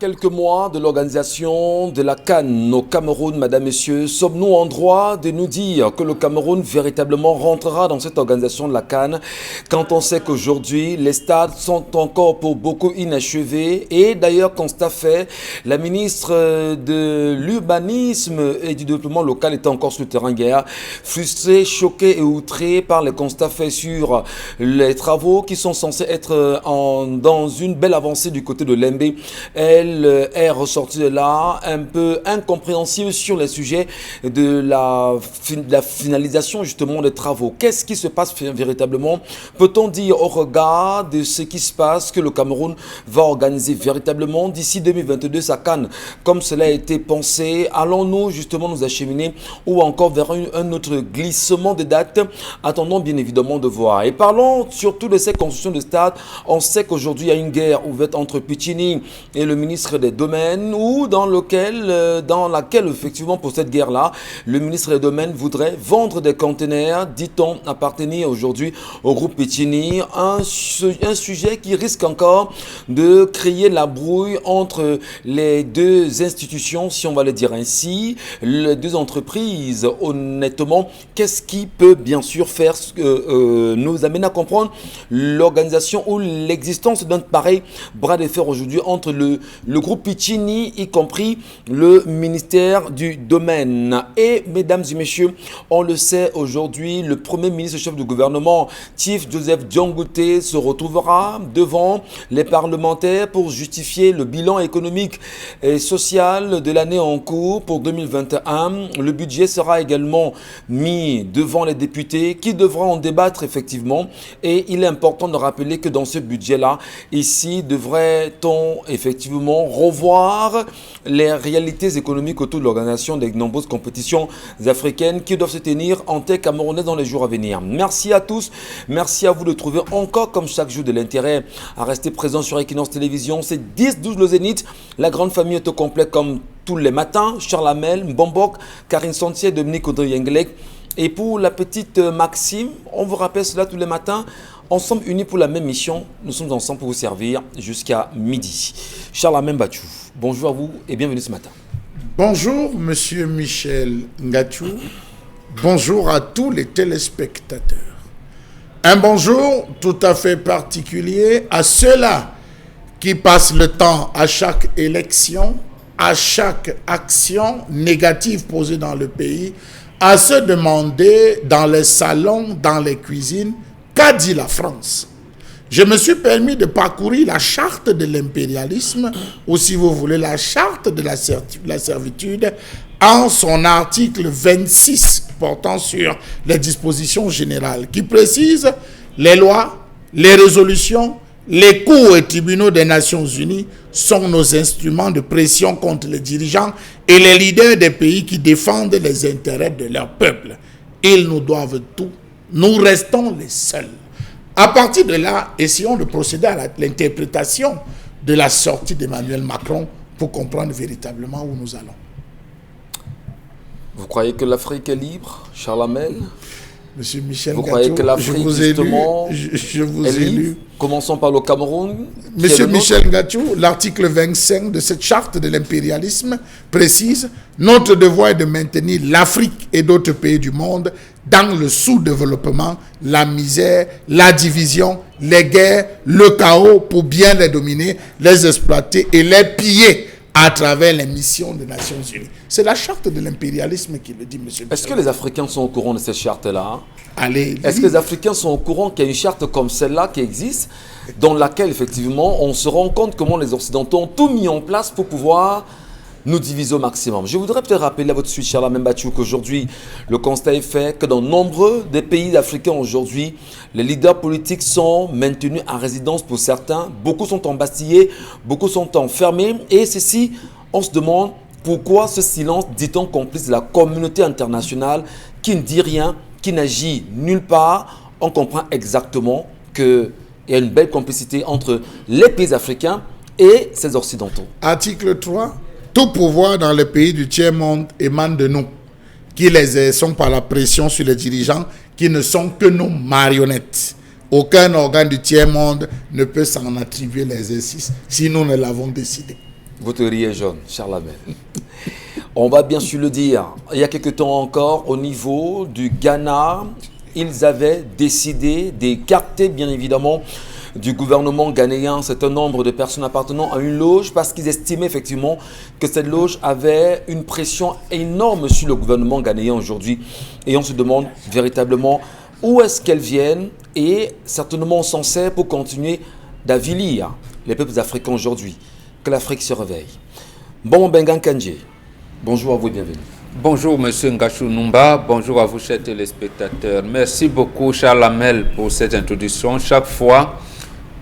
quelques mois de l'organisation de la CAN au Cameroun, mesdames, messieurs, sommes-nous en droit de nous dire que le Cameroun véritablement rentrera dans cette organisation de la CAN quand on sait qu'aujourd'hui, les stades sont encore pour beaucoup inachevés et d'ailleurs, constat fait, la ministre de l'urbanisme et du développement local est encore sur le terrain guerre, frustrée, choquée et outrée par les constats faits sur les travaux qui sont censés être dans une belle avancée du côté de l'Embé. Elle est ressortie de là un peu incompréhensible sur les sujets de la finalisation justement des travaux. Qu'est-ce qui se passe véritablement? Peut-on dire au regard de ce qui se passe que le Cameroun va organiser véritablement d'ici 2022 sa CAN comme cela a été pensé? Allons-nous justement nous acheminer ou encore vers un autre glissement de date? Attendons bien évidemment de voir. Et parlons surtout de ces constructions de stades. On sait qu'aujourd'hui il y a une guerre ouverte entre Pichini et le ministre des Domaines, ou dans laquelle effectivement pour cette guerre-là, le ministre des Domaines voudrait vendre des conteneurs, dit-on, appartenir aujourd'hui au groupe Pichini, un sujet qui risque encore de créer la brouille entre les deux institutions, si on va le dire ainsi, les deux entreprises. Honnêtement, qu'est-ce qui peut bien sûr faire nous amener à comprendre l'organisation ou l'existence d'un pareil bras de fer aujourd'hui entre le groupe Pichini, y compris le ministère du Domaine. Et mesdames et messieurs, on le sait aujourd'hui, le premier ministre chef du gouvernement, Chief Joseph Diangote, se retrouvera devant les parlementaires pour justifier le bilan économique et social de l'année en cours pour 2021. Le budget sera également mis devant les députés qui devront en débattre effectivement. Et il est important de rappeler que dans ce budget-là, ici, devrait-on effectivement revoir les réalités économiques autour de l'organisation des nombreuses compétitions africaines qui doivent se tenir en terre camerounaise dans les jours à venir. Merci à tous. Merci à vous de trouver encore comme chaque jour de l'intérêt à rester présent sur Equinox Télévision. C'est 10-12 le Zénith. La grande famille est au complet comme tous les matins. Charles Hamel, Mbombok, Karine Santier, Dominique Audrey-Yengelek. Et pour la petite Maxime, on vous rappelle cela tous les matins. Ensemble unis pour la même mission, nous sommes ensemble pour vous servir jusqu'à midi. Charles Hamel Bachou, bonjour à vous et bienvenue ce matin. Bonjour Monsieur Michel Ngachou, bonjour à tous les téléspectateurs. Un bonjour tout à fait particulier à ceux-là qui passent le temps à chaque élection, à chaque action négative posée dans le pays, à se demander dans les salons, dans les cuisines, qu'a dit la France? Je me suis permis de parcourir la charte de l'impérialisme, ou si vous voulez, la charte de la servitude, en son article 26, portant sur les dispositions générales, qui précise les lois, les résolutions, les cours et tribunaux des Nations Unies sont nos instruments de pression contre les dirigeants et les leaders des pays qui défendent les intérêts de leur peuple. Ils nous doivent tout. Nous restons les seuls. À partir de là, essayons de procéder à l'interprétation de la sortie d'Emmanuel Macron pour comprendre véritablement où nous allons. Vous croyez que l'Afrique est libre, Charles Hamel? Monsieur Michel Vous croyez que l'Afrique, justement, je vous est ai libre? lu. Commençons par le Cameroun. Monsieur Michel Ngachou, l'article 25 de cette charte de l'impérialisme précise « Notre devoir est de maintenir l'Afrique et d'autres pays du monde dans le sous-développement, la misère, la division, les guerres, le chaos pour bien les dominer, les exploiter et les piller à travers les missions des Nations Unies. » C'est la charte de l'impérialisme qui le dit, monsieur. Est-ce que les Africains sont au courant de cette charte-là? Allez. Est-ce que les Africains sont au courant qu'il y a une charte comme celle-là qui existe, dans laquelle, effectivement, on se rend compte comment les Occidentaux ont tout mis en place pour pouvoir nous diviser au maximum? Je voudrais peut-être rappeler à votre suite, Charles Hamel Bachou, qu'aujourd'hui, le constat est fait que dans nombreux des pays africains aujourd'hui, les leaders politiques sont maintenus en résidence pour certains. Beaucoup sont embastillés, beaucoup sont enfermés. Et ceci, on se demande pourquoi ce silence, dit-on, complice de la communauté internationale qui ne dit rien, qui n'agit nulle part. On comprend exactement qu'il y a une belle complicité entre les pays africains et ces occidentaux. Article 3. Tout pouvoir dans les pays du tiers-monde émane de nous, qui les exerçons par la pression sur les dirigeants, qui ne sont que nos marionnettes. Aucun organe du tiers-monde ne peut s'en attribuer l'exercice si nous ne l'avons décidé. Vous te riez jaune, Charles Hamel. On va bien sûr le dire, il y a quelque temps encore, au niveau du Ghana, ils avaient décidé d'écarter bien évidemment du gouvernement ghanéen un certain nombre de personnes appartenant à une loge parce qu'ils estimaient effectivement que cette loge avait une pression énorme sur le gouvernement ghanéen aujourd'hui. Et on se demande véritablement où est-ce qu'elles viennent et certainement on s'en sert pour continuer d'avilir les peuples africains aujourd'hui. Que l'Afrique se réveille. Bon Bengan Kandji, bonjour à vous et bienvenue. Bonjour Monsieur Ngachou Numba, bonjour à vous chers téléspectateurs. Merci beaucoup Charles Hamel pour cette introduction. Chaque fois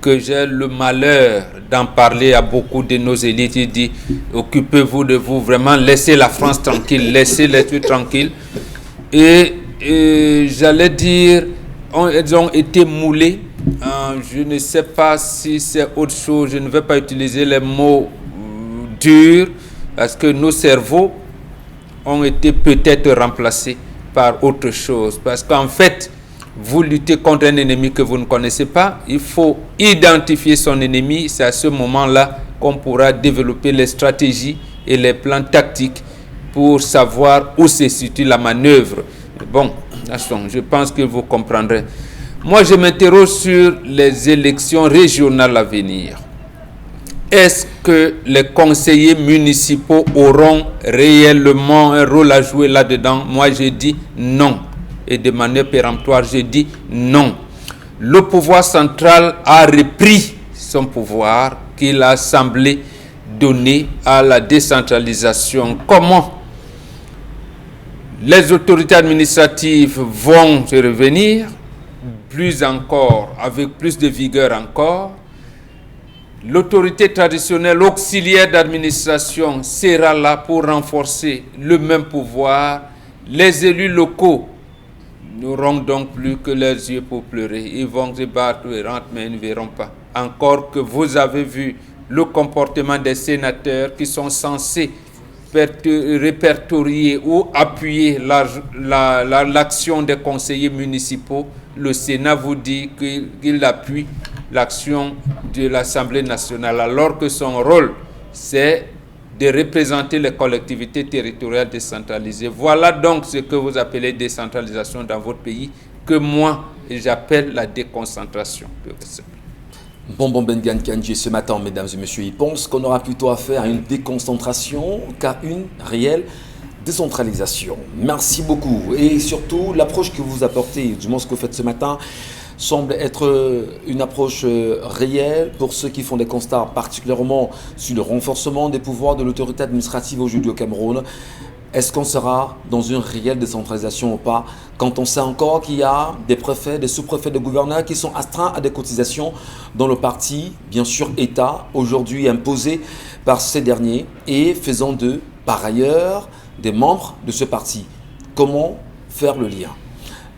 que j'ai le malheur d'en parler à beaucoup de nos élites, il dit occupez-vous de vous, vraiment laissez la France tranquille, laissez les trucs tranquilles. Et j'allais dire, elles ont été moulées. Je ne sais pas si c'est autre chose, je ne vais pas utiliser les mots durs parce que nos cerveaux ont été peut-être remplacés par autre chose. Parce qu'en fait, vous luttez contre un ennemi que vous ne connaissez pas, il faut identifier son ennemi. C'est à ce moment-là qu'on pourra développer les stratégies et les plans tactiques pour savoir où se situe la manœuvre. Bon, je pense que vous comprendrez. Moi, je m'interroge sur les élections régionales à venir. Est-ce que les conseillers municipaux auront réellement un rôle à jouer là-dedans? Moi, je dis non. Et de manière péremptoire, je dis non. Le pouvoir central a repris son pouvoir qu'il a semblé donner à la décentralisation. Comment les autorités administratives vont se revenir, plus encore, avec plus de vigueur encore. L'autorité traditionnelle auxiliaire d'administration sera là pour renforcer le même pouvoir. Les élus locaux n'auront donc plus que leurs yeux pour pleurer. Ils vont se battre et rentrent, mais ils ne verront pas. Encore que vous avez vu le comportement des sénateurs qui sont censés répertorier ou appuyer l'action des conseillers municipaux. Le Sénat vous dit qu'il appuie l'action de l'Assemblée nationale, alors que son rôle, c'est de représenter les collectivités territoriales décentralisées. Voilà donc ce que vous appelez décentralisation dans votre pays, que moi, j'appelle la déconcentration. Bon Bengan Kandji, ce matin, mesdames et messieurs, ils pensent qu'on aura plutôt affaire à une déconcentration qu'à une réelle décentralisation. Merci beaucoup. Et surtout, l'approche que vous apportez, du moins ce que vous faites ce matin, semble être une approche réelle pour ceux qui font des constats, particulièrement sur le renforcement des pouvoirs de l'autorité administrative aujourd'hui au Cameroun. Est-ce qu'on sera dans une réelle décentralisation ou pas, quand on sait encore qu'il y a des préfets, des sous-préfets, des gouverneurs qui sont astreints à des cotisations dans le parti, bien sûr État, aujourd'hui imposé par ces derniers, et faisant d'eux, par ailleurs, des membres de ce parti. Comment faire le lien?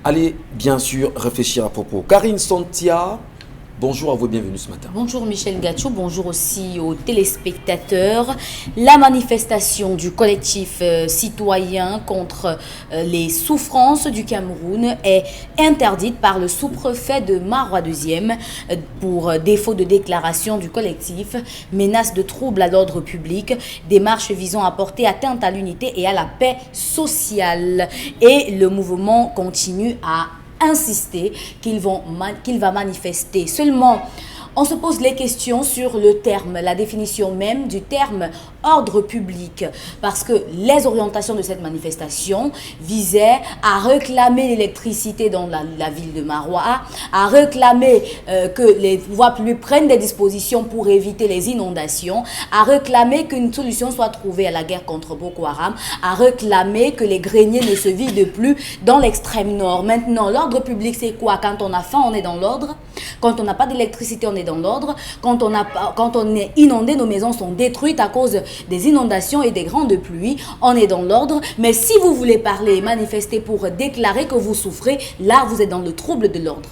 Allez bien sûr réfléchir à propos. Karine Santia, bonjour à vous, bienvenue ce matin. Bonjour Michel Ngachou, bonjour aussi aux téléspectateurs. La manifestation du collectif citoyen contre les souffrances du Cameroun est interdite par le sous-préfet de Marois II pour défaut de déclaration du collectif, menace de troubles à l'ordre public, démarche visant à porter atteinte à l'unité et à la paix sociale. Et le mouvement continue à insister qu'il va manifester. Seulement, on se pose les questions sur le terme, la définition même du terme ordre public, parce que les orientations de cette manifestation visaient à réclamer l'électricité dans la ville de Marois, à réclamer que les pouvoirs publics prennent des dispositions pour éviter les inondations, à réclamer qu'une solution soit trouvée à la guerre contre Boko Haram, à réclamer que les greniers ne se vident plus dans l'extrême nord. Maintenant, l'ordre public, c'est quoi? Quand on a faim, on est dans l'ordre. Quand on n'a pas d'électricité, on est dans l'ordre. Quand on est inondé, nos maisons sont détruites à cause des inondations et des grandes pluies, on est dans l'ordre. Mais si vous voulez parler et manifester pour déclarer que vous souffrez, là, vous êtes dans le trouble de l'ordre.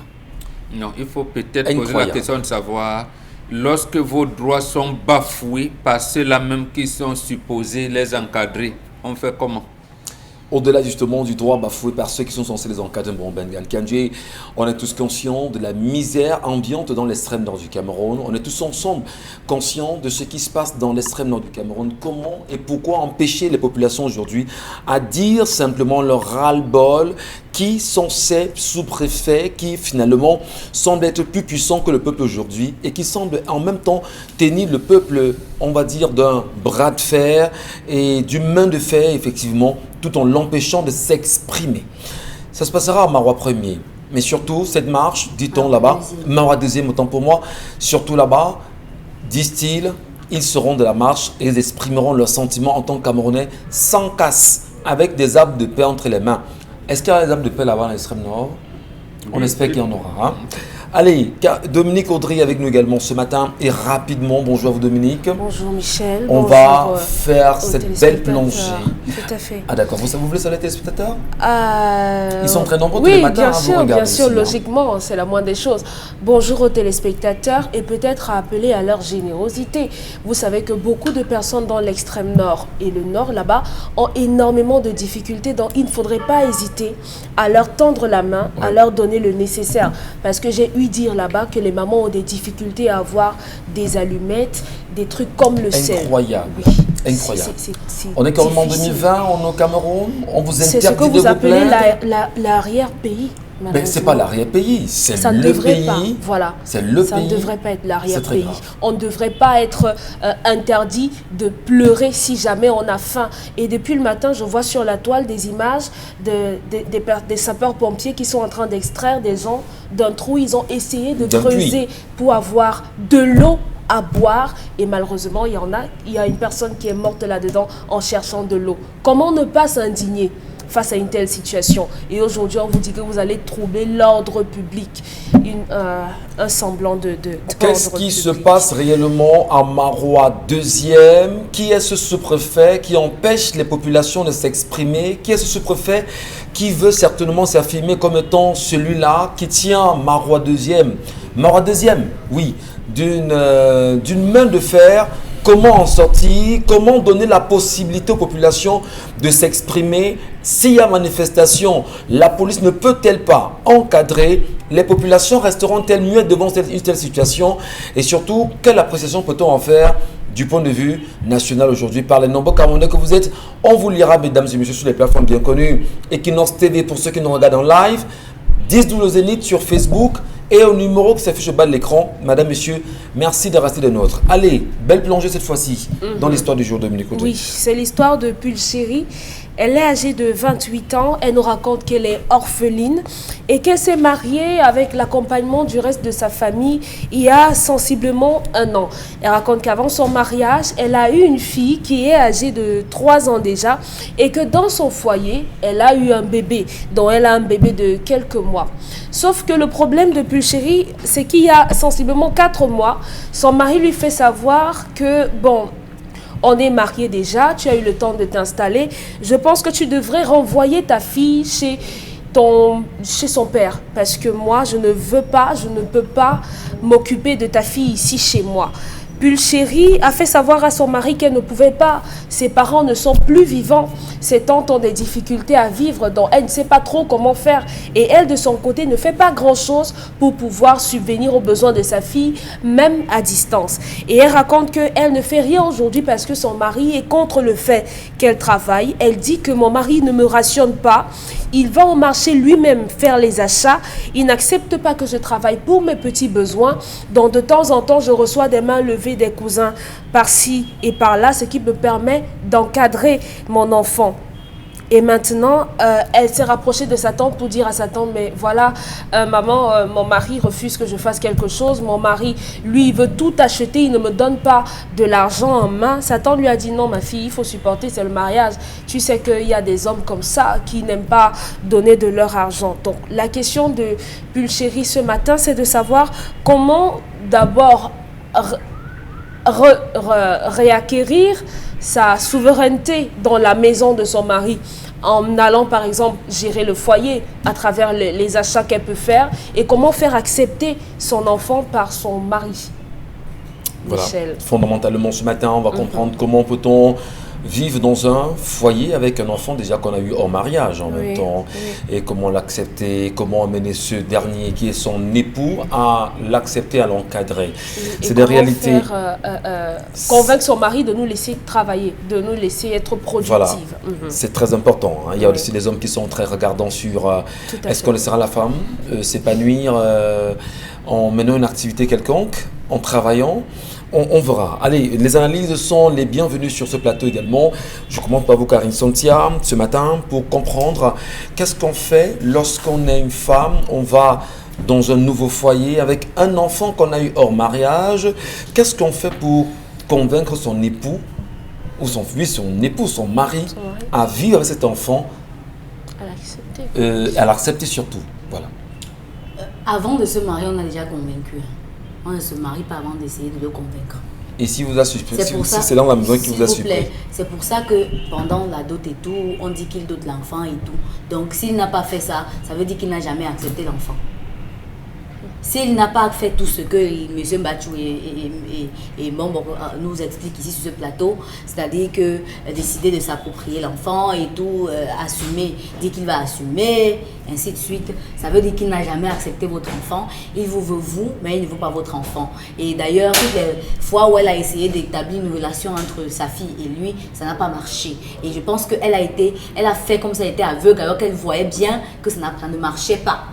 Non, il faut peut-être poser la question de savoir, lorsque vos droits sont bafoués par ceux-là même qui sont supposés les encadrer, on fait comment? Au-delà justement du droit bafoué par ceux qui sont censés les encadrer, on est tous conscients de la misère ambiante dans l'extrême nord du Cameroun. On est tous ensemble conscients de ce qui se passe dans l'extrême nord du Cameroun. Comment et pourquoi empêcher les populations aujourd'hui à dire simplement leur ras-le-bol, qui sont ces sous-préfets qui finalement semblent être plus puissants que le peuple aujourd'hui et qui semblent en même temps tenir le peuple, on va dire, d'un bras de fer et d'une main de fer, effectivement, tout en l'empêchant de s'exprimer. Ça se passera à Marois 1er, mais surtout cette marche, dit-on là-bas, Marois 2e autant pour moi, surtout là-bas, disent-ils, ils seront de la marche et ils exprimeront leurs sentiments en tant que Camerounais sans casse, avec des arbres de paix entre les mains. Est-ce qu'il y a des arbres de paix là-bas dans l'extrême nord? On espère qu'il y en aura. Hein? Allez, Dominique Audry avec nous également ce matin. Et rapidement, bonjour à vous Dominique. Bonjour Michel. On va faire cette belle plongée. Tout à fait. Ah d'accord, vous voulez saluer les téléspectateurs? Ils sont très nombreux tous oui, les matins. Bien sûr, logiquement, c'est la moindre des choses. Bonjour aux téléspectateurs et peut-être à appeler à leur générosité. Vous savez que beaucoup de personnes dans l'extrême nord et le nord là-bas ont énormément de difficultés, donc il ne faudrait pas hésiter à leur tendre la main, à leur donner le nécessaire. Parce que j'ai eu dire là-bas que les mamans ont des difficultés à avoir des allumettes, des trucs comme le sel. Incroyable. Oui. Incroyable. On est quand même en 2020, on est au Cameroun, on vous interdit de vous plaindre. C'est ce que vous appelez l'arrière-pays. Mais ce n'est pas l'arrière-pays, c'est ça le ne devrait pays. Pas. Voilà. C'est le ça pays. Ne devrait pas être l'arrière-pays. On ne devrait pas être interdit de pleurer si jamais on a faim. Et depuis le matin, je vois sur la toile des images des sapeurs-pompiers qui sont en train d'extraire des gens d'un trou. Ils ont essayé de creuser pour avoir de l'eau à boire et malheureusement il y a une personne qui est morte là-dedans en cherchant de l'eau. Comment ne pas s'indigner face à une telle situation? Et aujourd'hui, on vous dit que vous allez troubler l'ordre public, un semblant de Qu'est-ce qui se passe réellement à Marois 2e? Qui est ce sous-préfet qui empêche les populations de s'exprimer? Qui est ce sous-préfet qui veut certainement s'affirmer comme étant celui-là qui tient Marois 2e? Marois 2e, oui, d'une main de fer. Comment en sortir? Comment donner la possibilité aux populations de s'exprimer? S'il y a manifestation, la police ne peut-elle pas encadrer? Les populations resteront-elles muettes devant une telle situation? Et surtout, quelle appréciation peut-on en faire du point de vue national aujourd'hui par les nombreux Camerounais que vous êtes? On vous lira, mesdames et messieurs, sur les plateformes bien connues. Equinox TV pour ceux qui nous regardent en live. 10-12 Zénith sur Facebook. Et au numéro qui s'affiche au bas de l'écran, madame, monsieur, merci de rester des nôtres. Allez, belle plongée cette fois-ci dans l'histoire du jour, Dominique Audry. Oui, c'est l'histoire de Pulchérie. Elle est âgée de 28 ans. Elle nous raconte qu'elle est orpheline et qu'elle s'est mariée avec l'accompagnement du reste de sa famille il y a sensiblement 1 an. Elle raconte qu'avant son mariage, elle a eu une fille qui est âgée de 3 ans déjà et que dans son foyer, elle a eu un bébé, dont elle a un bébé de quelques mois. Sauf que le problème de Pulchérie, c'est qu'il y a sensiblement 4 mois, son mari lui fait savoir que, bon, on est mariés déjà, tu as eu le temps de t'installer. Je pense que tu devrais renvoyer ta fille chez son père. Parce que moi, je ne peux pas m'occuper de ta fille ici chez moi. Pulchérie a fait savoir à son mari qu'elle ne pouvait pas. Ses parents ne sont plus vivants. Ses tantes ont des difficultés à vivre, donc elle ne sait pas trop comment faire. Et elle, de son côté, ne fait pas grand-chose pour pouvoir subvenir aux besoins de sa fille, même à distance. Et elle raconte qu'elle ne fait rien aujourd'hui parce que son mari est contre le fait qu'elle travaille. Elle dit que mon mari ne me rationne pas. Il va au marché lui-même faire les achats. Il n'accepte pas que je travaille pour mes petits besoins. Donc de temps en temps, je reçois des mains levées des cousins par-ci et par-là, ce qui me permet d'encadrer mon enfant. Et maintenant, elle s'est rapprochée de sa tante pour dire à sa tante, mais voilà, maman, mon mari refuse que je fasse quelque chose. Mon mari, lui, il veut tout acheter, il ne me donne pas de l'argent en main. Sa tante lui a dit, non, ma fille, il faut supporter, c'est le mariage. Tu sais qu'il y a des hommes comme ça qui n'aiment pas donner de leur argent. Donc, la question de Pulchérie ce matin, c'est de savoir comment d'abord réacquérir sa souveraineté dans la maison de son mari en allant par exemple gérer le foyer à travers les achats qu'elle peut faire et comment faire accepter son enfant par son mari. Voilà. Michel. Fondamentalement ce matin on va comprendre comment peut-on vivre dans un foyer avec un enfant déjà qu'on a eu hors mariage en même temps. Oui. Et comment l'accepter, comment amener ce dernier qui est son époux à l'accepter, à l'encadrer. C'est des réalités. Convaincre son mari de nous laisser travailler, de nous laisser être productive. Voilà, c'est très important. Hein. Il y a aussi des hommes qui sont très regardants sur est-ce qu'on laissera la femme s'épanouir en menant une activité quelconque, en travaillant. On verra. Allez, les analyses sont les bienvenues sur ce plateau également. Je commence par vous, Karine Santia, ce matin, pour comprendre qu'est-ce qu'on fait lorsqu'on est une femme, on va dans un nouveau foyer avec un enfant qu'on a eu hors mariage. Qu'est-ce qu'on fait pour convaincre son époux, ou son époux, son mari, à vivre avec cet enfant, à l'accepter surtout. Voilà. Avant de se marier, on a déjà convaincu. On ne se marie pas avant d'essayer de le convaincre. Et si vous a surpris, c'est dans la maison qui vous a surpris. C'est pour ça que pendant la dot et tout, on dit qu'il dote l'enfant et tout. Donc s'il n'a pas fait ça, ça veut dire qu'il n'a jamais accepté l'enfant. S'il n'a pas fait tout ce que M. Mbachou et Mombo nous expliquent ici sur ce plateau, c'est-à-dire que décider de s'approprier l'enfant et tout, assumer, dire qu'il va assumer, ainsi de suite, ça veut dire qu'il n'a jamais accepté votre enfant. Il vous veut vous, mais il ne veut pas votre enfant. Et d'ailleurs, toutes les fois où elle a essayé d'établir une relation entre sa fille et lui, ça n'a pas marché. Et je pense qu'elle a fait comme ça, elle était aveugle, alors qu'elle voyait bien que ça ne marchait pas.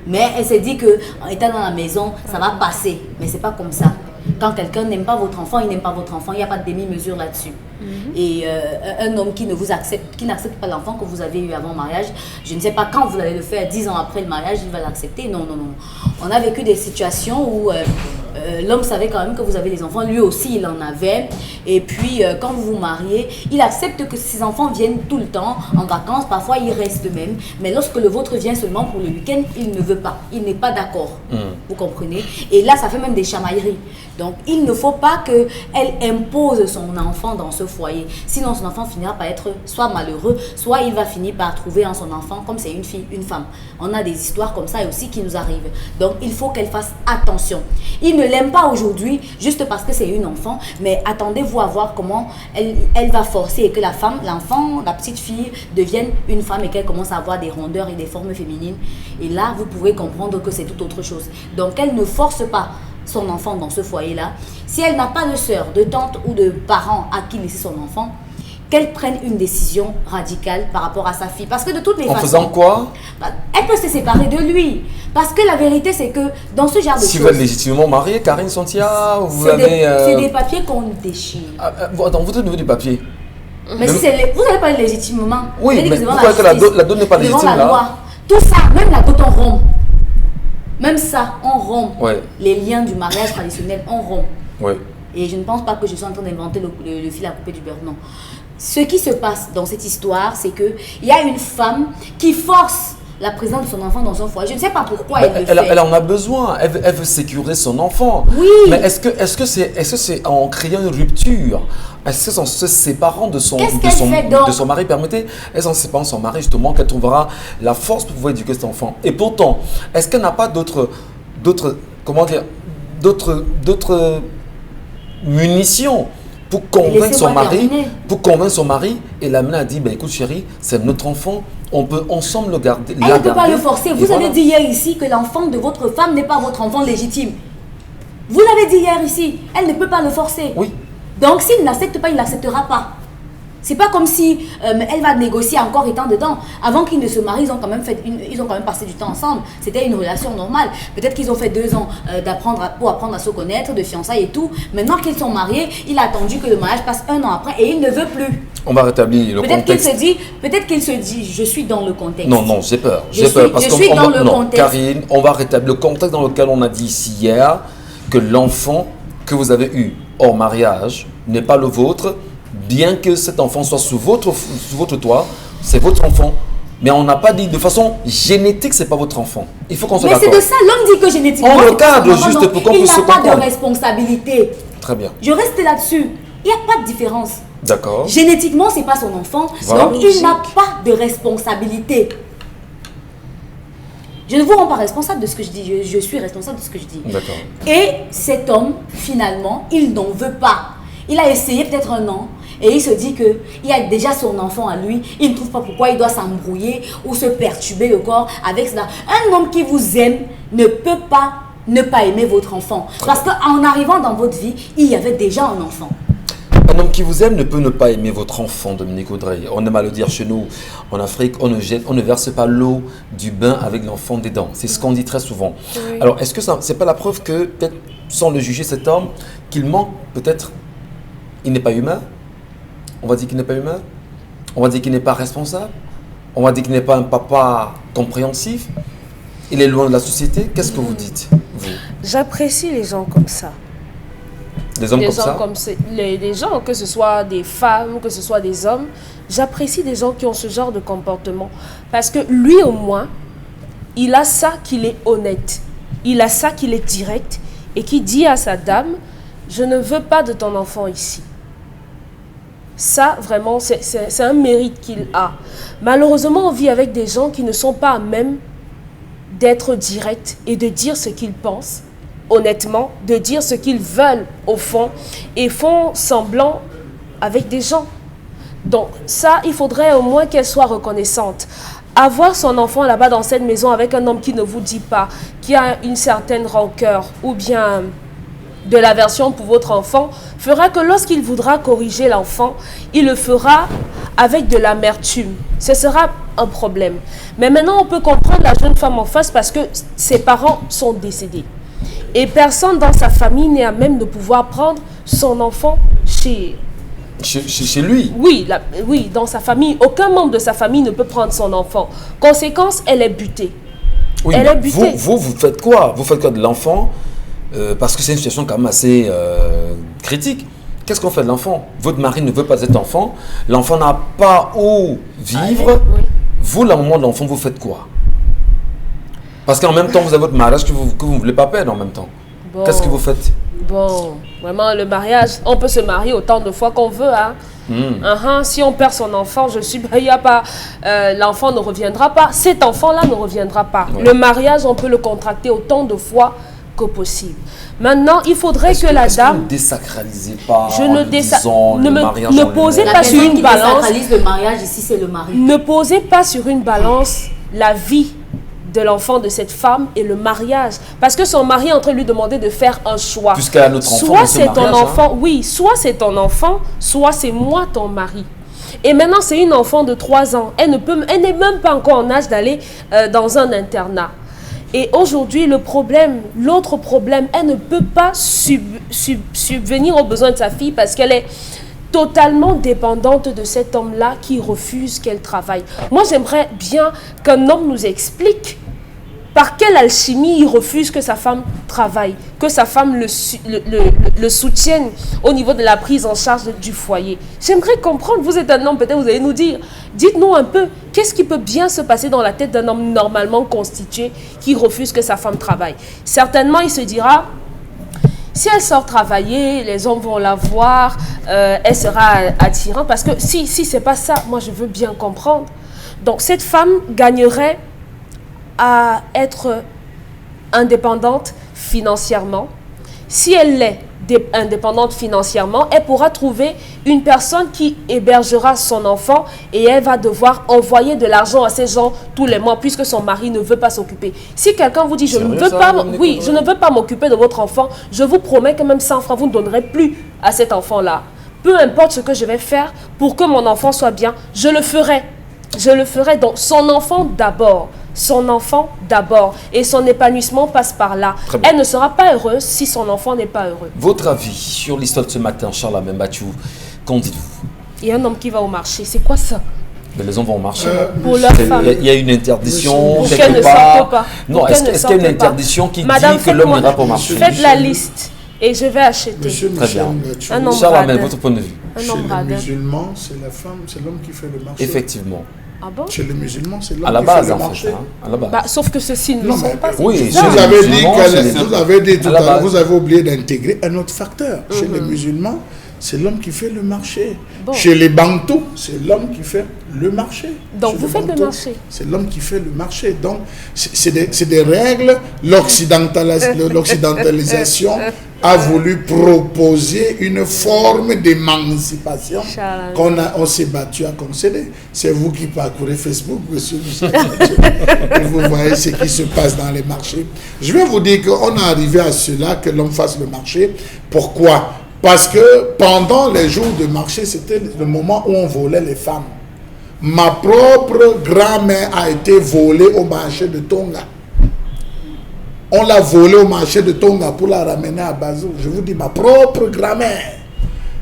Mais elle s'est dit qu'en étant dans la maison, ça va passer. Mais ce n'est pas comme ça. Quand quelqu'un n'aime pas votre enfant, il n'aime pas votre enfant. Il n'y a pas de demi-mesure là-dessus. Et un homme qui ne vous accepte, qui n'accepte pas l'enfant que vous avez eu avant le mariage, je ne sais pas quand vous allez le faire, 10 ans après le mariage, il va l'accepter. Non, non, non. On a vécu des situations où l'homme savait quand même que vous avez des enfants. Lui aussi, il en avait. Et puis, quand vous vous mariez, il accepte que ses enfants viennent tout le temps en vacances. Parfois, il reste même. Mais lorsque le vôtre vient seulement pour le week-end, il ne veut pas. Il n'est pas d'accord. Vous comprenez? Et là, ça fait même des chamailleries. Donc, il ne faut pas qu'elle impose son enfant dans ce foyer. Sinon, son enfant finira par être soit malheureux, soit il va finir par trouver en son enfant, comme c'est une fille, une femme. On a des histoires comme ça aussi qui nous arrivent. Donc, il faut qu'elle fasse attention. Il ne l'aime pas aujourd'hui juste parce que c'est une enfant, mais attendez-vous à voir comment elle va forcer et que la femme, l'enfant, la petite fille devienne une femme et qu'elle commence à avoir des rondeurs et des formes féminines. Et là, vous pourrez comprendre que c'est tout autre chose. Donc, elle ne force pas son enfant dans ce foyer-là. Si elle n'a pas de sœur, de tante ou de parents à qui laisser son enfant, qu'elle prenne une décision radicale par rapport à sa fille. Parce que de toutes les façons... En faisant quoi? Elle peut se séparer de lui. Parce que la vérité, c'est que dans ce genre de choses... Si vous êtes légitimement marié, Karine Santia, vous avez... C'est des papiers qu'on déchire. Attends, vous êtes nouveau des papiers. Mais même... si vous n'avez pas légitimement. Oui, mais vous croyez que la dot n'est pas légitime devant la loi. Tout ça, même la dot, on rompt. Même ça, on rompt. Ouais. Les liens du mariage traditionnel, on rompt. Ouais. Et je ne pense pas que je sois en train d'inventer le fil à couper du beurre, non. Ce qui se passe dans cette histoire, c'est qu'il y a une femme qui force la présence de son enfant dans un foyer. Je ne sais pas pourquoi elle le fait. Elle en a besoin. Elle veut sécuriser son enfant. Oui. Mais est-ce que c'est en créant une rupture? Est-ce que c'est en se séparant de son mari? Permettez, est-ce en se séparant de son mari justement qu'elle trouvera la force pour pouvoir éduquer cet enfant? Et pourtant, est-ce qu'elle n'a pas d'autres munitions pour convaincre son mari, et l'amener à dire, écoute chérie, c'est notre enfant, on peut ensemble le garder. Elle ne peut pas le forcer. Vous avez dit hier ici que l'enfant de votre femme n'est pas votre enfant légitime. Vous l'avez dit hier ici, elle ne peut pas le forcer. Oui. Donc s'il ne l'accepte pas, il ne l'acceptera pas. C'est pas comme si elle va négocier encore étant dedans. Avant qu'ils ne se marient, ils ont quand même passé du temps ensemble. C'était une relation normale. Peut-être qu'ils ont fait 2 ans pour apprendre à se connaître, de fiançailles et tout. Maintenant qu'ils sont mariés, il a attendu que le mariage passe 1 an après et il ne veut plus. On va rétablir le contexte. Peut-être qu'il se dit, je suis dans le contexte. Non, j'ai peur. Je suis dans le contexte. Karine, on va rétablir le contexte dans lequel on a dit ici hier que l'enfant que vous avez eu hors mariage n'est pas le vôtre. Bien que cet enfant soit sous votre toit, c'est votre enfant. Mais on n'a pas dit de façon génétique, c'est pas votre enfant. Il faut qu'on soit d'accord. Mais c'est de ça, l'homme dit que génétiquement. On le cadre juste pour qu'on puisse se comprendre. Il n'y a pas de responsabilité. Très bien. Je reste là-dessus. Il n'y a pas de différence. D'accord. Génétiquement, c'est pas son enfant. Voilà. Donc il n'a pas de responsabilité. Je ne vous rends pas responsable de ce que je dis. Je suis responsable de ce que je dis. D'accord. Et cet homme, finalement, il n'en veut pas. Il a essayé peut-être 1 an. et il se dit qu'il y a déjà son enfant à lui, il ne trouve pas pourquoi il doit s'embrouiller ou se perturber le corps avec cela. Un homme qui vous aime ne peut pas ne pas aimer votre enfant. Parce qu'en arrivant dans votre vie, il y avait déjà un enfant. Un homme qui vous aime ne peut ne pas aimer votre enfant, Dominique Audrey. On aime à le dire chez nous, en Afrique, on ne verse pas l'eau du bain avec l'enfant dedans. C'est ce qu'on dit très souvent. Oui. Alors, est-ce que ce n'est pas la preuve que, peut-être, sans le juger, cet homme, qu'il manque, peut-être, il n'est pas humain? On va dire qu'il n'est pas humain? On va dire qu'il n'est pas responsable? On va dire qu'il n'est pas un papa compréhensif? Il est loin de la société? Qu'est-ce que vous dites, vous? J'apprécie les gens comme ça. Des hommes comme ça? Les gens, que ce soit des femmes, que ce soit des hommes, j'apprécie des gens qui ont ce genre de comportement. Parce que lui, au moins, il a ça qu'il est honnête. Il a ça qu'il est direct et qui dit à sa dame, je ne veux pas de ton enfant ici. Ça, vraiment, c'est un mérite qu'il a. Malheureusement, on vit avec des gens qui ne sont pas à même d'être directs et de dire ce qu'ils pensent, honnêtement, de dire ce qu'ils veulent au fond et font semblant avec des gens. Donc ça, il faudrait au moins qu'elle soit reconnaissante. Avoir son enfant là-bas dans cette maison avec un homme qui ne vous dit pas, qui a une certaine rancœur ou bien de l'aversion pour votre enfant, fera que lorsqu'il voudra corriger l'enfant, il le fera avec de l'amertume. Ce sera un problème. Mais maintenant, on peut comprendre la jeune femme en face parce que ses parents sont décédés. Et personne dans sa famille n'est à même de pouvoir prendre son enfant chez lui. Oui, dans sa famille. Aucun membre de sa famille ne peut prendre son enfant. Conséquence, elle est butée. Oui, elle est butée. Vous faites quoi? Vous faites quoi de l'enfant? Parce que c'est une situation quand même assez critique. Qu'est-ce qu'on fait de l'enfant? Votre mari ne veut pas cet enfant. L'enfant n'a pas où vivre. Oui. Vous, là, au moment de l'enfant, vous faites quoi? Parce qu'en même temps, vous avez votre mariage que vous ne voulez pas perdre en même temps. Bon. Qu'est-ce que vous faites? Bon, vraiment, le mariage, on peut se marier autant de fois qu'on veut. Hein. Si on perd son enfant, il n'y a pas, l'enfant ne reviendra pas. Cet enfant-là ne reviendra pas. Ouais. Le mariage, on peut le contracter autant de fois que possible. Maintenant, il faudrait que la dame... Ne désacralisez pas ne posez pas sur une balance... Le mariage ici, c'est le mari. Ne posez pas sur une balance la vie de l'enfant de cette femme et le mariage. Parce que son mari est en train de lui demander de faire un choix. Puisqu'elle a notre enfant. Soit c'est ton enfant, oui, soit c'est ton enfant, soit c'est moi ton mari. Et maintenant, c'est une enfant de 3 ans. Elle n'est même pas encore en âge d'aller dans un internat. Et aujourd'hui, l'autre problème, elle ne peut pas subvenir aux besoins de sa fille parce qu'elle est totalement dépendante de cet homme-là qui refuse qu'elle travaille. Moi, j'aimerais bien qu'un homme nous explique par quelle alchimie il refuse que sa femme travaille, que sa femme le soutienne au niveau de la prise en charge du foyer. J'aimerais comprendre, vous êtes un homme, peut-être vous allez nous dire, dites-nous un peu, qu'est-ce qui peut bien se passer dans la tête d'un homme normalement constitué qui refuse que sa femme travaille? Certainement, il se dira... Si elle sort travailler, les hommes vont la voir, elle sera attirante. Parce que si ce n'est pas ça, moi je veux bien comprendre. Donc cette femme gagnerait à être indépendante financièrement. Si elle l'est indépendante financièrement, elle pourra trouver une personne qui hébergera son enfant et elle va devoir envoyer de l'argent à ces gens tous les mois puisque son mari ne veut pas s'occuper. Si quelqu'un vous dit je ne veux pas m'occuper de votre enfant, je vous promets que même 100 francs vous ne donnerez plus à cet enfant-là. Peu importe ce que je vais faire pour que mon enfant soit bien, je le ferai. Je le ferai. Donc son enfant d'abord. Son enfant d'abord. Et son épanouissement passe par là. Elle ne sera pas heureuse si son enfant n'est pas heureux. Votre avis sur l'histoire de ce matin, Charles Mbachou, qu'en dites-vous? Il y a un homme qui va au marché. C'est quoi ça? Les hommes vont au marché. Pour leur femme. Il y a une interdiction quelque part. Pas. Non, est-ce qu'il y a une interdiction qui dit que l'homme n'ira pas au marché? Faites la liste et je vais acheter. Monsieur Très bien. Charles, votre point de vue. Chez les musulmans, c'est la femme, c'est l'homme qui fait le marché. Effectivement. Ah bon? Chez les musulmans, c'est l'homme à la qui base, fait le en marché. fait, à la base. Sauf que ceci ne sont pas. Oui, vous avez oublié d'intégrer un autre facteur. Chez les musulmans, c'est l'homme qui fait le marché. Bon. Chez les Bantous, c'est l'homme qui fait le marché. Donc vous faites le marché. C'est l'homme qui fait le marché. Donc c'est des règles, l'occidentalisation a voulu proposer une forme d'émancipation on s'est battu à concéder. C'est vous qui parcourez Facebook, monsieur Michel. Vous voyez ce qui se passe dans les marchés. Je vais vous dire qu'on est arrivé à cela, que l'on fasse le marché. Pourquoi? Parce que pendant les jours de marché, c'était le moment où on volait les femmes. Ma propre grand-mère a été volée au marché de Tonga. On l'a volée au marché de Tonga pour la ramener à Bazou. Je vous dis, ma propre grand-mère.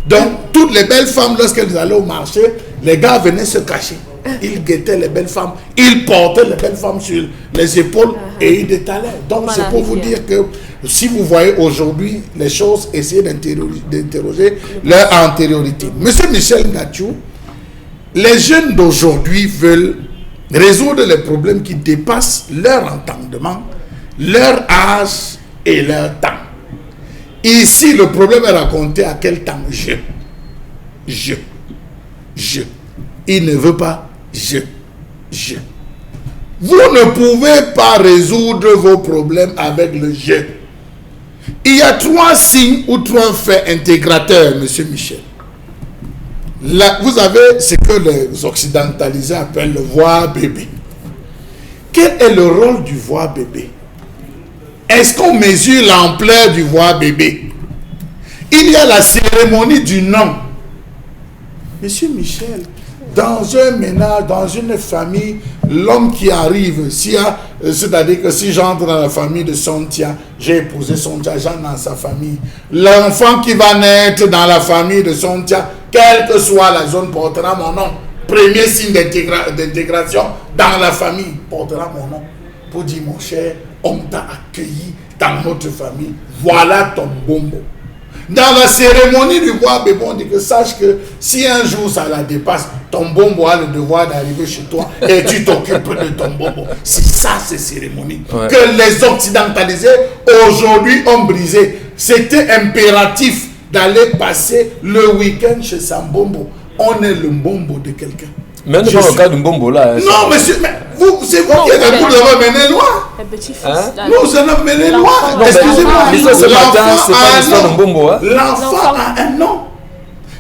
Donc, toutes les belles femmes, lorsqu'elles allaient au marché, les gars venaient se cacher. Ils guettaient les belles femmes. Ils portaient les belles femmes sur les épaules et ils détalaient. Donc, c'est pour vous dire que si vous voyez aujourd'hui les choses, essayez d'interroger leur antériorité. Monsieur Michel Ngachou, les jeunes d'aujourd'hui veulent résoudre les problèmes qui dépassent leur entendement, leur âge et leur temps. Ici, le problème est raconté à quel temps? Je. Il ne veut pas je. Vous ne pouvez pas résoudre vos problèmes avec le je. Il y a 3 signes ou 3 faits intégrateurs, monsieur Michel. Là, vous avez ce que les occidentalisés appellent le voir bébé. Quel est le rôle du voir bébé? Est-ce qu'on mesure l'ampleur du voir bébé? Il y a la cérémonie du nom. Monsieur Michel, dans un ménage, dans une famille, l'homme qui arrive, c'est-à-dire que si j'entre dans la famille de Sontia, j'ai épousé Sontia, j'entre dans sa famille. L'enfant qui va naître dans la famille de Sontia, quelle que soit la zone, portera mon nom. Premier signe d'intégration dans la famille, portera mon nom. Pour dire, mon cher, on t'a accueilli dans notre famille, voilà ton bombo. Dans la cérémonie du bois bébé, on dit que sache que si un jour ça la dépasse, ton bombo a le devoir d'arriver chez toi et tu t'occupes de ton bombo. C'est ça, ces cérémonies que les occidentalisés aujourd'hui ont brisé. C'était impératif d'aller passer le week-end chez Sambombo. On est le bombo de quelqu'un. Mais ne pas le cas d'un bombo là. Non, monsieur, mais c'est vous qui êtes vous avez mené loin. Un petit-fils. Nous, ça n'a mené loin. Excusez-moi. L'enfant a un nom.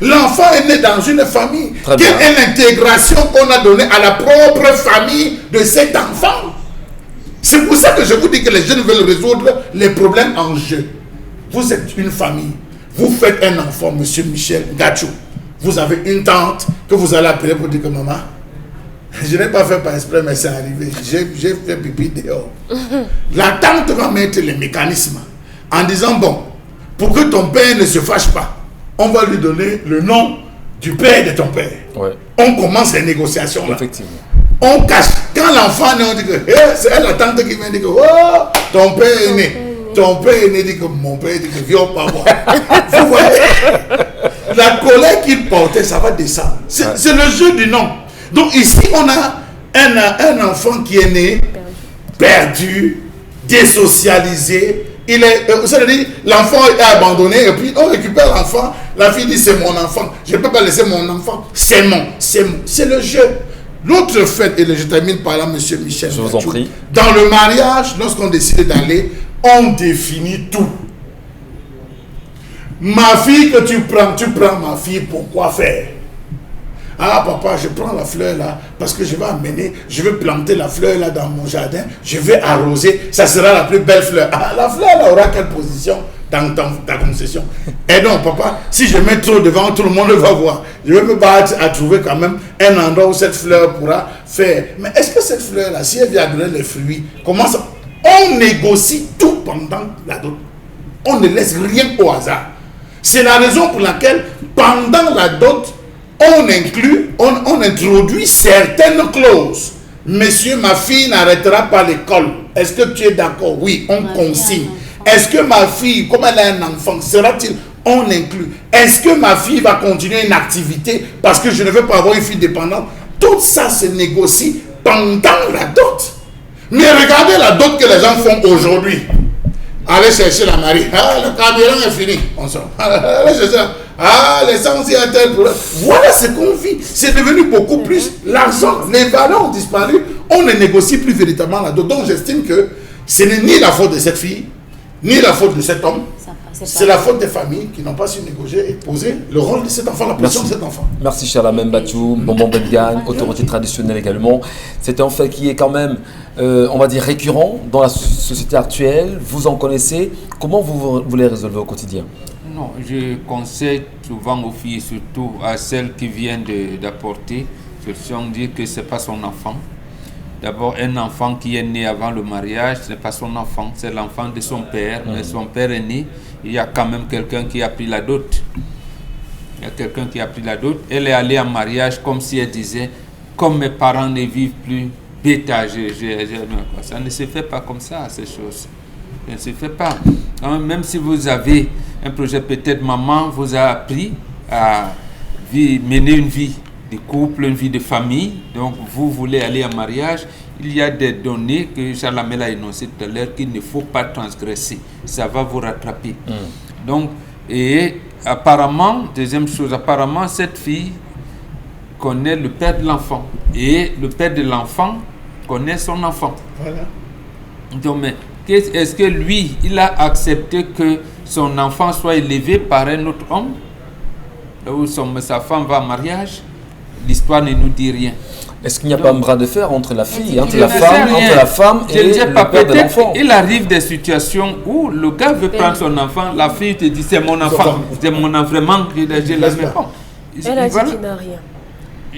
L'enfant est né dans une famille. Quelle est l'intégration qu'on a donnée à la propre famille de cet enfant? C'est pour ça que je vous dis que les jeunes veulent résoudre les problèmes en jeu. Vous êtes une famille. Vous faites un enfant, monsieur Michel Ngachou. Vous avez une tante que vous allez appeler pour dire que maman, je n'ai pas fait par esprit, mais c'est arrivé. J'ai fait pipi dehors. La tante va mettre les mécanismes en disant, bon, pour que ton père ne se fâche pas, on va lui donner le nom du père de ton père. Ouais. On commence les négociations là. Effectivement. On cache. Quand l'enfant naît, on dit que c'est elle la tante qui vient dire que oh, ton père est né. Ton père est né, dit que mon père dit que viens pas voir. Vous voyez? La colère qu'il portait, ça va descendre. C'est le jeu du nom. Donc ici, on a un enfant qui est né, perdu, désocialisé. C'est-à-dire, l'enfant est abandonné et puis on récupère l'enfant. La fille dit, c'est mon enfant. Je ne peux pas laisser mon enfant. C'est le jeu. L'autre fait, et je termine par là, monsieur Michel. Je vous en prie. Dans le mariage, lorsqu'on décide d'aller, on définit tout. Ma fille que tu prends ma fille, pourquoi faire? Ah papa, je prends la fleur là, parce que je vais planter la fleur là dans mon jardin, je vais arroser, ça sera la plus belle fleur. Ah, la fleur là aura quelle position dans ta concession? Et non papa, si je mets trop devant, tout le monde va voir. Je vais me battre à trouver quand même un endroit où cette fleur pourra faire. Mais est-ce que cette fleur là, si elle vient donner les fruits, comment ça? On négocie tout pendant la dot. On ne laisse rien au hasard. C'est la raison pour laquelle, pendant la dot, on introduit certaines clauses. Monsieur, ma fille n'arrêtera pas l'école. Est-ce que tu es d'accord? Oui, on consigne. Est-ce que ma fille, comme elle a un enfant, sera-t-il? On inclut. Est-ce que ma fille va continuer une activité parce que je ne veux pas avoir une fille dépendante? Tout ça se négocie pendant la dot. Mais regardez la dot que les gens font aujourd'hui. Allez chercher la mariée. Ah, le carburant est fini. On sort. Allez chercher. Ah, l'essence y a tel problème. Voilà ce qu'on vit. C'est devenu beaucoup plus l'argent. Les valeurs ont disparu. On ne négocie plus véritablement la dot. Donc j'estime que ce n'est ni la faute de cette fille, ni la faute de cet homme. C'est la faute des familles qui n'ont pas su négocier et poser le rôle de cet enfant, la position de cet enfant. Merci Charlamène Batou, Bonbon Bengan, autorité traditionnelle également. C'est un fait qui est quand même, on va dire, récurrent dans la société actuelle. Vous en connaissez. Comment vous les résolvez au quotidien? Non, je conseille souvent aux filles, surtout à celles qui viennent d'apporter, on dit que ce n'est pas son enfant. D'abord, un enfant qui est né avant le mariage, ce n'est pas son enfant, c'est l'enfant de son père. Mais son père est né, il y a quand même quelqu'un qui a pris la dot. Il y a quelqu'un qui a pris la dot. Elle est allée en mariage comme si elle disait, comme mes parents ne vivent plus, bêta, ça ne se fait pas comme ça, ces choses. Ça ne se fait pas. Même si vous avez un projet, peut-être maman vous a appris à mener une vie de couple, une vie de famille, donc vous voulez aller en mariage, il y a des données que Charlamel a énoncées tout à l'heure qu'il ne faut pas transgresser, ça va vous rattraper. Donc, et apparemment, deuxième chose, apparemment cette fille connaît le père de l'enfant et le père de l'enfant connaît son enfant. Voilà. Donc, mais est-ce que lui, il a accepté que son enfant soit élevé par un autre homme, là où sa femme va en mariage? L'histoire ne nous dit rien. Est-ce qu'il n'y a pas un bras de fer entre la fille, entre la femme et le père de l'enfant? Il arrive des situations où le gars veut prendre son enfant, la fille te dit c'est mon enfant, c'est mon enfant, vraiment, je la mets pas. Elle a dit qu'il n'a rien.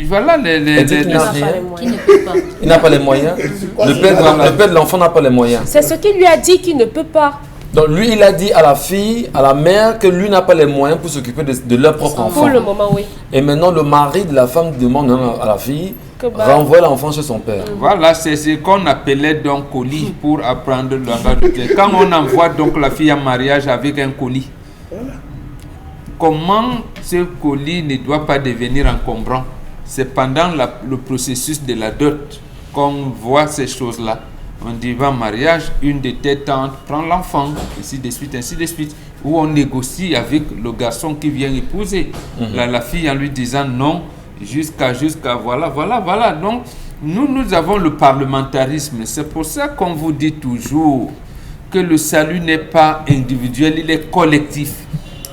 Voilà Qui ne peut pas. Il n'a pas les moyens. Le père de l'enfant n'a pas les moyens. C'est ce qu'il lui a dit qu'il ne peut pas. Donc lui, il a dit à la fille, à la mère, que lui n'a pas les moyens pour s'occuper de leur propre enfant. Pour le moment, oui. Et maintenant, le mari de la femme demande à la fille, renvoie l'enfant chez son père. Voilà, c'est ce qu'on appelait donc colis pour apprendre le langage de Dieu. Quand on envoie donc la fille en mariage avec un colis, comment ce colis ne doit pas devenir encombrant? C'est pendant le processus de la dot qu'on voit ces choses-là. On dit va en mariage, une de tes tantes prend l'enfant, ainsi de suite, où on négocie avec le garçon qui vient épouser la fille en lui disant non, jusqu'à voilà. Donc, nous avons le parlementarisme. C'est pour ça qu'on vous dit toujours que le salut n'est pas individuel, il est collectif.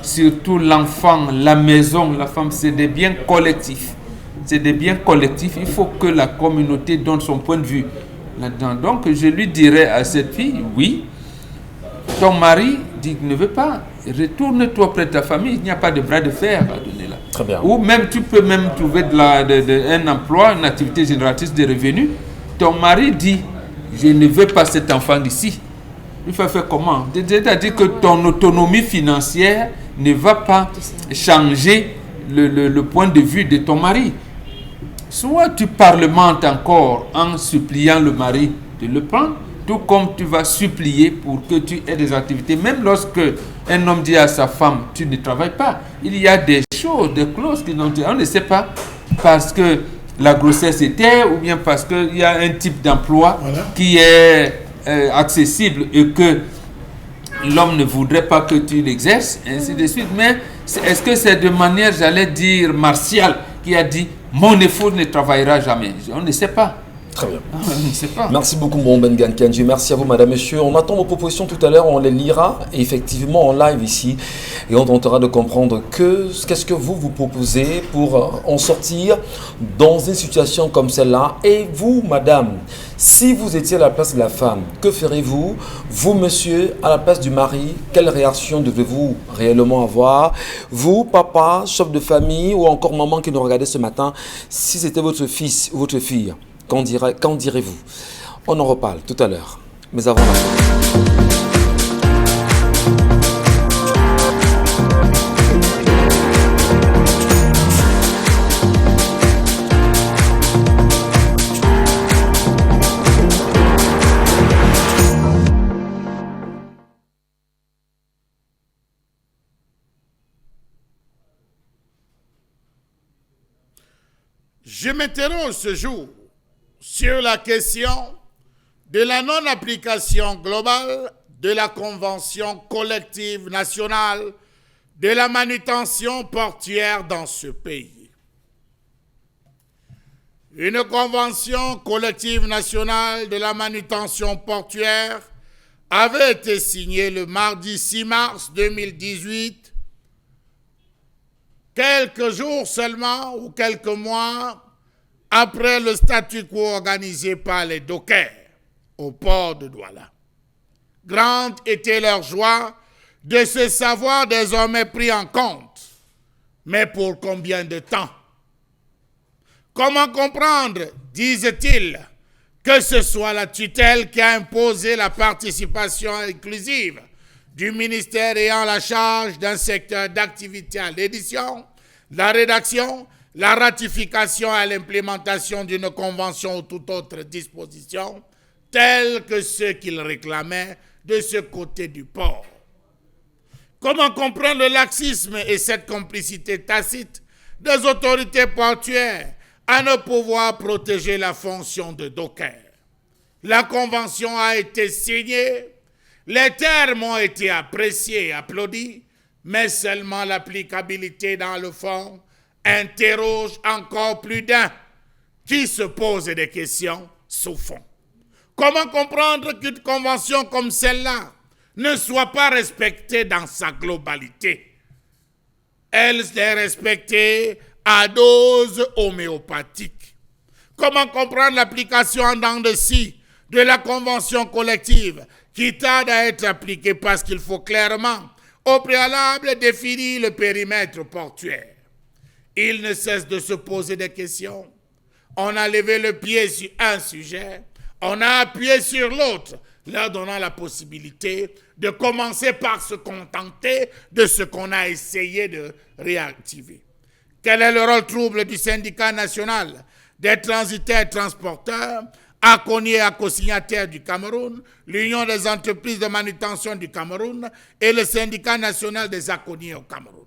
Surtout l'enfant, la maison, la femme, c'est des biens collectifs. C'est des biens collectifs. Il faut que la communauté donne son point de vue là-dedans. Donc, je lui dirais à cette fille, oui, ton mari dit qu'il ne veut pas. Retourne-toi auprès de ta famille. Il n'y a pas de bras de fer à donner là. Très bien. Ou même, tu peux même trouver un emploi, une activité génératrice de revenus. Ton mari dit, je ne veux pas cet enfant d'ici. Il faut faire comment? C'est-à-dire que ton autonomie financière ne va pas changer le point de vue de ton mari. Soit tu parlementes encore en suppliant le mari de le prendre, tout comme tu vas supplier pour que tu aies des activités. Même lorsque un homme dit à sa femme, tu ne travailles pas, il y a des choses, des clauses on ne sait pas, parce que la grossesse était, ou bien parce qu'il y a un type d'emploi qui est accessible et que l'homme ne voudrait pas que tu l'exerces, ainsi de suite. Mais est-ce que c'est de manière, j'allais dire, martiale, qui a dit mon épouse ne travaillera jamais? On ne sait pas. Très bien. On ne sait pas. Merci beaucoup, Bengan Kanji. Merci à vous, madame, monsieur. On attend vos propositions tout à l'heure. On les lira effectivement en live ici. Et on tentera de comprendre qu'est-ce que vous proposez pour en sortir dans une situation comme celle-là. Et vous, madame, si vous étiez à la place de la femme, que ferez-vous? Vous, monsieur, à la place du mari, quelle réaction devez-vous réellement avoir? Vous, papa, chef de famille ou encore maman qui nous regardait ce matin, si c'était votre fils ou votre fille, qu'en direz-vous? On en reparle tout à l'heure. Mais avant la fin. Je m'interroge ce jour sur la question de la non-application globale de la Convention collective nationale de la manutention portuaire dans ce pays. Une convention collective nationale de la manutention portuaire avait été signé le mardi 6 mars 2018, quelques jours seulement ou quelques mois après le statu quo organisé par les dockers au port de Douala. Grande était leur joie de se savoir désormais pris en compte. Mais pour combien de temps? Comment comprendre, disent-ils, que ce soit la tutelle qui a imposé la participation inclusive du ministère ayant la charge d'un secteur d'activité à l'édition, la rédaction, la ratification et l'implémentation d'une convention ou toute autre disposition, telle que ceux qu'ils réclamaient de ce côté du port. Comment comprendre le laxisme et cette complicité tacite des autorités portuaires à ne pouvoir protéger la fonction de docker? La convention a été signée, les termes ont été appréciés et applaudis, mais seulement l'applicabilité dans le fond interroge encore plus d'un qui se pose des questions sous fond. Comment comprendre qu'une convention comme celle-là ne soit pas respectée dans sa globalité? Elle est respectée à dose homéopathique. Comment comprendre l'application en dents de scie de la convention collective qui tarde à être appliquée parce qu'il faut clairement, au préalable, définir le périmètre portuaire? Il ne cesse de se poser des questions. On a levé le pied sur un sujet, on a appuyé sur l'autre, leur donnant la possibilité de commencer par se contenter de ce qu'on a essayé de réactiver. Quel est le rôle trouble du syndicat national des transitaires et transporteurs, ACONI et co-signataires du Cameroun, l'Union des entreprises de manutention du Cameroun et le syndicat national des ACONI au Cameroun?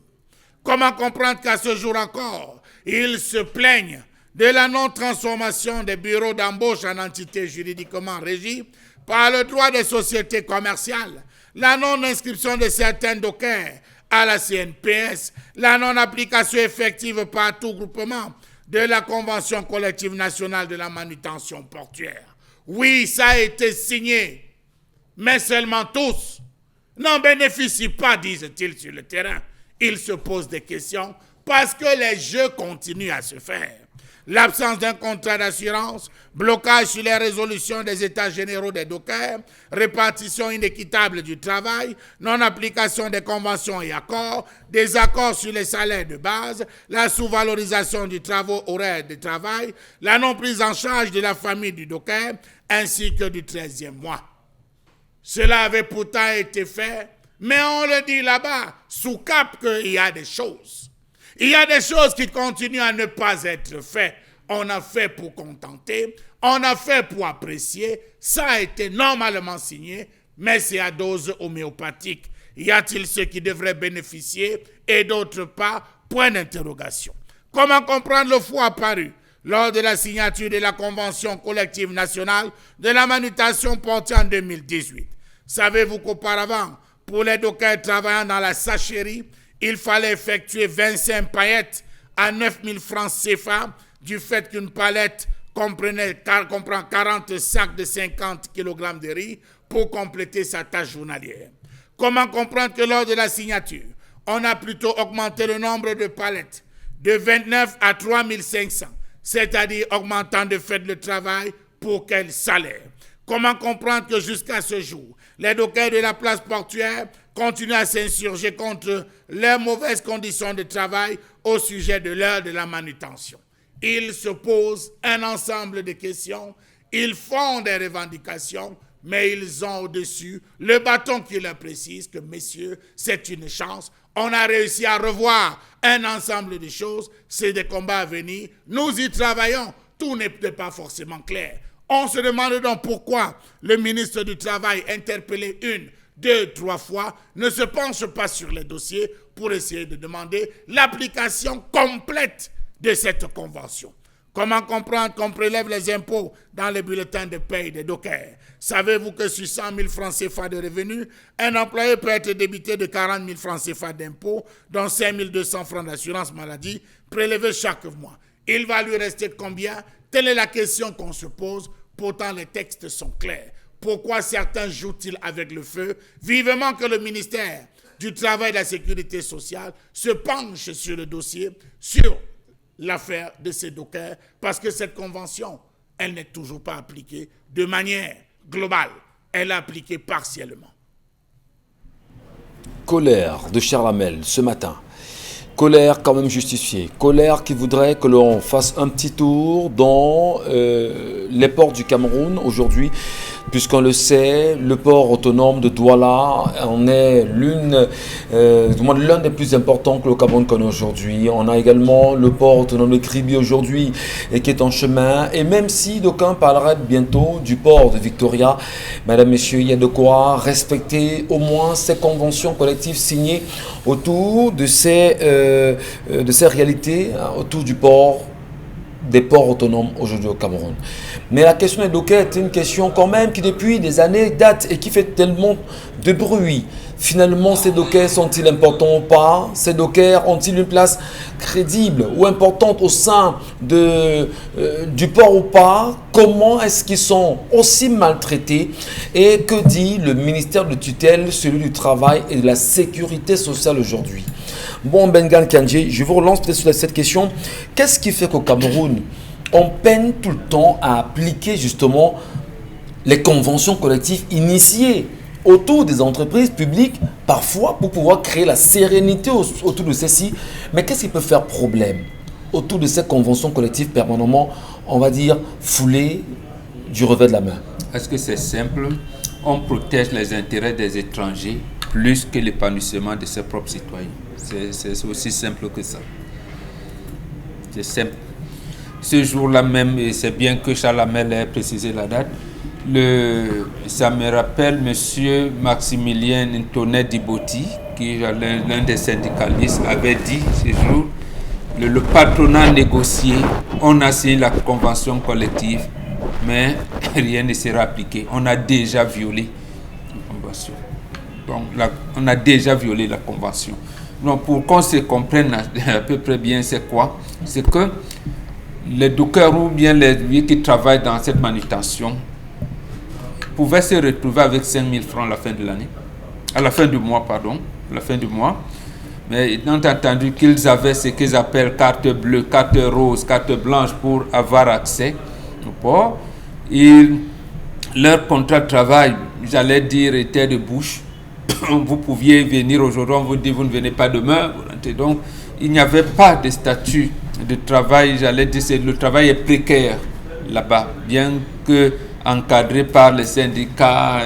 Comment comprendre qu'à ce jour encore, ils se plaignent de la non-transformation des bureaux d'embauche en entités juridiquement régies par le droit des sociétés commerciales, la non-inscription de certains dockers à la CNPS, la non-application effective par tout groupement de la Convention collective nationale de la manutention portuaire? Oui, ça a été signé, mais seulement tous n'en bénéficient pas, disent-ils sur le terrain. Ils se posent des questions parce que les jeux continuent à se faire. L'absence d'un contrat d'assurance, blocage sur les résolutions des états généraux des dockers, répartition inéquitable du travail, non-application des conventions et accords, désaccords sur les salaires de base, la sous-valorisation du travail horaire de travail, la non-prise en charge de la famille du docker, ainsi que du 13e mois. Cela avait pourtant été fait, mais on le dit là-bas, sous cap qu'il y a des choses. Il y a des choses qui continuent à ne pas être faites. On a fait pour contenter, on a fait pour apprécier, ça a été normalement signé, mais c'est à dose homéopathique. Y a-t-il ceux qui devraient bénéficier et d'autres pas? Point d'interrogation. Comment comprendre le fou apparu lors de la signature de la Convention collective nationale de la manutention portée en 2018? Savez-vous qu'auparavant, pour les dockers travaillant dans la sacherie, il fallait effectuer 25 paillettes à 9 000 francs CFA du fait qu'une palette comprend 40 sacs de 50 kg de riz pour compléter sa tâche journalière. Comment comprendre que lors de la signature, on a plutôt augmenté le nombre de palettes de 29 à 3 500, c'est-à-dire augmentant de fait le travail pour quel salaire? Comment comprendre que jusqu'à ce jour, les dockers de la place portuaire continuent à s'insurger contre leurs mauvaises conditions de travail au sujet de l'heure de la manutention? Ils se posent un ensemble de questions, ils font des revendications, mais ils ont au-dessus le bâton qui leur précise que, messieurs, c'est une chance. On a réussi à revoir un ensemble de choses, c'est des combats à venir. Nous y travaillons, tout n'est pas forcément clair. On se demande donc pourquoi le ministre du Travail, interpellé 1, 2, 3 fois, ne se penche pas sur les dossiers pour essayer de demander l'application complète de cette convention. Comment comprendre qu'on prélève les impôts dans les bulletins de paie des dockers? Savez-vous que sur 100 000 francs CFA de revenus, un employé peut être débité de 40 000 francs CFA d'impôts, dont 5 200 francs d'assurance maladie, prélevés chaque mois? Il va lui rester combien? Telle est la question qu'on se pose. Pourtant, les textes sont clairs. Pourquoi certains jouent-ils avec le feu? Vivement que le ministère du Travail et de la Sécurité sociale se penche sur le dossier, sur l'affaire de ces dockers, parce que cette convention, elle n'est toujours pas appliquée de manière globale. Elle est appliquée partiellement. Colère de Charles Hamel ce matin. Colère quand même justifiée. Colère qui voudrait que l'on fasse un petit tour dans les ports du Cameroun aujourd'hui, puisqu'on le sait, le port autonome de Douala en est l'un des plus importants que le Cameroun connaît aujourd'hui. On a également le port autonome de Kribi aujourd'hui et qui est en chemin. Et même si d'aucuns parleraient bientôt du port de Victoria, mesdames, messieurs, il y a de quoi respecter au moins ces conventions collectives signées autour de ces réalités, autour du port, des ports autonomes aujourd'hui au Cameroun. Mais la question des dockers est une question quand même qui depuis des années date et qui fait tellement de bruit. Finalement, ces dockers sont-ils importants ou pas? Ces dockers ont-ils une place crédible ou importante au sein du port ou pas? Comment est-ce qu'ils sont aussi maltraités? Et que dit le ministère de tutelle, celui du travail et de la sécurité sociale aujourd'hui? Bon, Bengal Kandji, je vous relance peut-être sur cette question. Qu'est-ce qui fait qu'au Cameroun, on peine tout le temps à appliquer justement les conventions collectives initiées autour des entreprises publiques, parfois pour pouvoir créer la sérénité autour de celles-ci? Mais qu'est-ce qui peut faire problème autour de ces conventions collectives permanemment, on va dire, foulées du revers de la main? Est-ce que c'est simple? On protège les intérêts des étrangers plus que l'épanouissement de ses propres citoyens. C'est aussi simple que ça. C'est simple. Ce jour-là même, et c'est bien que Charles Hamel ait précisé la date, ça me rappelle M. Maximilien Ntonet Diboti, qui est l'un des syndicalistes, avait dit ce jour, le patronat négocié, on a signé la convention collective, mais rien ne sera appliqué. On a déjà violé la convention. Donc, on a déjà violé la convention. Donc, pour qu'on se comprenne à peu près bien, c'est quoi? C'est que les dockers ou bien les qui travaillent dans cette manutention pouvaient se retrouver avec 5 000 francs à la fin de l'année, à la fin du mois, pardon, à la fin du mois. Mais ils ont entendu qu'ils avaient ce qu'ils appellent carte bleue, carte rose, carte blanche pour avoir accès au port. Leur contrat de travail, j'allais dire, était de bouche. Vous pouviez venir aujourd'hui, on vous dit vous ne venez pas demain. Donc, il n'y avait pas de statut de travail, j'allais dire, le travail est précaire là-bas, bien que encadré par les syndicats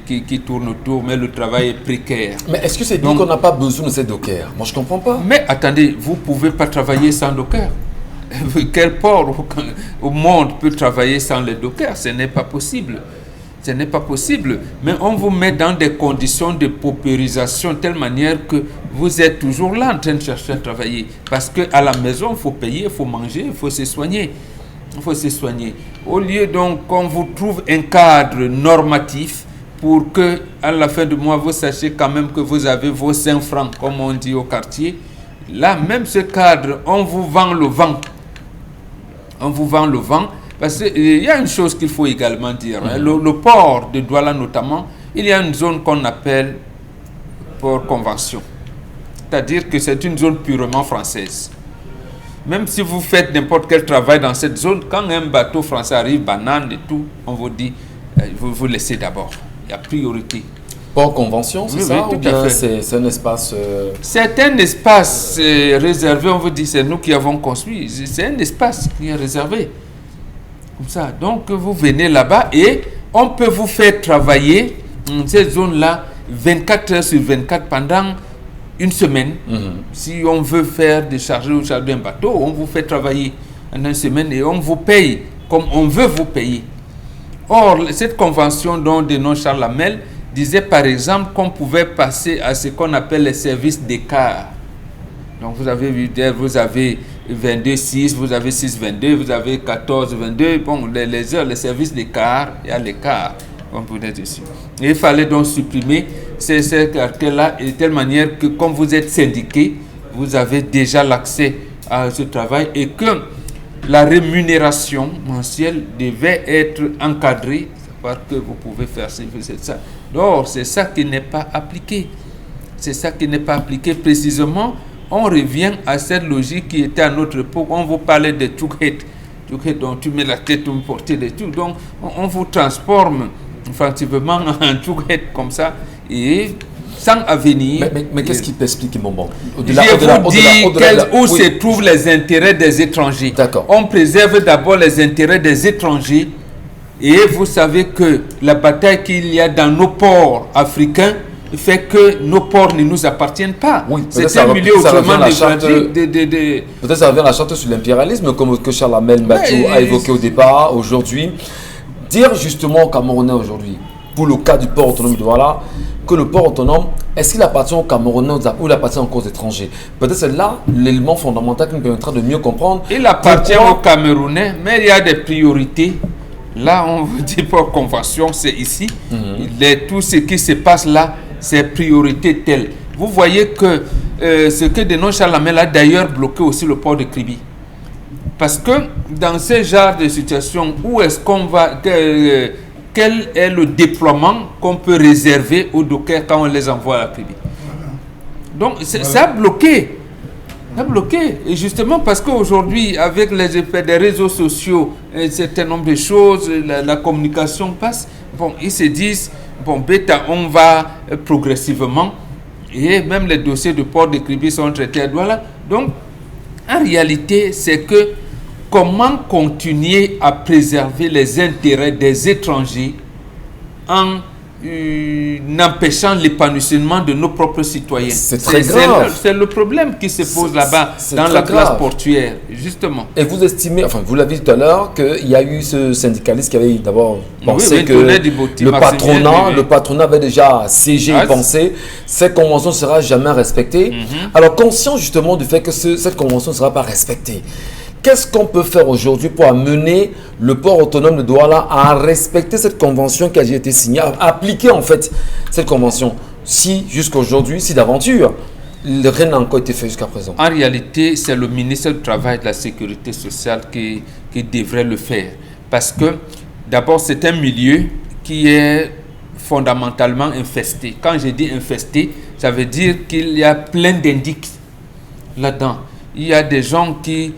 qui tournent autour, mais le travail est précaire. Mais est-ce que c'est dit qu'on n'a pas besoin de ces dockers? Moi, je ne comprends pas. Mais attendez, vous ne pouvez pas travailler sans dockers. Quel port au monde peut travailler sans les dockers? Ce n'est pas possible. Ce n'est pas possible. Mais on vous met dans des conditions de paupérisation de telle manière que vous êtes toujours là en train de chercher à travailler. Parce qu'à la maison, il faut payer, il faut manger, il faut se soigner. Il faut se soigner. Au lieu donc qu'on vous trouve un cadre normatif pour que à la fin du mois, vous sachiez quand même que vous avez vos 5 francs, comme on dit au quartier. Là, même ce cadre, on vous vend le vent. On vous vend le vent. Parce qu'il y a une chose qu'il faut également dire. Hein. Le port de Douala notamment, il y a une zone qu'on appelle port convention. C'est-à-dire que c'est une zone purement française. Même si vous faites n'importe quel travail dans cette zone, quand un bateau français arrive, banane et tout, on vous dit, vous laissez d'abord. Il y a priorité. Port convention, c'est ça? Oui, ou bien c'est un espace... C'est un espace réservé, on vous dit, c'est nous qui avons construit. C'est un espace qui est réservé. Comme ça. Donc, vous venez là-bas et on peut vous faire travailler dans cette zone-là 24 heures sur 24 pendant une semaine. Si on veut faire décharger ou charger un bateau, on vous fait travailler pendant une semaine et on vous paye comme on veut vous payer. Or, cette convention dont le nom Charles Hamel disait par exemple qu'on pouvait passer à ce qu'on appelle les services d'écart. Donc, vous avez vu, vous avez 22,6, vous avez 6,22, vous avez 14,22. Bon, les heures, les services d'écart, il y a l'écart. On peut être dessus. Et il fallait donc supprimer ces caractères-là de telle manière que, comme vous êtes syndiqué, vous avez déjà l'accès à ce travail et que la rémunération mensuelle devait être encadrée parce que vous pouvez faire ci, c'est ça. Non, c'est ça qui n'est pas appliqué. C'est ça qui n'est pas appliqué. Précisément, on revient à cette logique qui était à notre époque. On vous parlait de Tchoukhet, dont tu mets la tête, tu me portes les tout. Donc, on vous transforme effectivement en Tchoukhet comme ça, et sans avenir. Mais qu'est-ce qui t'explique, mon bon? Je vous dis où se trouvent les intérêts des étrangers. D'accord. On préserve d'abord les intérêts des étrangers, et vous savez que la bataille qu'il y a dans nos ports africains fait que nos ports ne nous appartiennent pas. Oui, c'est un milieu autrement dégradé. Peut-être ça revient à la charte sur l'impérialisme, comme que Charles Amel Mbachou a évoqué au départ, aujourd'hui. Dire justement aux Camerounais aujourd'hui, pour le cas du port autonome de Douala, que le port autonome, est-ce qu'il appartient aux Camerounais ou il appartient encore aux étrangers? Peut-être c'est là l'élément fondamental qui nous permettra de mieux comprendre. Il appartient aux Camerounais, mais il y a des priorités. Là, on vous dit pas convention, c'est ici. Tout ce qui se passe là, c'est priorité telle. Vous voyez que ce que dénonce Charles Amel a d'ailleurs bloqué aussi le port de Kribi. Parce que dans ce genre de situation, où est-ce qu'on va, quel est le déploiement qu'on peut réserver aux dockers quand on les envoie à Kribi? Donc ça a bloqué. Ça a bloqué. Et justement parce qu'aujourd'hui, avec les effets des réseaux sociaux, un certain nombre de choses, la communication passe, bon, ils se disent, bon, bêta, on va progressivement, et même les dossiers de port de Kribi sont traités à Douala. Donc, en réalité, c'est que comment continuer à préserver les intérêts des étrangers en empêchant l'épanouissement de nos propres citoyens. C'est très grave. C'est le problème qui se pose là-bas dans la classe portuaire, justement. Et vous estimez, enfin vous l'avez dit tout à l'heure, qu'il y a eu ce syndicaliste qui avait d'abord pensé que le patronat avait déjà siégé et pensé cette convention ne sera jamais respectée. Alors conscient justement du fait que cette convention ne sera pas respectée, qu'est-ce qu'on peut faire aujourd'hui pour amener le port autonome de Douala à respecter cette convention qui a été signée, à appliquer en fait cette convention, si jusqu'à aujourd'hui, si d'aventure, rien n'a encore été fait jusqu'à présent? En réalité, c'est le ministre du Travail et de la Sécurité sociale qui devrait le faire. Parce que d'abord, c'est un milieu qui est fondamentalement infesté. Quand je dis infesté, ça veut dire qu'il y a plein d'indices là-dedans. Il y a des gens qui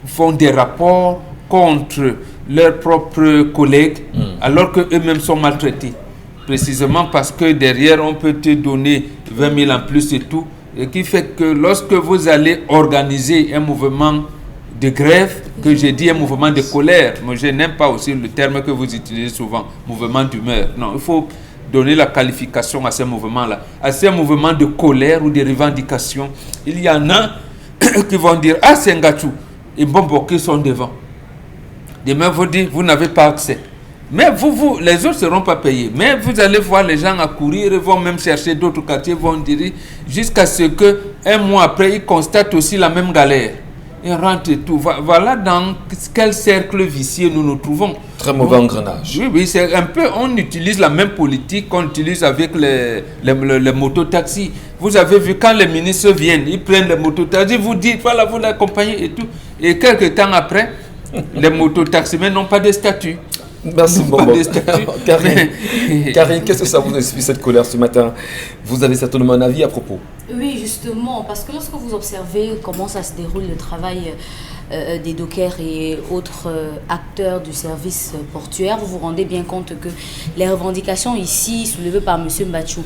font des rapports contre leurs propres collègues alors qu'eux-mêmes sont maltraités. Précisément parce que derrière, on peut te donner 20 000 en plus et tout. Et qui fait que lorsque vous allez organiser un mouvement de grève, que j'ai dit un mouvement de colère, moi je n'aime pas aussi le terme que vous utilisez souvent, mouvement d'humeur. Non, il faut donner la qualification à ces mouvements-là. À ces mouvements de colère ou de revendication, il y en a qui vont dire « Ah, c'est Ngachou ». Et bon, qui sont devant. Demain, vous dites, vous n'avez pas accès. Mais les autres ne seront pas payés. Mais vous allez voir les gens accourir, ils vont même chercher d'autres quartiers, vont dire, jusqu'à ce qu'un mois après, ils constatent aussi la même galère. Ils rentrent et tout. Voilà dans quel cercle vicieux nous nous trouvons. Très mauvais engrenage. Oui, c'est un peu, on utilise la même politique qu'on utilise avec les mototaxis. Vous avez vu, quand les ministres viennent, ils prennent les mototaxis, vous dites, voilà, vous l'accompagnez et tout. Et quelques temps après, les mototaximens n'ont pas de statut. Merci beaucoup. Karine, qu'est-ce que ça vous explique cette colère ce matin? Vous avez certainement un avis à propos? Oui, justement, parce que lorsque vous observez comment ça se déroule le travail des dockers et autres acteurs du service portuaire, vous vous rendez bien compte que les revendications ici soulevées par M. Mbachou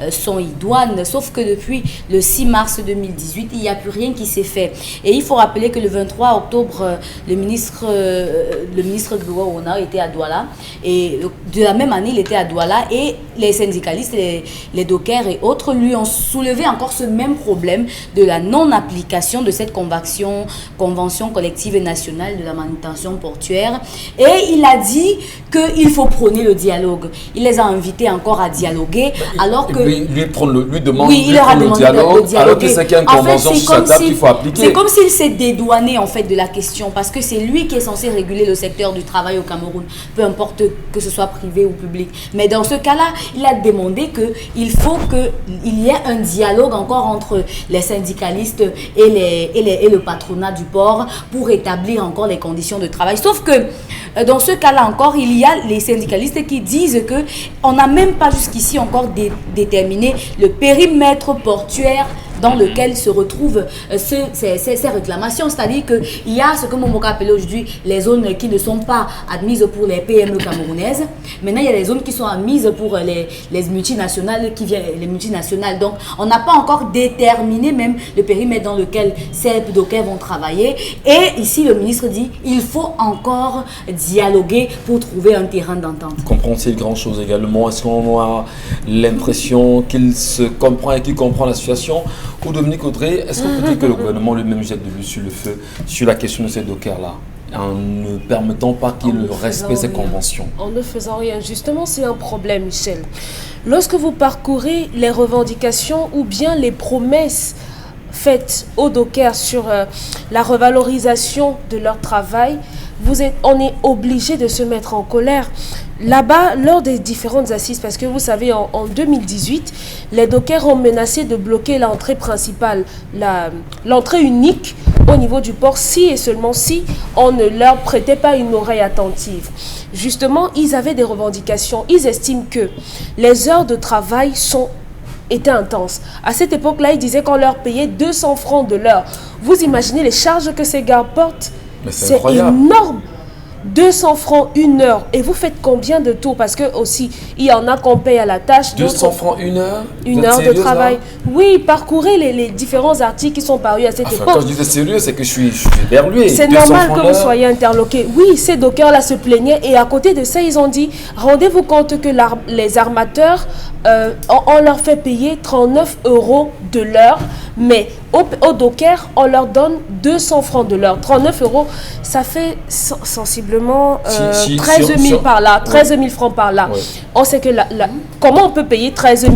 sont idoines, sauf que depuis le 6 mars 2018, il n'y a plus rien qui s'est fait. Et il faut rappeler que le 23 octobre, le ministre Gouaouna était à Douala, et de la même année, il était à Douala, et les syndicalistes, les dockers et autres lui ont soulevé encore ce même problème de la non-application de cette convention collective et nationale de la manutention portuaire. Et il a dit qu'il faut prôner le dialogue. Il les a invités encore à dialoguer, alors que... Lui demande oui, il leur a demandé le dialogue, alors que c'est qu'il y a une convention sur sa table qu'il faut appliquer. C'est comme s'il s'est dédouané en fait de la question, parce que c'est lui qui est censé réguler le secteur du travail au Cameroun, peu importe que ce soit privé ou public. Mais dans ce cas-là, il a demandé qu'il faut qu'il y ait un dialogue encore entre les syndicalistes et le patronat du port pour établir encore les conditions de travail. Sauf que dans ce cas-là encore, il y a les syndicalistes qui disent qu'on n'a même pas jusqu'ici encore déterminé le périmètre portuaire dans lequel se retrouvent ces réclamations. C'est-à-dire qu'il y a ce que Momoka appelle aujourd'hui les zones qui ne sont pas admises pour les PME camerounaises. Maintenant, il y a les zones qui sont admises pour les multinationales qui viennent, les multinationales. Donc, on n'a pas encore déterminé même le périmètre dans lequel ces dockers vont travailler. Et ici, le ministre dit qu'il faut encore dialoguer pour trouver un terrain d'entente. Comprend-il grand-chose également? Est-ce qu'on a l'impression qu'il se comprend et qu'il comprend la situation? Ou Dominique Audrey, est-ce qu'on peut dire que le gouvernement lui-même jette de l'huile sur le feu sur la question de ces dockers-là, en ne permettant pas qu'il respecte ces conventions? En ne faisant rien. Justement, c'est un problème, Michel. Lorsque vous parcourez les revendications ou bien les promesses faites aux dockers sur la revalorisation de leur travail, on est obligé de se mettre en colère. Là-bas, lors des différentes assises, parce que vous savez, en 2018, les dockers ont menacé de bloquer l'entrée principale, l'entrée unique au niveau du port, si et seulement si on ne leur prêtait pas une oreille attentive. Justement, ils avaient des revendications. Ils estiment que les heures de travail étaient intenses. À cette époque-là, ils disaient qu'on leur payait 200 francs de l'heure. Vous imaginez les charges que ces gars portent? C'est énorme. 200 francs une heure. Et vous faites combien de tours? Parce que aussi, il y en a qu'on paye à la tâche. 200 francs une heure? Une heure de travail. Là? Oui, parcourez les différents articles qui sont parus à cette époque. Quand je dis sérieux, c'est que je suis éberlué. C'est normal que vous soyez interloqué. Oui, ces dockers-là se plaignaient. Et à côté de ça, ils ont dit, rendez-vous compte que les armateurs, on leur fait payer 39 € de l'heure. Mais aux dockers, on leur donne 200 francs de l'heure. 39 €, ça fait sensiblement 13 000 par là, 13 000 francs par là. Ouais. On sait que comment on peut payer 13 000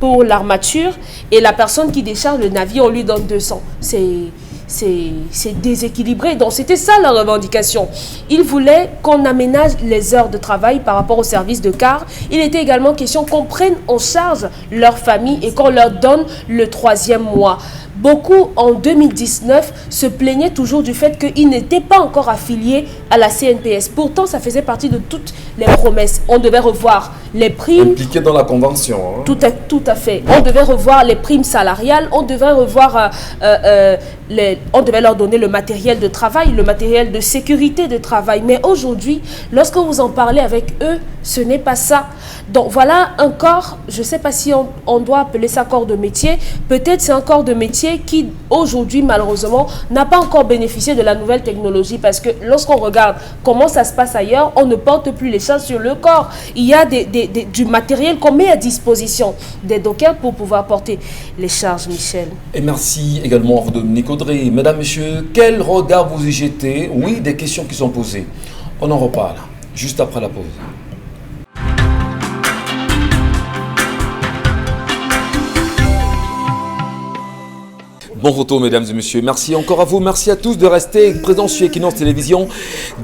pour l'armature et la personne qui décharge le navire, on lui donne 200. C'est déséquilibré. Donc, c'était ça la revendication. Ils voulaient qu'on aménage les heures de travail par rapport au service de car. Il était également question qu'on prenne en charge leur famille et qu'on leur donne le 3e mois. Beaucoup, en 2019, se plaignaient toujours du fait qu'ils n'étaient pas encore affiliés à la CNPS. Pourtant, ça faisait partie de toutes les promesses. On devait revoir les primes. Impliqué dans la convention. Hein. Tout à fait. On devait revoir les primes salariales. On devait revoir... on devait leur donner le matériel de travail, le matériel de sécurité de travail. Mais aujourd'hui, lorsque vous en parlez avec eux, ce n'est pas ça. Donc voilà un corps, je ne sais pas si on doit appeler ça corps de métier. Peut-être c'est un corps de métier qui, aujourd'hui, malheureusement, n'a pas encore bénéficié de la nouvelle technologie. Parce que lorsqu'on regarde comment ça se passe ailleurs, on ne porte plus les charges sur le corps. Il y a du matériel qu'on met à disposition des dockers pour pouvoir porter les charges, Michel. Et merci également à vous, Dominique Audrey. Mesdames, Messieurs, quel regard vous y jetez? Oui, des questions qui sont posées. On en reparle juste après la pause. Bon retour, mesdames et messieurs. Merci encore à vous. Merci à tous de rester présents sur Equinox Télévision.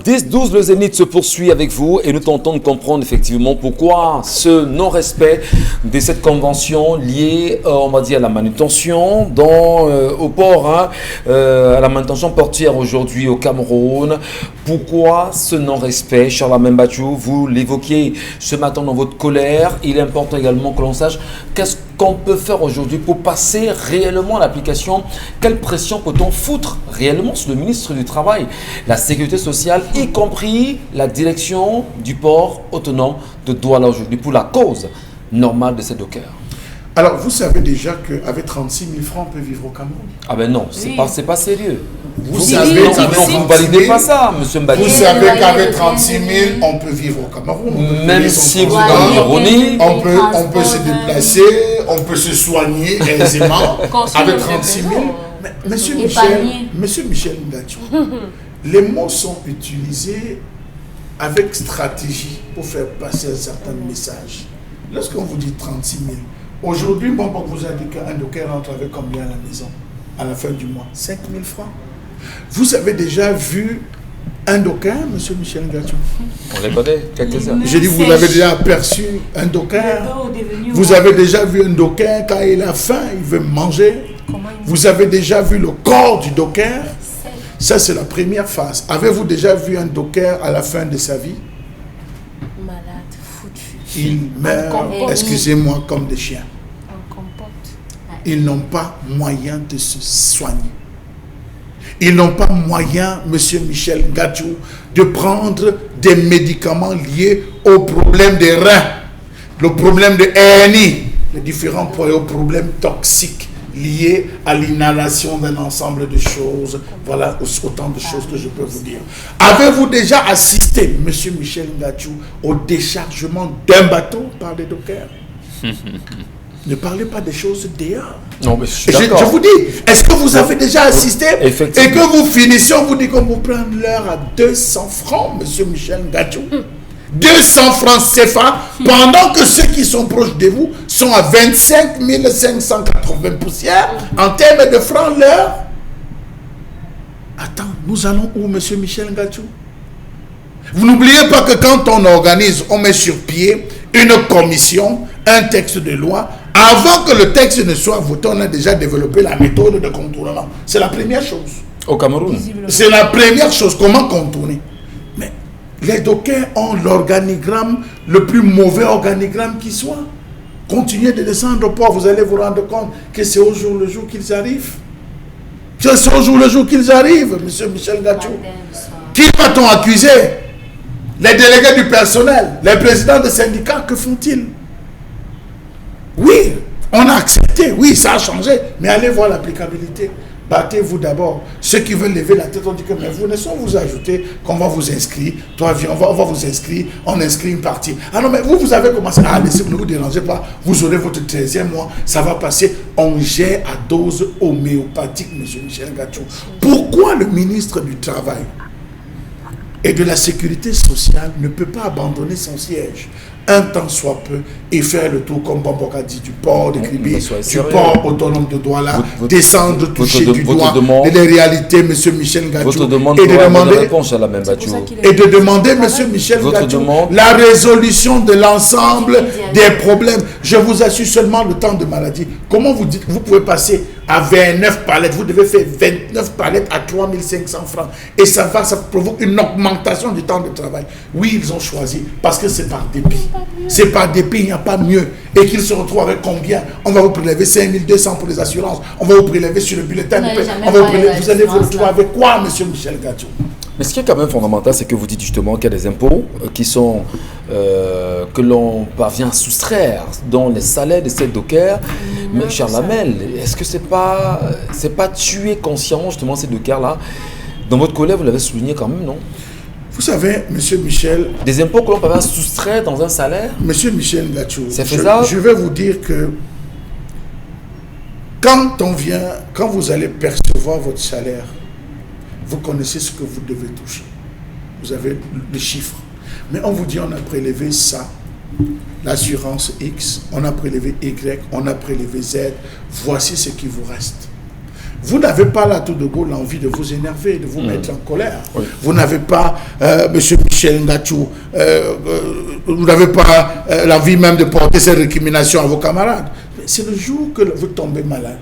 10-12, le Zénith se poursuit avec vous et nous tentons de comprendre effectivement pourquoi ce non-respect de cette convention liée, on va dire, à la manutention au port, à la manutention portuaire aujourd'hui au Cameroun. Pourquoi ce non-respect? Charles Mbachou, vous l'évoquiez ce matin dans votre colère. Il est important également que l'on sache qu'est-ce qu'on peut faire aujourd'hui pour passer réellement à l'application. Quelle pression peut-on foutre réellement sur le ministre du Travail, la Sécurité sociale, y compris la direction du port autonome de Douala aujourd'hui pour la cause normale de ces dockers? Alors, vous savez déjà qu'avec 36 000 francs, on peut vivre au Cameroun. Ah ben non, c'est pas sérieux. Vous savez vous ne validez pas ça, monsieur Mbadi. Vous savez qu'avec 36 000, on peut vivre au Cameroun. Même si vous êtes en ironie. On peut se déplacer, on peut se soigner aisément avec 36 000. Mais, monsieur Michel Ngachou, les mots sont utilisés avec stratégie pour faire passer un certain message. Lorsqu'on vous dit 36 000, aujourd'hui, bon, vous a dit qu'un docker rentre avec combien à la maison à la fin du mois? 5 000 francs. Vous avez déjà vu un docker, monsieur Michel Ngachou? On les connaît, quelques-uns. J'ai dit, vous avez déjà aperçu un docker? Vous avez déjà vu un docker quand il a faim, il veut manger? Vous avez déjà vu le corps du docker? Ça, c'est la première phase. Avez-vous déjà vu un docker à la fin de sa vie? Malade, foutu. Ils meurent, compote. excusez-moi, comme des chiens. En compote. Ils n'ont pas moyen de se soigner. Ils n'ont pas moyen, monsieur Michel Ngachou, de prendre des médicaments liés au problème des reins, le problème de hernie, les différents problèmes toxiques liés à l'inhalation d'un ensemble de choses. Voilà autant de choses que je peux vous dire. Avez-vous déjà assisté, monsieur Michel Ngachou, au déchargement d'un bateau par des dockers? Ne parlez pas des choses dehors. Non, mais je suis Je d'accord. vous dis, est-ce que vous avez déjà assisté Effectivement. et que vous finissez, on vous dit qu'on vous prend l'heure à 200 francs, monsieur Michel Ngachou. 200 francs CFA, pendant que ceux qui sont proches de vous sont à 25 580 poussières en termes de francs l'heure. Attends, nous allons où, monsieur Michel Ngachou? Vous n'oubliez pas que quand on organise, on met sur pied une commission, un texte de loi. Avant que le texte ne soit voté, on a déjà développé la méthode de contournement. C'est la première chose. Au Cameroun. C'est la première chose. Comment contourner? Mais les dockers ont l'organigramme, le plus mauvais organigramme qui soit. Continuez de descendre au port, vous allez vous rendre compte que c'est au jour le jour qu'ils arrivent. C'est au jour le jour qu'ils arrivent, monsieur Michel Ngachou. Qui va-t-on accuser? Les délégués du personnel, les présidents des syndicats, que font-ils? Oui, on a accepté, oui, ça a changé, mais allez voir l'applicabilité. Battez-vous d'abord. Ceux qui veulent lever la tête, on dit que mais vous ne sont vous ajouter qu'on va vous inscrire. Toi, viens, on va vous inscrire, on inscrit une partie. Ah non, mais vous avez commencé. Ah, laissez-vous, ne vous dérangez pas. Vous aurez votre 13e mois, ça va passer. On gère à dose homéopathique, monsieur Michel Ngachou. Pourquoi le ministre du Travail et de la Sécurité sociale ne peut pas abandonner son siège un temps soit peu et faire le tour, comme Bamboka dit, du port de Kribi, du port autonome de Douala, descendre, toucher du doigt les réalités, monsieur Michel Ngachou, Votre demande et de demander, réponse à la même Bachou. et de demander, monsieur Michel Ngachou, la résolution de l'ensemble des problèmes. Je vous assure seulement le temps de maladie. Comment vous dites, vous pouvez passer à 29 palettes, vous devez faire 29 palettes à 3500 francs. Et ça provoque une augmentation du temps de travail. Oui, ils ont choisi, parce que c'est par dépit. C'est par dépit, il n'y a pas mieux. Et qu'ils se retrouvent avec combien? On va vous prélever 5200 pour les assurances, on va vous prélever sur le bulletin de paie, vous allez vous retrouver avec quoi, monsieur Michel Ngachou? Mais ce qui est quand même fondamental, c'est que vous dites justement qu'il y a des impôts qui sont que l'on parvient à soustraire dans les salaires de ces dockers. Mais cher Lamel, est-ce que c'est pas tuer consciemment justement ces dockers-là? Dans votre collègue, vous l'avez souligné quand même, non? Vous savez, monsieur Michel... Des impôts que l'on parvient à soustraire dans un salaire? Monsieur Michel Ngachou, c'est faisable? Je vais vous dire que quand vous allez percevoir votre salaire, vous connaissez ce que vous devez toucher. Vous avez le chiffre. Mais on vous dit, on a prélevé ça, l'assurance X, on a prélevé Y, on a prélevé Z, voici ce qui vous reste. Vous n'avez pas là tout de go l'envie de vous énerver, de vous mettre en colère. Oui. Vous n'avez pas, monsieur Michel Ngachou, vous n'avez pas l'envie même de porter ces récriminations à vos camarades. C'est le jour que vous tombez malade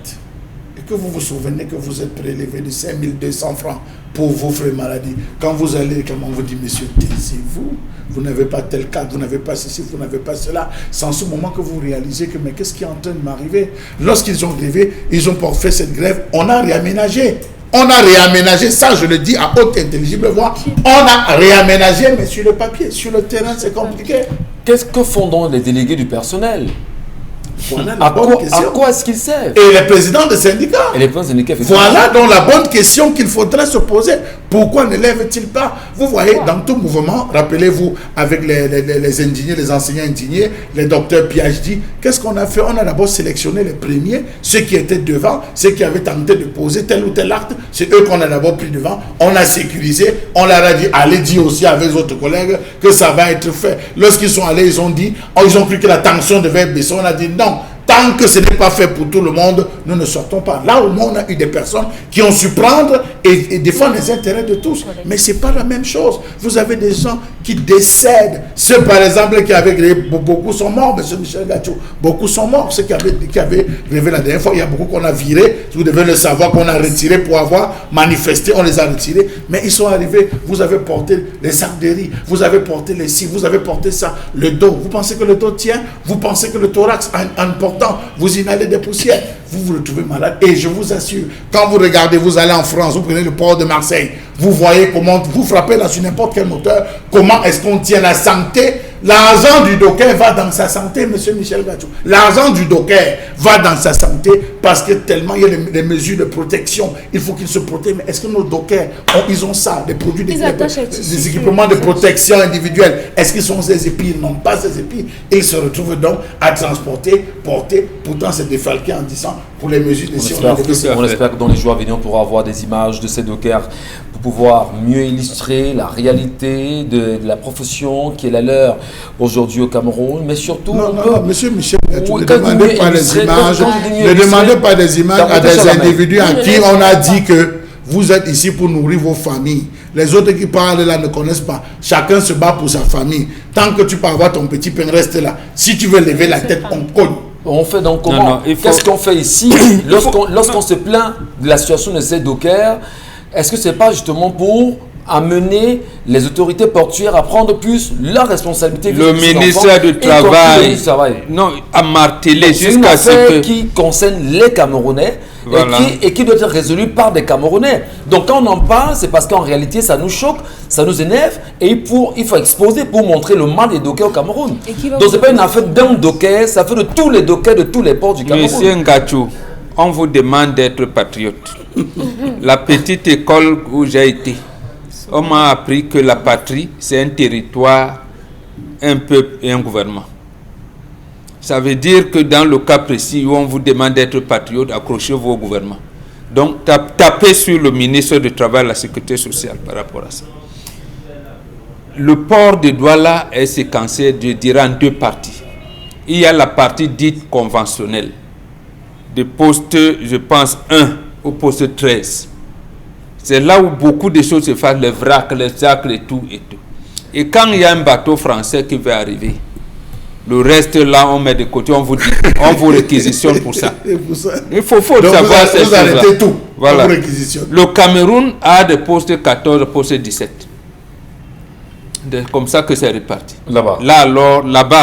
et que vous vous souvenez que vous êtes prélevé de 5200 francs pour vos frais maladie. Quand vous allez, comment on vous dit, monsieur, taisez-vous, vous n'avez pas tel cas, vous n'avez pas ceci, vous n'avez pas cela. C'est en ce moment que vous réalisez que, mais qu'est-ce qui est en train de m'arriver? Lorsqu'ils ont grévé, ils ont fait cette grève, on a réaménagé. On a réaménagé, ça je le dis à haute intelligible voix, on a réaménagé, mais sur le papier, sur le terrain, c'est compliqué. Qu'est-ce que font donc les délégués du personnel? Voilà à quoi est-ce qu'ils servent? Et les présidents des syndicats. Et les présidents des syndicats. Voilà donc la bonne question qu'il faudrait se poser. Pourquoi ne lèvent-ils pas? Vous voyez, dans tout mouvement, rappelez-vous, avec les ingénieurs, les enseignants ingénieurs, les docteurs PhD, qu'est-ce qu'on a fait? On a d'abord sélectionné les premiers, ceux qui étaient devant, ceux qui avaient tenté de poser tel ou tel acte, c'est eux qu'on a d'abord pris devant, on a sécurisé, on leur a dit, allez dire aussi avec votre collègue que ça va être fait. Lorsqu'ils sont allés, ils ont dit, ils ont cru que la tension devait baisser, on a dit non. Tant que ce n'est pas fait pour tout le monde, nous ne sortons pas. Là au moins, on a eu des personnes qui ont su prendre et défendre les intérêts de tous. Mais ce n'est pas la même chose. Vous avez des gens qui décèdent. Ceux, par exemple, qui avaient créé, beaucoup sont morts, M. Michel Gatchou. Beaucoup sont morts. Ceux qui avaient rêvé la dernière fois, il y a beaucoup qu'on a virés. Vous devez le savoir, qu'on a retirés pour avoir manifesté. On les a retirés. Mais ils sont arrivés. Vous avez porté les sacs de riz. Vous avez porté les cils. Vous avez porté ça. Le dos. Vous pensez que le dos tient? Vous pensez que le thorax, en portant, vous inhalez des poussières. Vous vous retrouvez malade. Et je vous assure, quand vous regardez, vous allez en France, vous prenez le port de Marseille, vous voyez comment, vous frappez là sur n'importe quel moteur, comment est-ce qu'on tient la santé. L'argent du docker va dans sa santé, M. Michel Gatchou. L'argent du docker va dans sa santé parce que tellement il y a des mesures de protection. Il faut qu'ils se protègent. Mais est-ce que nos dockers, ils ont ça, des produits, des équipements de protection individuelle? Est-ce qu'ils sont ces épis? Ils n'ont pas ces épis. Ils se retrouvent donc à transporter, porter. Pourtant, c'est défalqué en disant pour les mesures de on espère que dans les jours à venir, on pourra avoir des images de ces dockers pour pouvoir mieux illustrer la réalité de la profession qui est la leur aujourd'hui au Cameroun, mais surtout... Non, monsieur Michel, ne demandez pas des images, ne demandez pas des images à des individus à qui on a dit que vous êtes ici pour nourrir vos familles. Les autres qui parlent là ne connaissent pas. Chacun se bat pour sa famille. Tant que tu peux avoir ton petit pain, reste là. Si tu veux lever la tête, on cogne. On fait donc comment? Qu'est-ce qu'on fait ici lorsqu'on se plaint de la situation de ces dockers? Est-ce que ce n'est pas justement pour amener les autorités portuaires à prendre plus leurs responsabilités? Le ministère du Travail a martelé jusqu'à ce que... qui concerne les Camerounais, voilà, et qui doit être résolu par des Camerounais. Donc quand on en parle, c'est parce qu'en réalité, ça nous choque, ça nous énerve, et il faut exposer pour montrer le mal des dockers au Cameroun. Donc ce n'est pas une affaire d'un docker, ça fait de tous les dockers de tous les ports du Cameroun. Monsieur Ngachou, on vous demande d'être patriote. La petite école où j'ai été, on m'a appris que la patrie, c'est un territoire, un peuple et un gouvernement. Ça veut dire que dans le cas précis où on vous demande d'être patriote, accrochez-vous au gouvernement. Donc, tapez sur le ministre du Travail et de la Sécurité sociale par rapport à ça. Le port de Douala est séquencé, je dirais, en deux parties. Il y a la partie dite conventionnelle, de poste, je pense, 1 au poste 13. C'est là où beaucoup de choses se font, les vracs, les acres et tout et tout. Et quand il y a un bateau français qui va arriver, le reste là, on met de côté, on vous dit, on vous réquisitionne pour ça. Il faut savoir ces choses-là. Tout. Voilà. Le Cameroun a des postes 14, postes 17. Comme ça que c'est réparti. Là-bas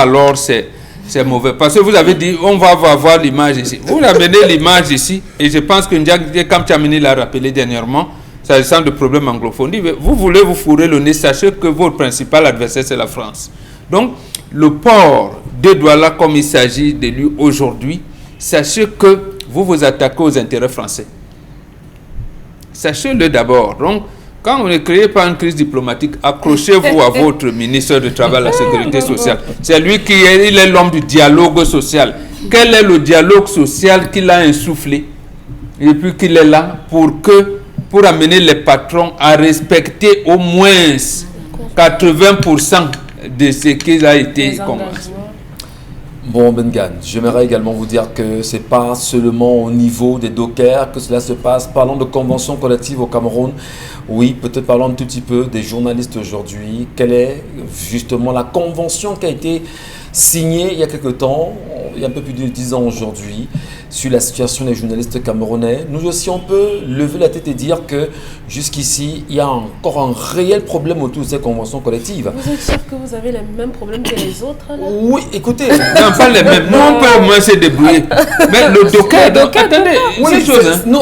alors, c'est mauvais. Parce que vous avez dit, on va avoir l'image ici. Vous amenez l'image ici, et je pense que Ndiaye Kamchamini l'a rappelé dernièrement, s'agissant de problèmes anglophones. Vous voulez vous fourrer le nez, sachez que votre principal adversaire, c'est la France. Donc, le port de Douala, comme il s'agit de lui aujourd'hui, sachez que vous vous attaquez aux intérêts français. Sachez-le d'abord. Donc, quand vous ne créez pas une crise diplomatique, accrochez-vous à votre ministre du Travail et de la Sécurité sociale. C'est lui qui est l'homme du dialogue social. Quel est le dialogue social qu'il a insufflé et puis qu'il est là pour amener les patrons à respecter au moins 80% de ce qui a été commencé. Bon, Bengan, j'aimerais également vous dire que ce n'est pas seulement au niveau des dockers que cela se passe. Parlons de convention collective au Cameroun. Oui, peut-être parlons un tout petit peu des journalistes aujourd'hui. Quelle est justement la convention qui a été signée il y a quelque temps, il y a un peu plus de 10 ans aujourd'hui, sur la situation des journalistes camerounais? Nous aussi, on peut lever la tête et dire que jusqu'ici, il y a encore un réel problème autour de ces conventions collectives. Vous êtes sûr que vous avez les mêmes problèmes que les autres là? Oui, écoutez. Non, pas les mêmes. Nous, on peut au moins se débrouiller. Mais le docker, attendez, oui, non,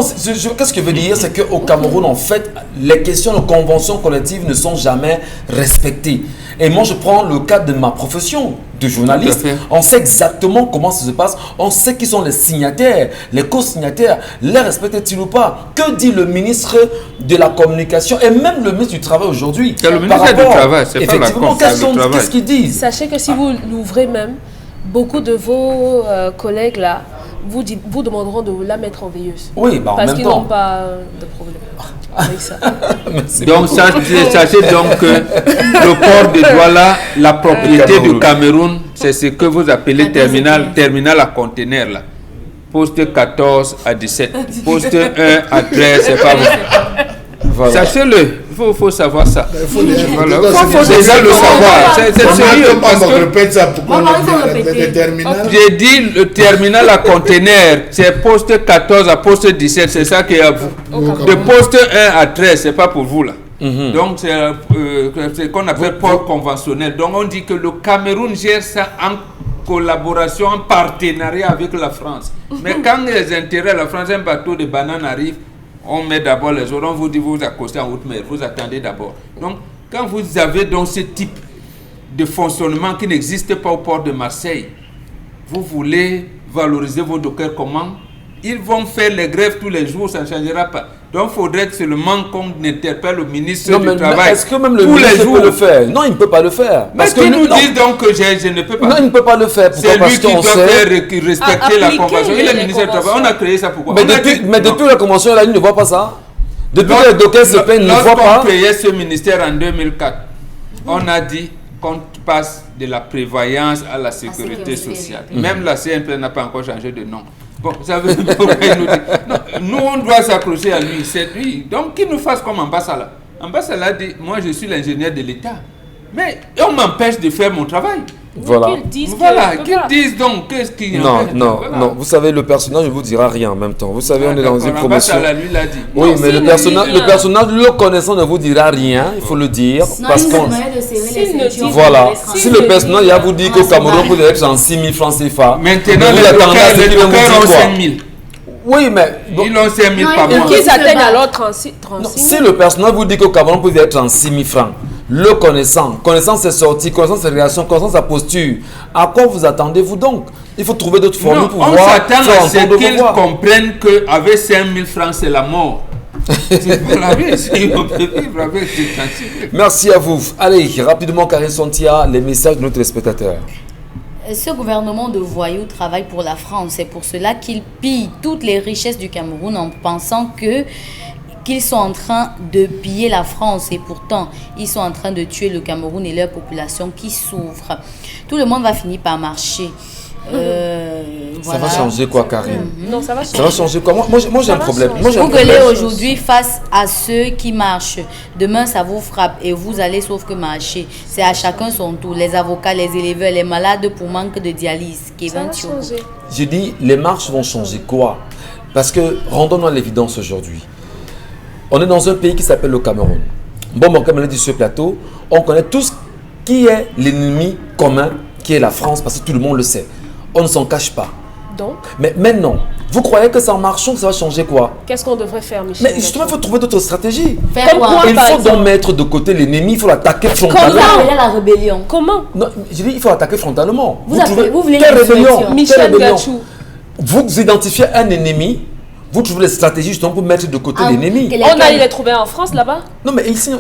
qu'est-ce que je veux dire? C'est qu'au Cameroun, en fait, les questions de conventions collectives ne sont jamais respectées. Et moi, je prends le cas de ma profession de journaliste. On sait exactement comment ça se passe. On sait qui sont les signataires, les co-signataires. Les respectent-ils ou pas? Que dit le ministre de la Communication et même le ministre du Travail aujourd'hui? C'est le ministre du Travail, c'est pas la Communication. Qu'est-ce qu'ils disent? Sachez que si vous l'ouvrez même, beaucoup de vos collègues là vous demanderont de la mettre en veilleuse. Oui, parce qu'ils n'ont pas de problème avec ça. Donc, sachez donc que le port de Douala, la propriété du Cameroun, c'est ce que vous appelez terminal à conteneurs là. Poste 14 à 17, poste 1 à 13, c'est pas vous. Voilà. Sachez-le, faut savoir ça. Il faut déjà le savoir. C'est sérieux. Parce que répète ça pour qu'on le terminal. j'ai dit le terminal à conteneur, c'est poste 14 à poste 17, c'est ça qui est à vous. De poste 1 à 13, c'est pas pour vous là. Donc c'est ce qu'on appelle port conventionnel. Donc on dit que le Cameroun gère ça en collaboration, en partenariat avec la France. Mais quand les intérêts, la France, un bateau de bananes arrive, on met d'abord les autres, on vous dit vous accostez en haute mer, vous attendez d'abord. Donc quand vous avez donc ce type de fonctionnement qui n'existe pas au port de Marseille, vous voulez valoriser vos dockers comment? Ils vont faire les grèves tous les jours, ça ne changera pas. Donc il faudrait seulement qu'on interpelle le ministre du Travail. Est-ce que même le ministre peut le faire? Non, il ne peut pas le faire. Parce que nous disent donc que je ne peux pas. Non, il ne peut pas le faire. C'est lui qui doit faire respecter la convention. Il est ministre du Travail. On a créé ça pourquoi? Mais depuis la convention, là, il ne voit pas ça. Depuis que les dockers se plaignent, il ne voit pas. Lorsqu'on créait ce ministère en 2004, on a dit qu'on passe de la prévoyance à la sécurité sociale. Même la CNP n'a pas encore changé de nom. Bon, ça veut dire pourquoi il nous dit. Non, nous, on doit s'accrocher à lui. C'est lui. Donc, qu'il nous fasse comme Ambassadeur. Ambassadeur a dit, moi, je suis l'ingénieur de l'État. Mais on m'empêche de faire mon travail. Voilà. Qu'ils disent donc qu'est-ce qu'il y a. Non. Vous savez, le personnage ne vous dira rien en même temps. Vous savez, on est dans une promotion. Lui l'a dit. Oui, mais le personnage, le connaissant, ne vous dira rien. Il faut le dire. Parce qu'on. Voilà. Si le personnage, il vous dit qu'au Cameroun, vous devez être en 6 000 francs CFA. Maintenant, les dockers ont 5 000. Oui, mais. Ils ont 5 000 par mois. Et qu'ils atteignent alors 36 000. Si le personnage vous dit qu'au Cameroun, vous pouvez être en 6 000 francs, le connaissant ses sorties, connaissant ses réactions, connaissant sa posture, à quoi vous attendez-vous donc? Il faut trouver d'autres formules pour voir. On s'attend à ce qu'ils comprennent qu'avec 5 000 francs, c'est la mort. Merci à vous. Allez, rapidement, Karine Sontia, les messages de nos téléspectateurs. Ce gouvernement de voyous travaille pour la France. C'est pour cela qu'il pille toutes les richesses du Cameroun en pensant qu'ils sont en train de piller la France. Et pourtant, ils sont en train de tuer le Cameroun et leur population qui souffre. Tout le monde va finir par marcher. Ça va changer quoi, Karine? Non, ça va changer. Ça va changer quoi? Moi j'ai un problème. Vous gueulez aujourd'hui face à ceux qui marchent. Demain, ça vous frappe et vous allez sauf que marcher. C'est à chacun son tour. Les avocats, les éleveurs, les malades pour manque de dialyse. Je dis, les marches vont changer quoi? Parce que, rendons-nous à l'évidence aujourd'hui. On est dans un pays qui s'appelle le Cameroun. Bon, comme on l'a dit sur ce plateau, on connaît tous qui est l'ennemi commun, qui est la France, parce que tout le monde le sait. On ne s'en cache pas. Donc, mais maintenant, vous croyez que ça en marchant, ça va changer quoi? Qu'est-ce qu'on devrait faire, Michel? Mais justement, il faut trouver d'autres stratégies. Il faut donc mettre de côté l'ennemi, il faut l'attaquer frontalement. Comment la rébellion? Comment? Non, je dis, il faut l'attaquer frontalement. Vous voulez quelle rébellion? Michel Gachou. Vous identifiez un ennemi, vous trouvez les stratégies justement pour mettre de côté l'ennemi. On a les trouver en France là-bas? Non, mais ici,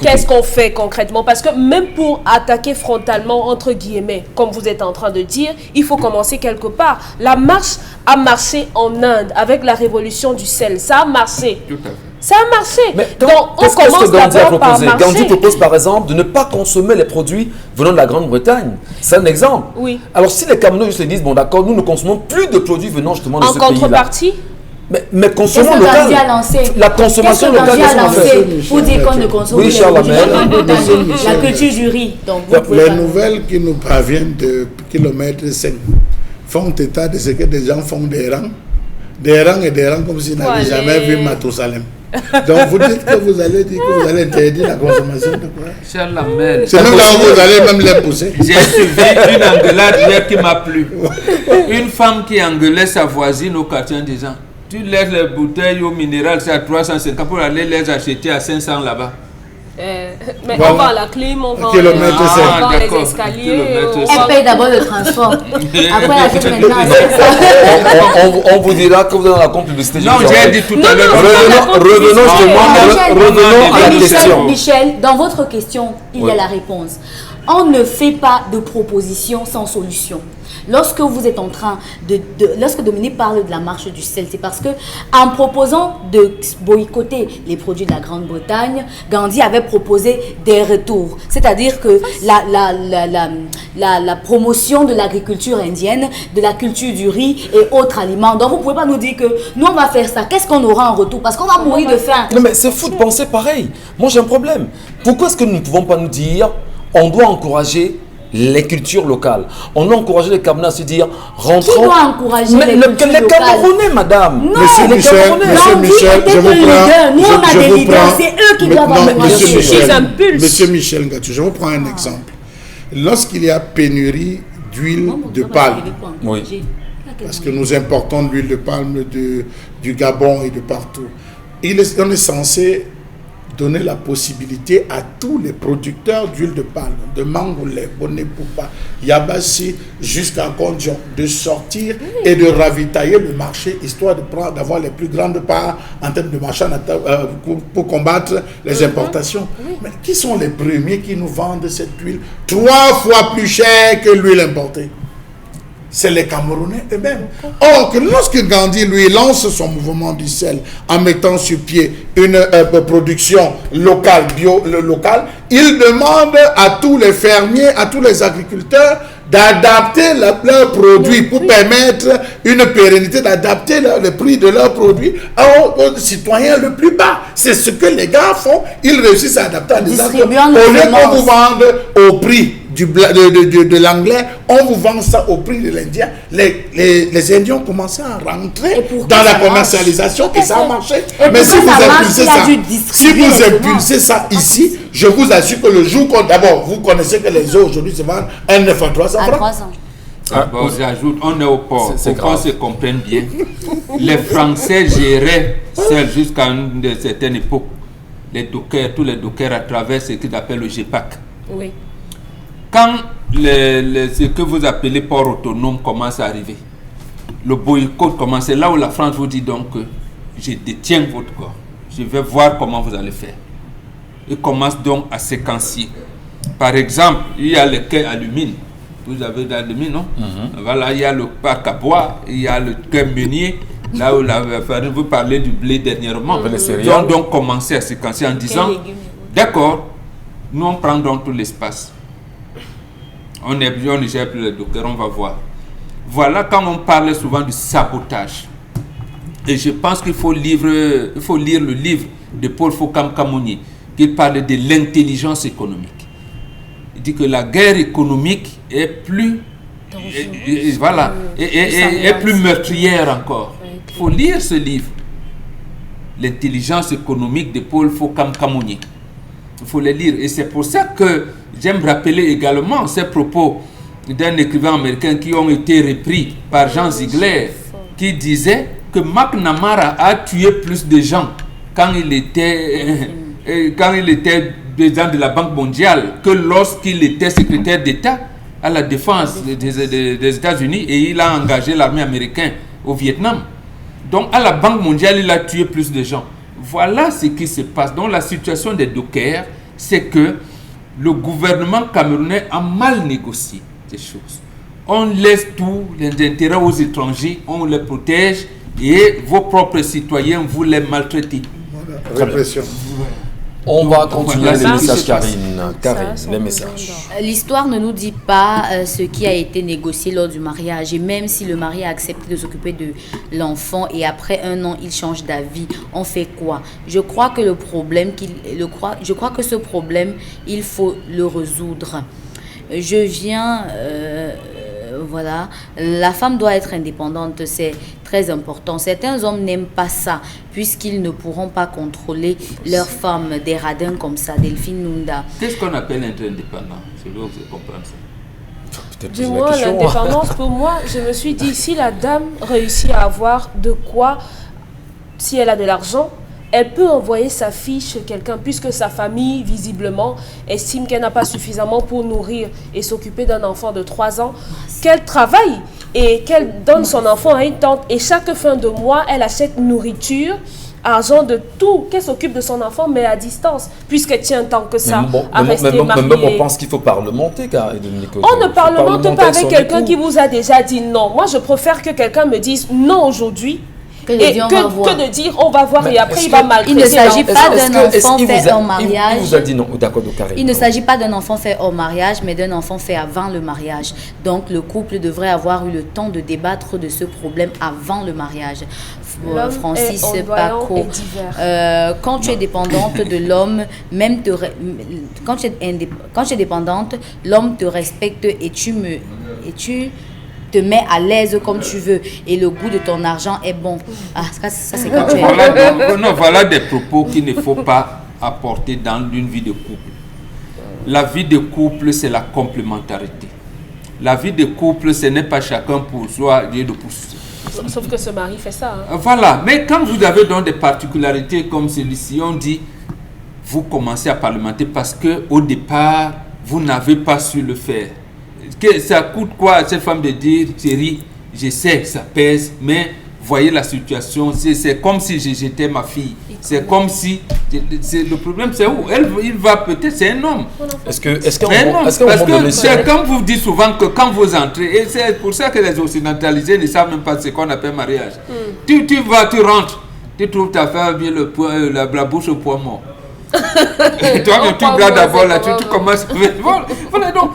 qu'est-ce qu'on fait concrètement? Parce que même pour attaquer frontalement, entre guillemets, comme vous êtes en train de dire, il faut commencer quelque part. La marche a marché en Inde avec la révolution du sel. Ça a marché. Tout à fait. Ça a marché. Mais donc, on commence d'abord par marcher. Gandhi propose par exemple de ne pas consommer les produits venant de la Grande-Bretagne. C'est un exemple. Oui. Alors si les Camerounais se disent, bon d'accord, nous ne consommons plus de produits venant justement de ce pays-là. En contrepartie? Mais consommons local. La consommation locale, qu'est-ce qu'on fait pour dire qu'on ne consomme plus la culture du riz. Les nouvelles qui nous parviennent de kilomètre 5 font état de ce que des gens font des rangs et des rangs comme s'ils n'avaient jamais vu Mathusalem. Donc vous dites que vous allez dire que vous allez interdire la consommation de quoi? C'est même quand vous allez même les pousser. J'ai suivi une engueulade hier qui m'a plu. Une femme qui engueulait sa voisine au quartier en disant: tu laisses les bouteilles au minéral, c'est à 350 pour aller les acheter à 500 là-bas. Mais on va à la clim, on va les escaliers. Elle paye d'abord le transport. Après, elle achète maintenant à 500. On vous dira que vous êtes dans la compte publicité. Non, j'ai dit tout à l'heure. Revenons à la question. Michel, dans votre question, il y a la réponse. on ne fait pas de proposition sans solution. Lorsque vous êtes en train lorsque Dominique parle de la marche du sel, c'est parce que en proposant de boycotter les produits de la Grande-Bretagne, Gandhi avait proposé des retours. C'est-à-dire que la promotion de l'agriculture indienne, de la culture du riz et autres aliments. Donc vous ne pouvez pas nous dire que nous on va faire ça. Qu'est-ce qu'on aura en retour? Parce qu'on va mourir de faim. Non mais c'est fou de penser pareil. Moi j'ai un problème. Pourquoi est-ce que nous ne pouvons pas nous dire on doit encourager les cultures locales? On doit encourager les Camerounais à se dire rentrons. Qui doit encourager les cultures les Camerounais, madame. Non, Monsieur Michel, je vous prends. Nous, on a des leaders, c'est eux qui doivent encourager. Monsieur Michel Ngatou, je vous prends un exemple. Lorsqu'il y a pénurie d'huile de palme, Oui. parce que nous importons de l'huile de palme du Gabon et de partout, on est censé donner la possibilité à tous les producteurs d'huile de palme, de Mangoulé, Bonnet Poupa, Yabassi, jusqu'à Gondjon, de sortir et de ravitailler le marché, histoire d'avoir les plus grandes parts en termes de marché pour combattre les importations. Mais qui sont les premiers qui nous vendent cette huile 3 fois plus chère que l'huile importée? C'est les Camerounais eux-mêmes. Or, que lorsque Gandhi, lui, lance son mouvement du sel en mettant sur pied une production locale, locale, il demande à tous les fermiers, à tous les agriculteurs d'adapter leurs produits pour permettre une pérennité, d'adapter le prix de leurs produits aux citoyens le plus bas. C'est ce que les gars font. Ils réussissent à adapter à des acteurs. Au lieu qu'on vous vende au prix de l'anglais, on vous vend ça au prix de l'indien. Les Indiens ont commencé à rentrer dans la commercialisation et ça a marché. Mais si vous impulsez ça ici, je vous assure que le jour d'abord, vous connaissez que les œufs aujourd'hui se vendent 1,9 à 300 francs. Bon, j'ajoute, on est au port. C'est Pour qu'on se comprenne bien. Les Français géraient seuls jusqu'à une certaine époque les dockers, tous les dockers à travers ce qu'ils appellent le GEPAC. Oui. Quand ce que vous appelez port autonome commence à arriver, le boycott commence, c'est là où la France vous dit donc que je détiens votre corps. Je vais voir comment vous allez faire. Il commence donc à séquencier. Par exemple, il y a le quai Alumine. Vous avez d'Alumine, non? Voilà, il y a le parc à bois, il y a le quai Meunier, là où vous parlez du blé dernièrement. Ils ont donc commencé à séquencer en disant, d'accord, nous on prend donc tout l'espace. On ne gère plus les dockers, on va voir. Voilà quand on parle souvent du sabotage. Et je pense qu'il faut lire le livre de Paul Fokam-Kamouni, qui parle de l'intelligence économique. Il dit que la guerre économique est plus, est plus meurtrière encore. Il faut lire ce livre, l'intelligence économique de Paul Fokam-Kamouni. Il faut les lire. Et c'est pour ça que j'aime rappeler également ces propos d'un écrivain américain qui ont été repris par Jean Ziegler, qui disait que McNamara a tué plus de gens quand il était président de la Banque mondiale que lorsqu'il était secrétaire d'État à la défense des États-Unis et il a engagé l'armée américaine au Vietnam. Donc à la Banque mondiale, il a tué plus de gens. Voilà ce qui se passe. Donc la situation des dockers, c'est que le gouvernement camerounais a mal négocié ces choses. On laisse tous les intérêts aux étrangers, on les protège et vos propres citoyens, vous les maltraitez. Répression. On va continuer les messages, Karine. Karine, les messages. L'histoire ne nous dit pas ce qui a été négocié lors du mariage. Et même si le mari a accepté de s'occuper de l'enfant et après 1 an, il change d'avis, on fait quoi? Je crois que ce problème, il faut le résoudre. Voilà, la femme doit être indépendante, c'est très important. Certains hommes n'aiment pas ça, puisqu'ils ne pourront pas contrôler leurs femmes, des radins comme ça, Delphine Nunda. Qu'est-ce qu'on appelle être indépendant? C'est là où vous comprenez ça. Du moins, l'indépendance, pour moi, je me suis dit, si la dame réussit à avoir de quoi, si elle a de l'argent, elle peut envoyer sa fille chez quelqu'un, puisque sa famille, visiblement, estime qu'elle n'a pas suffisamment pour nourrir et s'occuper d'un enfant de 3 ans, qu'elle travaille et qu'elle donne son enfant à une tante. Et chaque fin de mois, elle achète nourriture argent de tout, qu'elle s'occupe de son enfant, mais à distance, puisqu'elle tient tant que ça à rester mariée. Même on pense qu'il faut parlementer, car Dominique. On ne parlemente pas avec quelqu'un qui vous a déjà dit non. Moi, je préfère que quelqu'un me dise non aujourd'hui, que de dire on va voir et après il va maltraiter. Il ne s'agit pas d'un enfant fait hors mariage. Il vous a dit non, d'accord, il ne s'agit pas d'un enfant fait hors mariage, mais d'un enfant fait avant le mariage. Donc le couple devrait avoir eu le temps de débattre de ce problème avant le mariage. Francis Paco, quand tu es dépendante de l'homme, quand tu es dépendante, l'homme te respecte et tu te mets à l'aise comme tu veux et le goût de ton argent est bon. Ah, ça c'est quand tu es... Voilà des propos qu'il ne faut pas apporter dans une vie de couple. La vie de couple, c'est la complémentarité. La vie de couple, ce n'est pas chacun pour soi, Dieu de pouce. Sauf que ce mari fait ça. Hein. Voilà, mais quand vous avez donc des particularités comme celui-ci, on dit, vous commencez à parlementer parce qu'au départ, vous n'avez pas su le faire. Ça coûte quoi à cette femme de dire, chérie, je sais que ça pèse, mais voyez la situation, c'est comme si j'étais ma fille. C'est comme si... le problème, c'est où il va peut-être, c'est un homme. Est-ce que parce que c'est comme vous dites souvent que quand vous entrez, et c'est pour ça que les occidentalisés ne savent même pas ce qu'on appelle mariage. Tu rentres, tu trouves ta femme bien la bouche au poids mort. Et toi, tu regardes d'abord là, tu commences. Voilà, donc,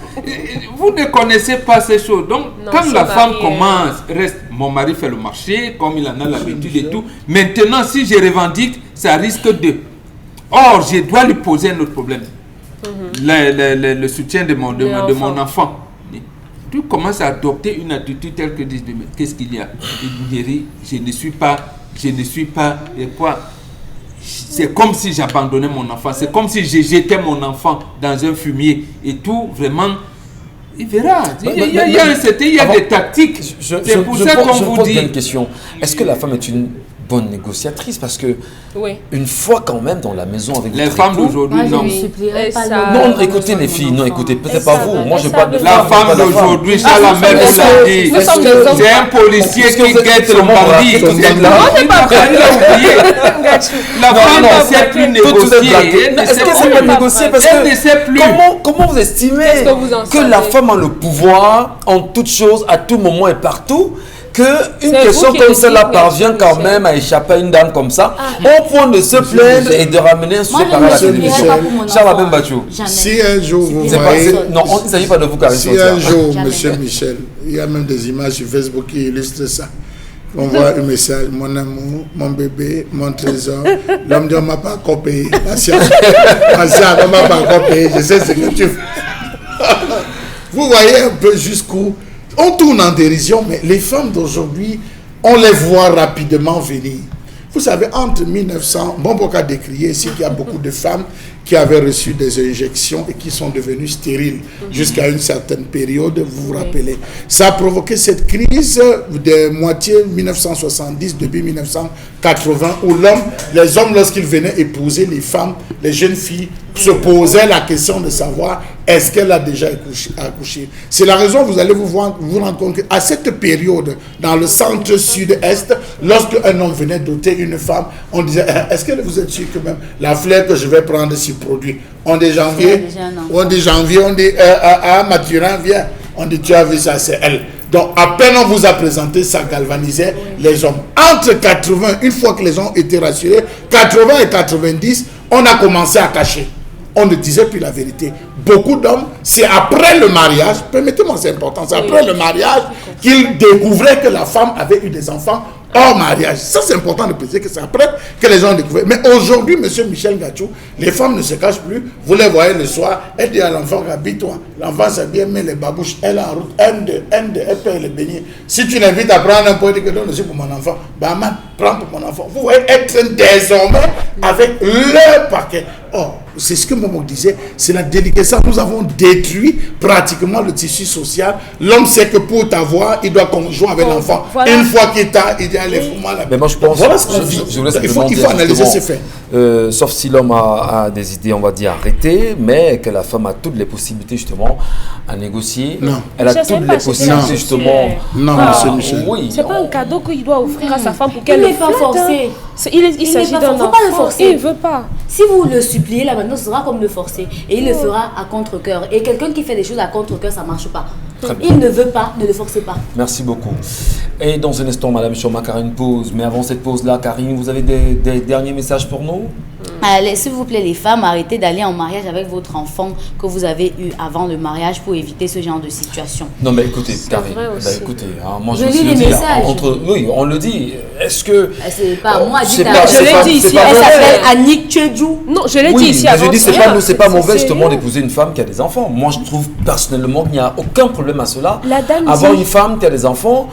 vous ne connaissez pas ces choses. Donc, non, quand la femme commence, reste, mon mari fait le marché, comme il en a l'habitude et tout. Maintenant, si je revendique, ça risque de. Or, je dois lui poser un autre problème. Le soutien de mon enfant. Tu commences à adopter une attitude telle que dis, qu'est-ce qu'il y a? Je ne suis pas, et quoi? C'est comme si j'abandonnais mon enfant, c'est comme si je jetais mon enfant dans un fumier et tout, vraiment, il verra. Il y a des tactiques. C'est pour ça qu'on vous dit. Une question. Est-ce que la femme est une bonne négociatrice? Parce que une fois quand même dans la maison avec les femmes d'aujourd'hui, non. Non, écoutez les filles, non, écoutez, peut-être pas vous. Moi, je parle de la femme d'aujourd'hui, ça la mère vous l'a dit. C'est un policier qui guette le bandit. La femme ne sait plus négocier. Est-ce que c'est pas négocier? Parce que comment vous estimez que la femme a le pouvoir en toutes choses, à tout moment et partout? Qu'une question comme celle-là parvient quand même à échapper à une dame comme ça, au point de se plaindre et de ramener un sujet par la télévision. Charles Abembachou. Si un jour vous voyez... Non, il ne s'agit pas de vous, Karine. Si un jour, monsieur Michel, il y a même des images sur Facebook qui illustrent ça. On voit un message, mon amour, mon bébé, mon trésor. L'homme dit, on ne m'a pas encore payé. Patient, on ne m'a pas encore payé. Je sais ce que tu fais. Vous voyez un peu jusqu'où on tourne en dérision, mais les femmes d'aujourd'hui, on les voit rapidement venir. Vous savez, entre 1900, Bomboka décrié ici qu'il y a beaucoup de femmes qui avaient reçu des injections et qui sont devenues stériles jusqu'à une certaine période, vous vous rappelez. Ça a provoqué cette crise de moitié 1970, début 1980, où les hommes, lorsqu'ils venaient épouser les femmes, les jeunes filles, se posaient la question de savoir est-ce qu'elle a déjà accouché. C'est la raison, vous allez vous rendre compte qu'à cette période, dans le centre sud-est, lorsque un homme venait doter une femme, on disait est-ce que vous êtes sûr que même la fleur que je vais prendre s'y produit? On dit janvier, on dit Mathurin, viens. On dit tu as vu ça, c'est elle. Donc à peine on vous a présenté, ça galvanisait les hommes. Entre 80, une fois que les gens étaient rassurés, 80 et 90, on a commencé à cacher. On ne disait plus la vérité. Beaucoup d'hommes, c'est après le mariage, permettez-moi, c'est important, c'est après le mariage qu'ils découvraient que la femme avait eu des enfants hors mariage. Ça, c'est important de préciser que c'est après que les gens ont découvert. Mais aujourd'hui, monsieur Michel Ngachou, les femmes ne se cachent plus. Vous les voyez le soir, elle dit à l'enfant, habille-toi. L'enfant s'habille, met les babouches, elle est en route, elle paye les beignets. Si tu l'invites à prendre un pot, elle dit que donne aussi pour mon enfant. Bah, man, prends pour mon enfant. Vous voyez, être désormais avec le paquet. Or, c'est ce que Momo disait, c'est la déliquescence. Nous avons détruit pratiquement le tissu social. L'homme sait que pour t'avoir, il doit conjoindre avec l'enfant. Voilà. Une fois qu'il t'a, il dit allez, fous-moi la. Mais moi je pense, Voilà ce qu'on vit. je voulais Il simplement faut dire, analyser ces justement, faits. sauf si l'homme a des idées, on va dire, arrêtées, mais que la femme a toutes les possibilités justement à négocier. Non. Elle a Je sais toutes pas, les c'est possibilités ça. justement. Non, Ah, monsieur Michel. oui. C'est pas un cadeau qu'il doit offrir à sa femme pour Il qu'elle le n'est pas flatte, forcé. hein. Il s'agit n'est pas d'un forcé. Faut enfant. pas le forcer. Il veut pas. Si vous le suppliez, là maintenant, ce sera comme le forcer. Et il le fera à contre-cœur. Et quelqu'un qui fait des choses à contre-cœur, ça ne marche pas. Il ne veut pas, ne le forcez pas. Merci beaucoup. Et dans un instant, Madame Choma, Karine pause. Mais avant cette pause-là, Karine, vous avez des derniers messages pour nous? Allez, s'il vous plaît, les femmes, arrêtez d'aller en mariage avec votre enfant que vous avez eu avant le mariage pour éviter ce genre de situation. Non, mais écoutez, Karine, vrai aussi. écoutez, hein, moi Je me lis suis les dit, messages. oui, on le dit. Est-ce que. C'est pas moi, c'est dites pas- à- c'est Je l'ai pas- dit c'est ici, pas Elle mauvais. s'appelle Annick Tchedjou. Non, je l'ai dit Oui, ici mais avant. je dis, c'est pas mauvais sérieux. justement d'épouser une femme qui a des enfants. Moi, je trouve personnellement qu'il n'y a aucun problème à cela. La dame Avoir dit- une femme qui a des enfants,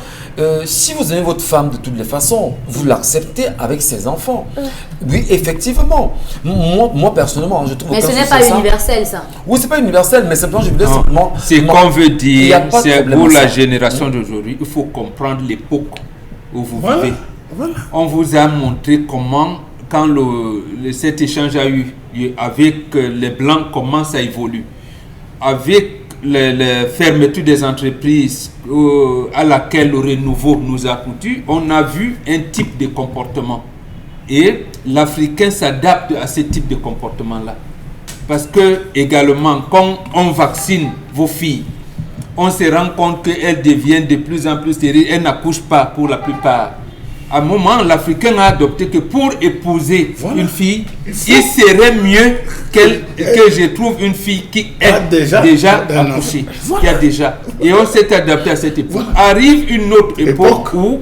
si vous aimez votre femme de toutes les façons, vous l'acceptez avec ses enfants. Oui, effectivement. Moi personnellement, je trouve Mais aucun ce n'est souci pas à ça. universel, ça. Oui, c'est pas universel, mais simplement, je voulais Non, simplement. c'est Non, qu'on veut il y a dire, pas de c'est problème pour à la ça. génération d'aujourd'hui, il faut comprendre l'époque où vous Voilà. vivez. Voilà. On vous a montré comment, quand cet échange a eu avec les Blancs, comment ça évolue. Avec les fermetures des entreprises à laquelle le renouveau nous a coûté, on a vu un type de comportement. Et l'Africain s'adapte à ce type de comportement-là. Parce que, également, quand on vaccine vos filles, on se rend compte qu'elles deviennent de plus en plus stériles, elles n'accouchent pas pour la plupart. À un moment, l'Africain a adopté que pour épouser une fille, il serait mieux que je trouve une fille qui est déjà accouchée. Qui a déjà. Et on s'est adapté à cette époque. Arrive une autre époque où,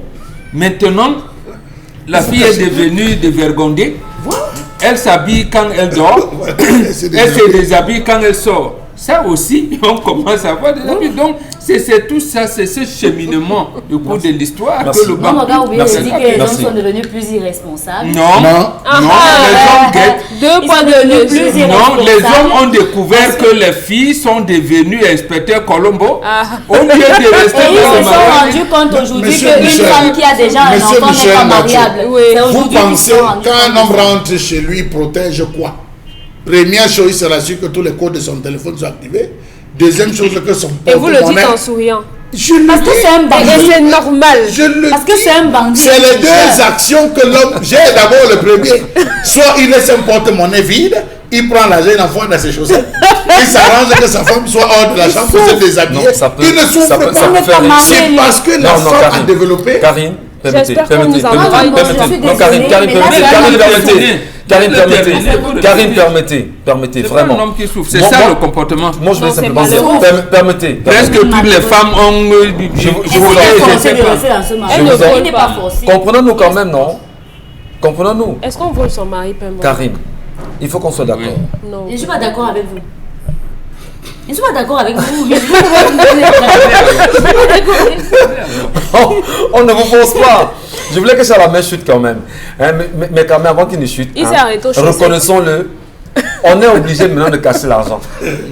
maintenant, la fille est devenue dévergondée. Elle s'habille quand elle dort. Elle se déshabille quand elle sort. Ça aussi, on commence à voir des habits. Donc, c'est tout ça, c'est ce cheminement au cours de l'histoire Merci. que le Non, banc. mon gars, oubliez de Merci. dire que les hommes Merci. sont devenus plus irresponsables. Non, non, les hommes guettent. Deux Ils poids sont de devenus plus mesure. Non, les irresponsables. hommes ont découvert que les filles sont devenues inspecteurs Colombo. Au lieu de rester Et ils dans se le sont mariage. rendus compte aujourd'hui Monsieur qu'une Michel. femme qui a déjà un Monsieur enfant n'est Michel pas Mathieu. mariable. Oui. C'est Vous aujourd'hui qu'ils se pensez sont rendus quand un compte de homme ça. rentre chez lui, il protège quoi? Première chose, il s'assure que tous les codes de son téléphone sont activés. Deuxième chose, que son Et vous le dites porte-monnaie- en souriant. Je le Parce que dis. c'est un Et bandit. c'est normal. Je le Parce que dis. c'est un bandit. C'est les tricheur. deux actions que l'homme. J'ai d'abord le premier. Soit il laisse un porte-monnaie vide, il prend l'argent, il envoie dans ses chaussettes. Il s'arrange que sa femme soit hors de la chambre pour se déshabiller. Non, ça peut- Il ne souffre ça peut- pas. ça peut faire rire. C'est parce que la femme a développé. Karine, permettez, J'espère qu'on permettez, nous en permettez, parle. Moi, je permettez. suis Non, Karine, désolée, Karine, mais là, permettez, c'est Karine, un permettez. homme. Karine, Laisse-le permettez. terminer. Karine, permettez, C'est pas vraiment. un homme qui souffre, c'est Moi- ça moi- le comportement. Moi, je vais Non, c'est simplement dire, malheureux. permettez. Presque toutes les femmes ont Je vous Est-ce qu'il en- est je forcé sais de pas. rester dans ce mariage? Elle ne vous en- Il n'est pas forcé. Comprenons-nous quand même, non? Comprenons-nous. Est-ce qu'on vole son mari, Pembo? Karine, il faut qu'on soit d'accord. Non. Je ne suis pas d'accord avec vous. Je ne suis pas d'accord avec vous. Je suis pas On ne vous force pas. Je voulais que Chalamel chute quand même. Hein, mais quand même, avant qu'il ne chute, Il s'est arrêté au chaussettes. reconnaissons-le. On est obligé maintenant de cacher l'argent.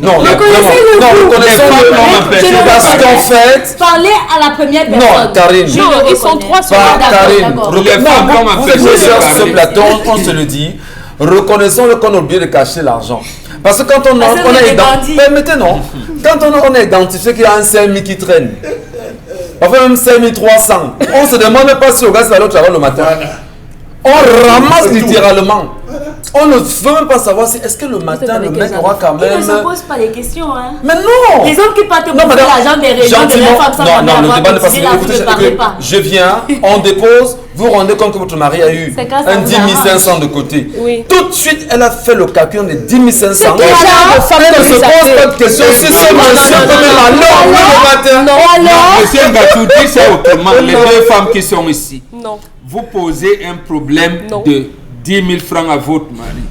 Non, vraiment. Reconnaissez-le, Non, vous. reconnaissons-le. Je le Parce reconnais. qu'en fait, Parlez à la première personne. non, Karine. Je Non, le ils sont reconnais. trois sur Pas D'accord, Karine. d'accord. Les femmes Non, comme vous appellent êtes ça sur de ce parler. plateau, on se le dit. Reconnaissons-le qu'on a oublié de cacher l'argent. Parce que quand on Parce que vous a êtes identifié, bandits. permettez non, quand on a identifié qu'il y a un 5000 qui traîne, enfin même 5300, on se demande pas si au gars va l'autre travail le matin. On ramasse littéralement. On ne veut même pas savoir si est-ce que le matin le mec aura quand Il même. ne se pose pas les questions. Hein. Mais non. Les hommes qui partent Non, pour madame, l'argent des régions de gentiment, leurs femmes sans non, jamais le avoir débat n'est pas cotisé, là, vous écoutez, ne parlez écoutez, pas. je viens, on dépose, vous vous rendez compte que votre mari a eu C'est quand ça un vous 10 500 de côté. Oui. Tout de suite, elle a fait le calcul des 10 500. quel genre de femme Elle ne que se vous pose appelez? pas de questions si ce monsieur peut même alors le matin. Non, alors. Monsieur Ngatou dit ça autrement. Les deux femmes qui sont ici, Non. vous posez un problème Non. de 10 000 francs à votre mari.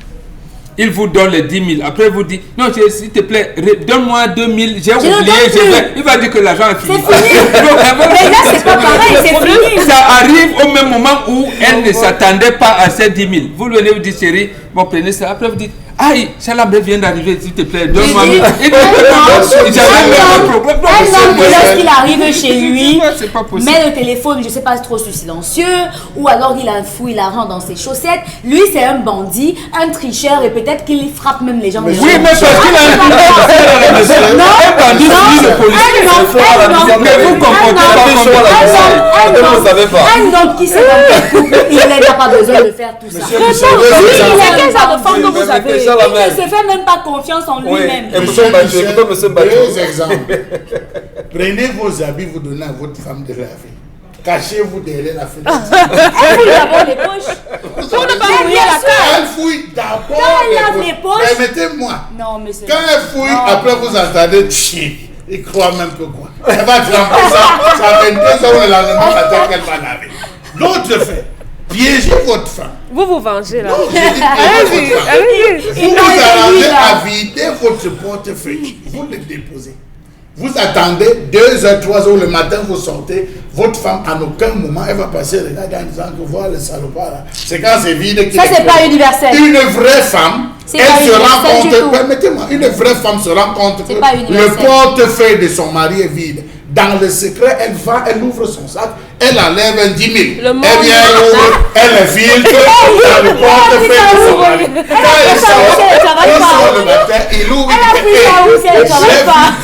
Il vous donne les 10 000. Après, vous dit, non, s'il te plaît, donne-moi 2 000. J'ai ne oublié, donne je plus. vais. Il va dire que l'argent est fini. C'est fini. Mais là, c'est pas pareil, c'est fini. Ça arrive au même moment où elle ne s'attendait pas à ces 10 000. Vous venez vous dire, chérie, bon, prenez ça. Après, vous dites, Aïe, Chalamel vient d'arriver, s'il te plaît, donne-moi. Un homme qui, lorsqu'il arrive chez lui, met le téléphone, je ne sais pas, trop sur silencieux, ou alors il a fouille la rend dans ses chaussettes. Lui, c'est un bandit, un tricheur, et peut-être qu'il frappe même les gens. Oui, mais parce qu'il a un bandit, le policier. Mais vous comprenez pas. Un homme qui s'est dans le couple, il n'a pas besoin de faire tout ça. C'est quel genre de femme que vous avez? Il ne se fait même pas confiance en lui-même. Deux exemples. Prenez vos habits, vous donnez à votre femme de laver. Cachez-vous derrière la fenêtre. Elle fouille d'abord les poches. Pour ne pas fouiller la carte. Elle fouille d'abord Quand elle lave les poches. Permettez-moi. Non, mais c'est... Quand elle fouille, après vous entendez tchi. Il croit même que quoi. Elle va tremper ça. Ça fait 2 heures le lendemain matin qu'elle va laver. L'autre fait. Piégez votre femme. Vous vengez là. Allez-y. Vous vous arrangez à vider votre portefeuille. Vous le déposez. Vous attendez 2 heures, 3 heures le matin, vous sortez. Votre femme, en aucun moment, elle va passer regarder en disant que voilà le salopard là. C'est quand c'est vide qu'il ça, c'est pas universel. Une vraie femme, c'est elle se rend du tout. compte, permettez-moi, une vraie femme se rend compte que le portefeuille de son mari est vide. Dans le secret, elle ouvre son sac, elle enlève 10 000. Elle vient, elle filtre dans le portefeuille de son mari. Quand elle sort le matin, il ouvre j'ai vu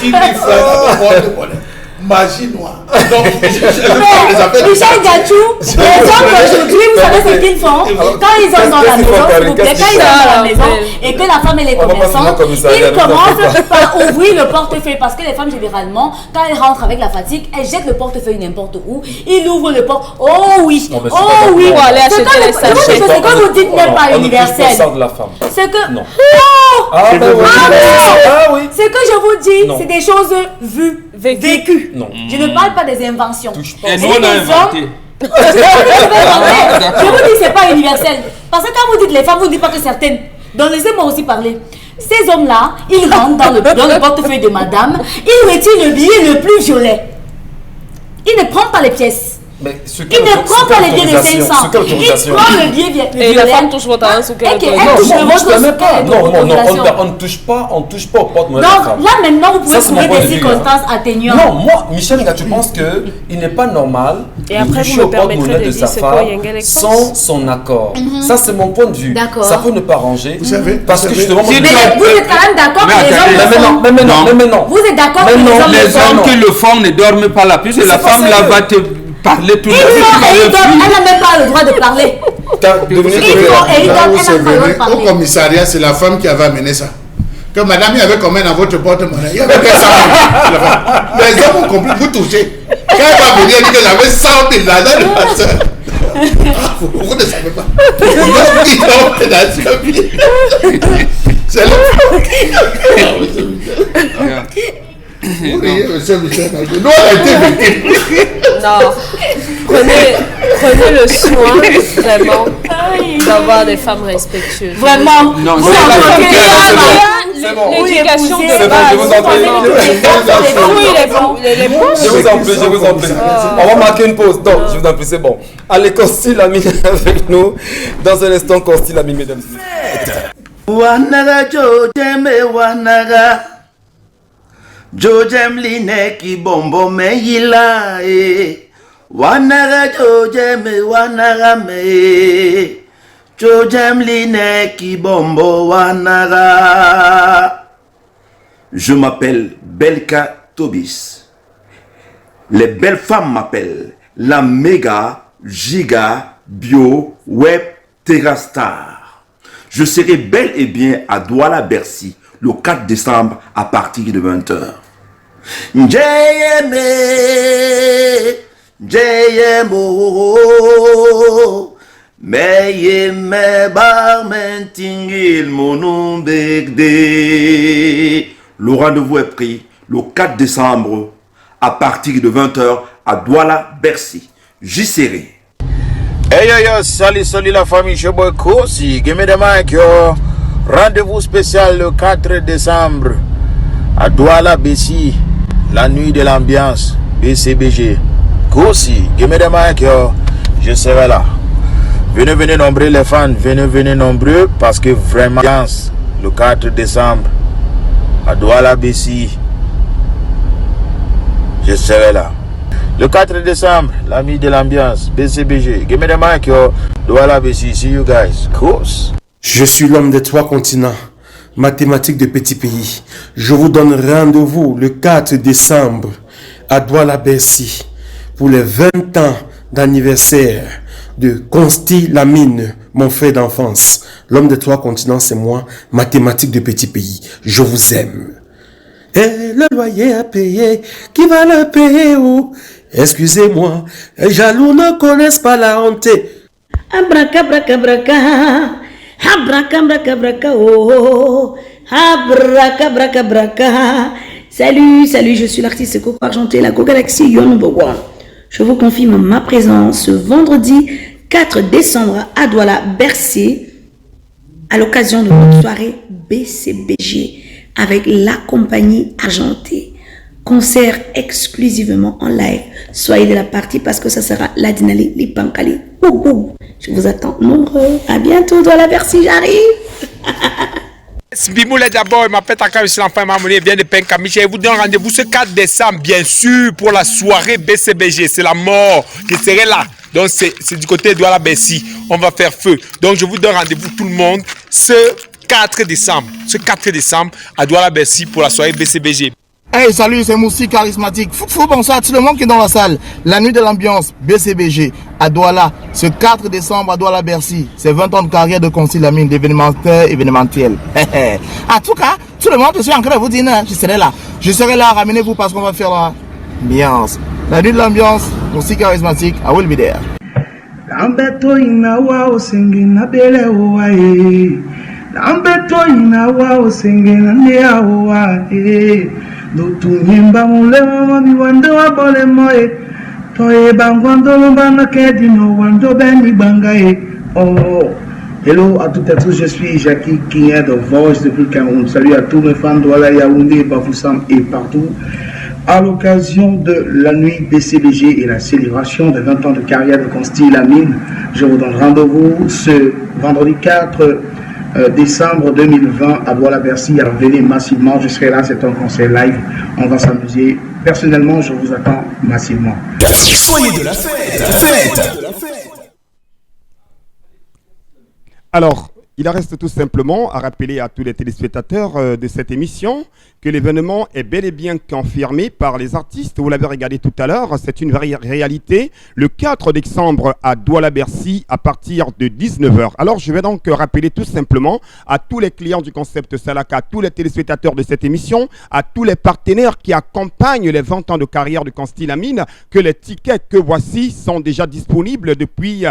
10 000 francs dans le porte-monnaie. Magie noire. Donc, Michel Gachou, les hommes d'aujourd'hui, vous savez ce qu'ils font quand ils sont dans la maison, s'il vous plaît, quand ils sont dans la maison et que la femme elle est commerçante, ils commencent par ouvrir le portefeuille parce que les femmes généralement, quand elles rentrent avec la fatigue, elles jettent le portefeuille n'importe où, ils ouvrent le portefeuille. Oh oui, oh oui. Pour aller acheter les sachets. Ce que vous dites n'est pas universel. C'est que non. Ce que je vous dis, c'est des choses vues, vécues. Non. Je ne parle pas des inventions. Et nous, on a inventé. Je vous dis, c'est pas universel. Parce que quand vous dites les femmes, vous ne dites pas que certaines. Donc laissez-moi aussi parler. Ces hommes-là, ils rentrent dans le portefeuille de madame, ils retirent le billet le plus violet. Ils ne prennent pas les pièces. Mais il ne prend pas les billets de 500. Il prend le billet violet. Et la femme touche votre argent sous quelle on ne touche pas au porte-monnaie. Donc là maintenant vous pouvez trouver des circonstances atténuantes. Non, moi, Michel Ngatou pense qu'il n'est pas normal de toucher au porte-monnaie de sa femme sans son accord. Ça c'est mon point de vue. Ça peut ne pas ranger. Vous savez, parce que justement, vous êtes quand même d'accord que les hommes le font. Mais non. Vous êtes d'accord que les hommes qui le font ne dorment pas là, puisque la femme là va te parler tout le temps. Elle n'a même pas le droit de parler. Au commissariat, c'est la femme qui avait amené ça. Que madame, il y avait combien dans votre porte-monnaie? Il y avait 100 000. Les hommes ont compris, vous touchez. Quand elle va venir, elle dit que j'avais 100 000 là dans le passeur. Vous ne savez pas. Ils ont dans ce billet. C'est vous riez, monsieur Michel. Nous, on a été victimes. Non. Prenez le soin, vraiment, d'avoir des femmes respectueuses. Vraiment. Non, c'est bon. L'éducation de C'est bon, je vous en prie. Je vous en prie. On va marquer une pause. Donc, je vous en prie, c'est bon. Allez, Consti Lamine avec nous. Dans un instant, Consti Lamine, mesdames et messieurs. Wanaga Jojeme Wanaga Jojem line ki bombo me yila Wanaga Jojeme Wanaga me Jojem line ki bombo Wanaga. Je m'appelle Belka Tobis. Les belles femmes m'appellent la méga giga bio web Tegastar. Je serai bel et bien à Douala Bercy le 4 décembre à partir de 20h. Le rendez-vous est pris le 4 décembre à partir de 20h à Douala Bercy. J'y serai. Hey yo, salut la famille, je suis Kosi, give me the mic yo. Rendez-vous spécial le 4 décembre à Douala Bessi, la nuit de l'ambiance, BCBG. Kosi, give me the mic yo, je serai là. Venez nombreux les fans, venez nombreux parce que vraiment le 4 décembre à Douala-Bessie. Je serai là. Le 4 décembre, l'ami de l'ambiance, BCBG. Give me the mic, yo. Douala-Bessie. See you guys. Course. Je suis l'homme des 3 continents, mathématiques de petits pays. Je vous donne rendez-vous le 4 décembre à Douala-Bessie pour les 20 ans d'anniversaire de Consti Lamine, mon frère d'enfance. L'homme des 3 continents, c'est moi, mathématiques de petits pays. Je vous aime. Et le loyer à payer, qui va le payer où? Excusez-moi, les jaloux ne connaissent pas la honte. Abracabra, abracabra, oh, abracabra. Salut, je suis l'artiste Coco Argenté, la Go Galaxy, your number one. Je vous confirme ma présence ce vendredi 4 décembre à Douala, Bercy, à l'occasion de notre soirée BCBG avec la compagnie Argentée. Concert exclusivement en live. Soyez de la partie parce que ça sera la Dinali, les Pankali. Je vous attends nombreux. À bientôt, Douala, Bercy, j'arrive. Bimoula d'abord, ma pète à quand je suis l'enfant Mamouni vient de Penkamiche. Je vous donne rendez-vous ce 4 décembre, bien sûr, pour la soirée BCBG. C'est la mort qui serait là. Donc, c'est du côté de Douala Bessie. On va faire feu. Donc, je vous donne rendez-vous tout le monde ce 4 décembre. Ce 4 décembre à Douala Bessie pour la soirée BCBG. Hey, salut, c'est Moussi Charismatique. Fou, bonsoir à tout le monde qui est dans la salle. La nuit de l'ambiance, BCBG, à Douala, ce 4 décembre à Douala Bercy. C'est 20 ans de carrière de Consti Lamine, événementiel. En tout cas, tout le monde, je suis en train de vous dire, je serai là. Je serai là, ramenez-vous parce qu'on va faire l'ambiance. La nuit de l'ambiance, Moussi Charismatique, I will be there. Lambeto inawa osengena bele oae. Lambeto inawa osengena nea oae. Dotumimba mulema mabiwando abole moe. Toye bangwando lombana kedino wando beni bangae. Oh. Hello à toutes et à tous, je suis Jackie Kinya de Voice depuis le Cameroun. Salut à tous mes fans de Douala, Yaoundé, Bafoussam et partout. À l'occasion de la nuit BCBG et la célébration de 20 ans de carrière de Consti Lamine, je vous donne rendez-vous ce vendredi 4 décembre 2020 à Douala-Bercy. Alors venez massivement, je serai là, c'est un concert live, on va s'amuser. Personnellement, je vous attends massivement. Soyez de la fête. Alors, il reste tout simplement à rappeler à tous les téléspectateurs de cette émission que l'événement est bel et bien confirmé par les artistes. Vous l'avez regardé tout à l'heure, c'est une réalité. Le 4 décembre à Douala-Bercy à partir de 19h. Alors, je vais donc rappeler tout simplement à tous les clients du concept Salaka, à tous les téléspectateurs de cette émission, à tous les partenaires qui accompagnent les 20 ans de carrière de Consti Lamine, que les tickets que voici sont déjà disponibles depuis,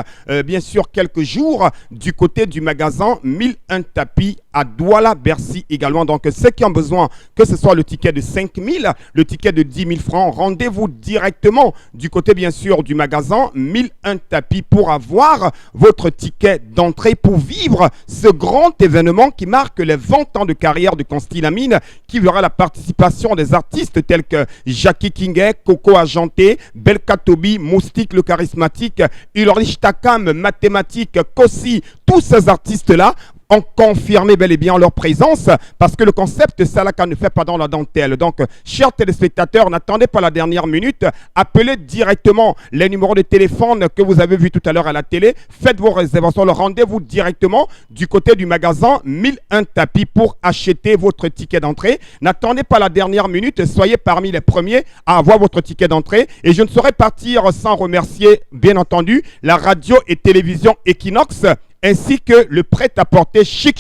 bien sûr, quelques jours du côté du magasin 1001 tapis à Douala-Bercy également. Donc, ceux qui ont besoin, que ce soit le ticket de 5 000, le ticket de 10 000 francs, rendez-vous directement du côté, bien sûr, du magasin 1001 tapis pour avoir votre ticket d'entrée pour vivre ce grand événement qui marque les 20 ans de carrière de Consti Lamine, qui verra la participation des artistes tels que Jackie Kinguet, Coco Argenté, Belka Tobi, Moustique le charismatique, Ulrich Takam, Mathématiques, Kossi, tous ces artistes-là ont confirmé bel et bien leur présence parce que le concept Salaka ne fait pas dans la dentelle. Donc, chers téléspectateurs, n'attendez pas la dernière minute. Appelez directement les numéros de téléphone que vous avez vus tout à l'heure à la télé. Faites vos réservations. Le rendez-vous directement du côté du magasin 1001 tapis pour acheter votre ticket d'entrée. N'attendez pas la dernière minute. Soyez parmi les premiers à avoir votre ticket d'entrée. Et je ne saurais partir sans remercier, bien entendu, la radio et télévision Equinox, ainsi que le prêt-à-porter chic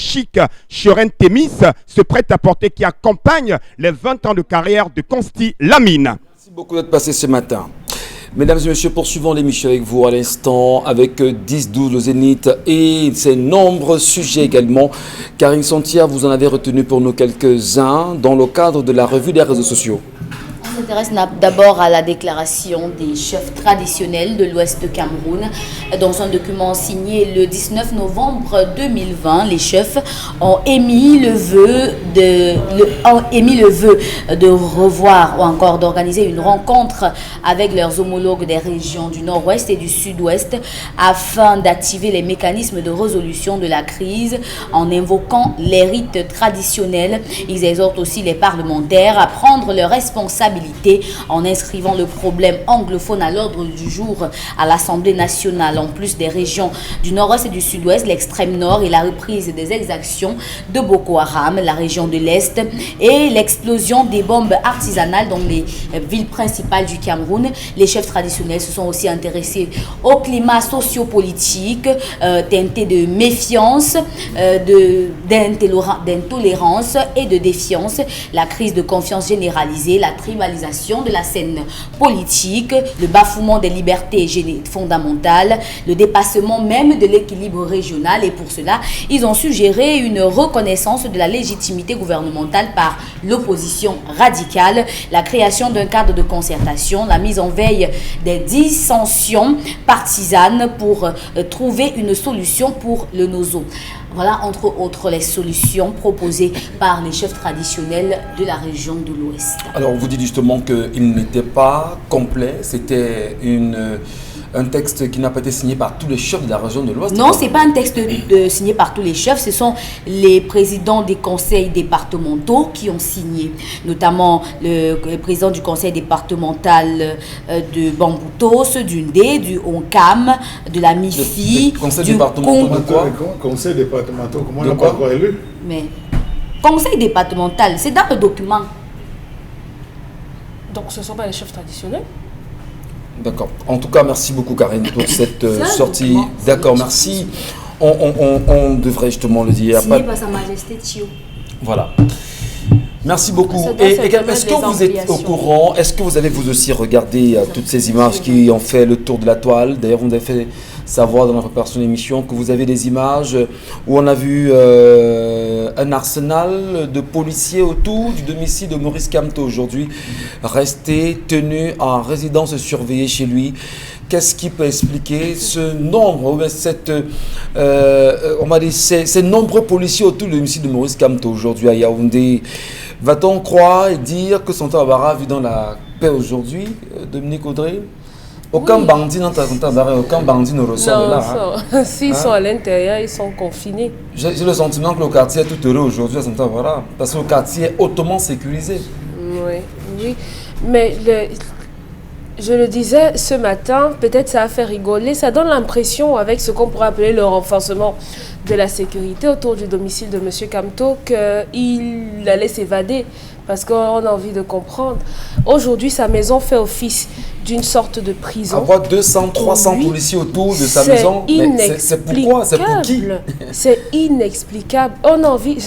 Cheren Témis, ce prêt-à-porter qui accompagne les 20 ans de carrière de Consti Lamine. Merci beaucoup d'être passé ce matin. Mesdames et messieurs, poursuivons l'émission avec vous à l'instant, avec 10-12 le Zénith et ses nombreux sujets également. Karine Santia, vous en avez retenu pour nous quelques-uns dans le cadre de la revue des réseaux sociaux. C'est s'intéresse d'abord à la déclaration des chefs traditionnels de l'Ouest de Cameroun. Dans un document signé le 19 novembre 2020, les chefs ont émis le vœu de revoir ou encore d'organiser une rencontre avec leurs homologues des régions du Nord-Ouest et du Sud-Ouest afin d'activer les mécanismes de résolution de la crise en invoquant les rites traditionnels. Ils exhortent aussi les parlementaires à prendre leurs responsabilités en inscrivant le problème anglophone à l'ordre du jour à l'Assemblée nationale. En plus des régions du Nord-Ouest et du Sud-Ouest, l'extrême Nord et la reprise des exactions de Boko Haram, la région de l'Est et l'explosion des bombes artisanales dans les villes principales du Cameroun. Les chefs traditionnels se sont aussi intéressés au climat sociopolitique teinté de méfiance, d'intolérance et de défiance, la crise de confiance généralisée, la tribalisation de la scène politique, le bafouement des libertés fondamentales, le dépassement même de l'équilibre régional. Et pour cela, ils ont suggéré une reconnaissance de la légitimité gouvernementale par l'opposition radicale, la création d'un cadre de concertation, la mise en veille des dissensions partisanes pour trouver une solution pour le Nozo. Voilà, entre autres, les solutions proposées par les chefs traditionnels de la région de l'Ouest. Alors, vous dites justement qu'il n'était pas complet, c'était un texte qui n'a pas été signé par tous les chefs de la région de l'Ouest. Non, ce n'est pas un texte signé par tous les chefs, ce sont les présidents des conseils départementaux qui ont signé, notamment le président du conseil départemental de Bamboutos, du Ndé, du Onkam, de la MIFI, conseil départemental de quoi? Conseil départemental, comment on n'a pas encore élu? Mais conseil départemental, c'est dans le document. Donc ce ne sont pas les chefs traditionnels? D'accord. En tout cas, merci beaucoup Karine pour cette sortie. D'accord, merci. On devrait justement le dire. Signé par Sa Majesté Thio. Voilà. Merci beaucoup. Et est-ce que vous êtes au courant? Est-ce que vous avez vous aussi regardé toutes ces images qui ont fait le tour de la toile? D'ailleurs, vous avez fait savoir dans la préparation de l'émission que vous avez des images où on a vu un arsenal de policiers autour du domicile de Maurice Kamto aujourd'hui, resté tenu en résidence surveillée chez lui. Qu'est-ce qui peut expliquer ce nombre, on m'a dit ces nombreux policiers autour du domicile de Maurice Kamto aujourd'hui à Yaoundé? Va-t-on croire et dire que Santa Barbara vit dans la paix aujourd'hui, Dominique Audrey? Aucun bandit dans ta Barbara, aucun bandit ne ressort de là. Hein. S'ils sont à l'intérieur, ils sont confinés. J'ai le sentiment que le quartier est tout heureux aujourd'hui à Santa Barbara, parce que le quartier est hautement sécurisé. Oui. Mais je le disais ce matin, peut-être ça a fait rigoler, ça donne l'impression, avec ce qu'on pourrait appeler le renforcement de la sécurité autour du domicile de M. Kamto, qu'il allait s'évader, parce qu'on a envie de comprendre. Aujourd'hui, sa maison fait office d'une sorte de prison. Avoir 200, 300 policiers autour de sa maison, c'est pourquoi? C'est pour qui? C'est inexplicable. On a envie...